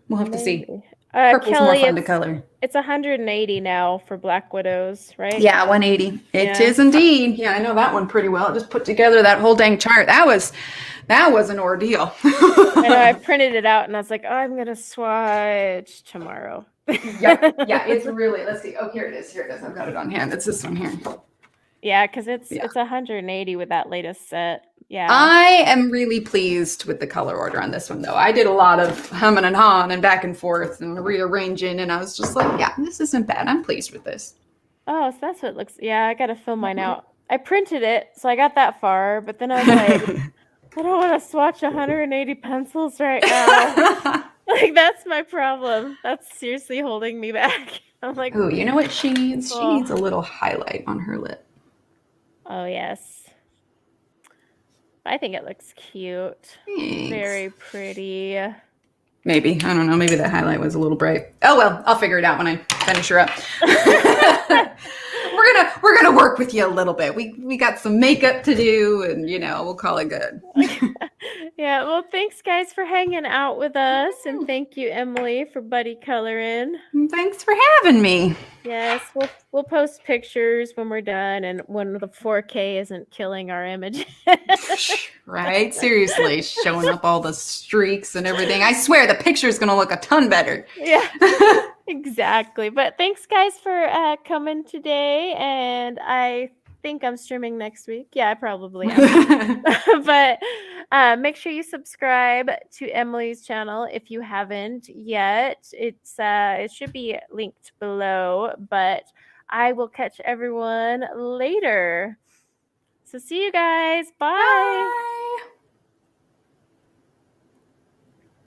We'll have to see. Maybe. Purple's more Kelly, fun to color. it's 180 now for Black Widows, right? Yeah, 180. It Yeah. is indeed. Yeah, I know that one pretty well. I just put together that whole dang chart. That was an ordeal. I know I printed it out and I was like, oh, I'm gonna swatch tomorrow. Yep. Yeah, it's really, let's see. Oh, here it is. Here it is. I've got it on hand. It's this one here. Yeah, because it's 180 with that latest set. Yeah. I am really pleased with the color order on this one, though. I did a lot of humming and hawing and back and forth and rearranging, and I was just like, yeah, this isn't bad. I'm pleased with this. Oh, so that's what it looks. Yeah, I gotta fill mine out. I printed it, so I got that far, but then I was like, I don't want to swatch 180 pencils right now. Like, that's my problem. That's seriously holding me back. I'm like, oh, you know what she needs? She Oh. needs a little highlight on her lip. oh yes. I think it looks cute. Thanks. Very pretty. Maybe. I don't know. Maybe the highlight was a little bright. Oh well, I'll figure it out when I finish her up. We're gonna work with you a little bit. We got some makeup to do, and we'll call it good. Yeah, well, thanks guys for hanging out with us, and thank you, Emily, for buddy coloring. Thanks for having me. Yes, we'll post pictures when we're done and when the 4K isn't killing our image. Right? Seriously, showing up all the streaks and everything. I swear the picture is gonna look a ton better. Yeah, exactly. But thanks guys for coming today, and I think I'm streaming next week. Yeah, I probably am. But make sure you subscribe to Emily's channel if you haven't yet. It should be linked below, but I will catch everyone later. So see you guys. Bye. Bye.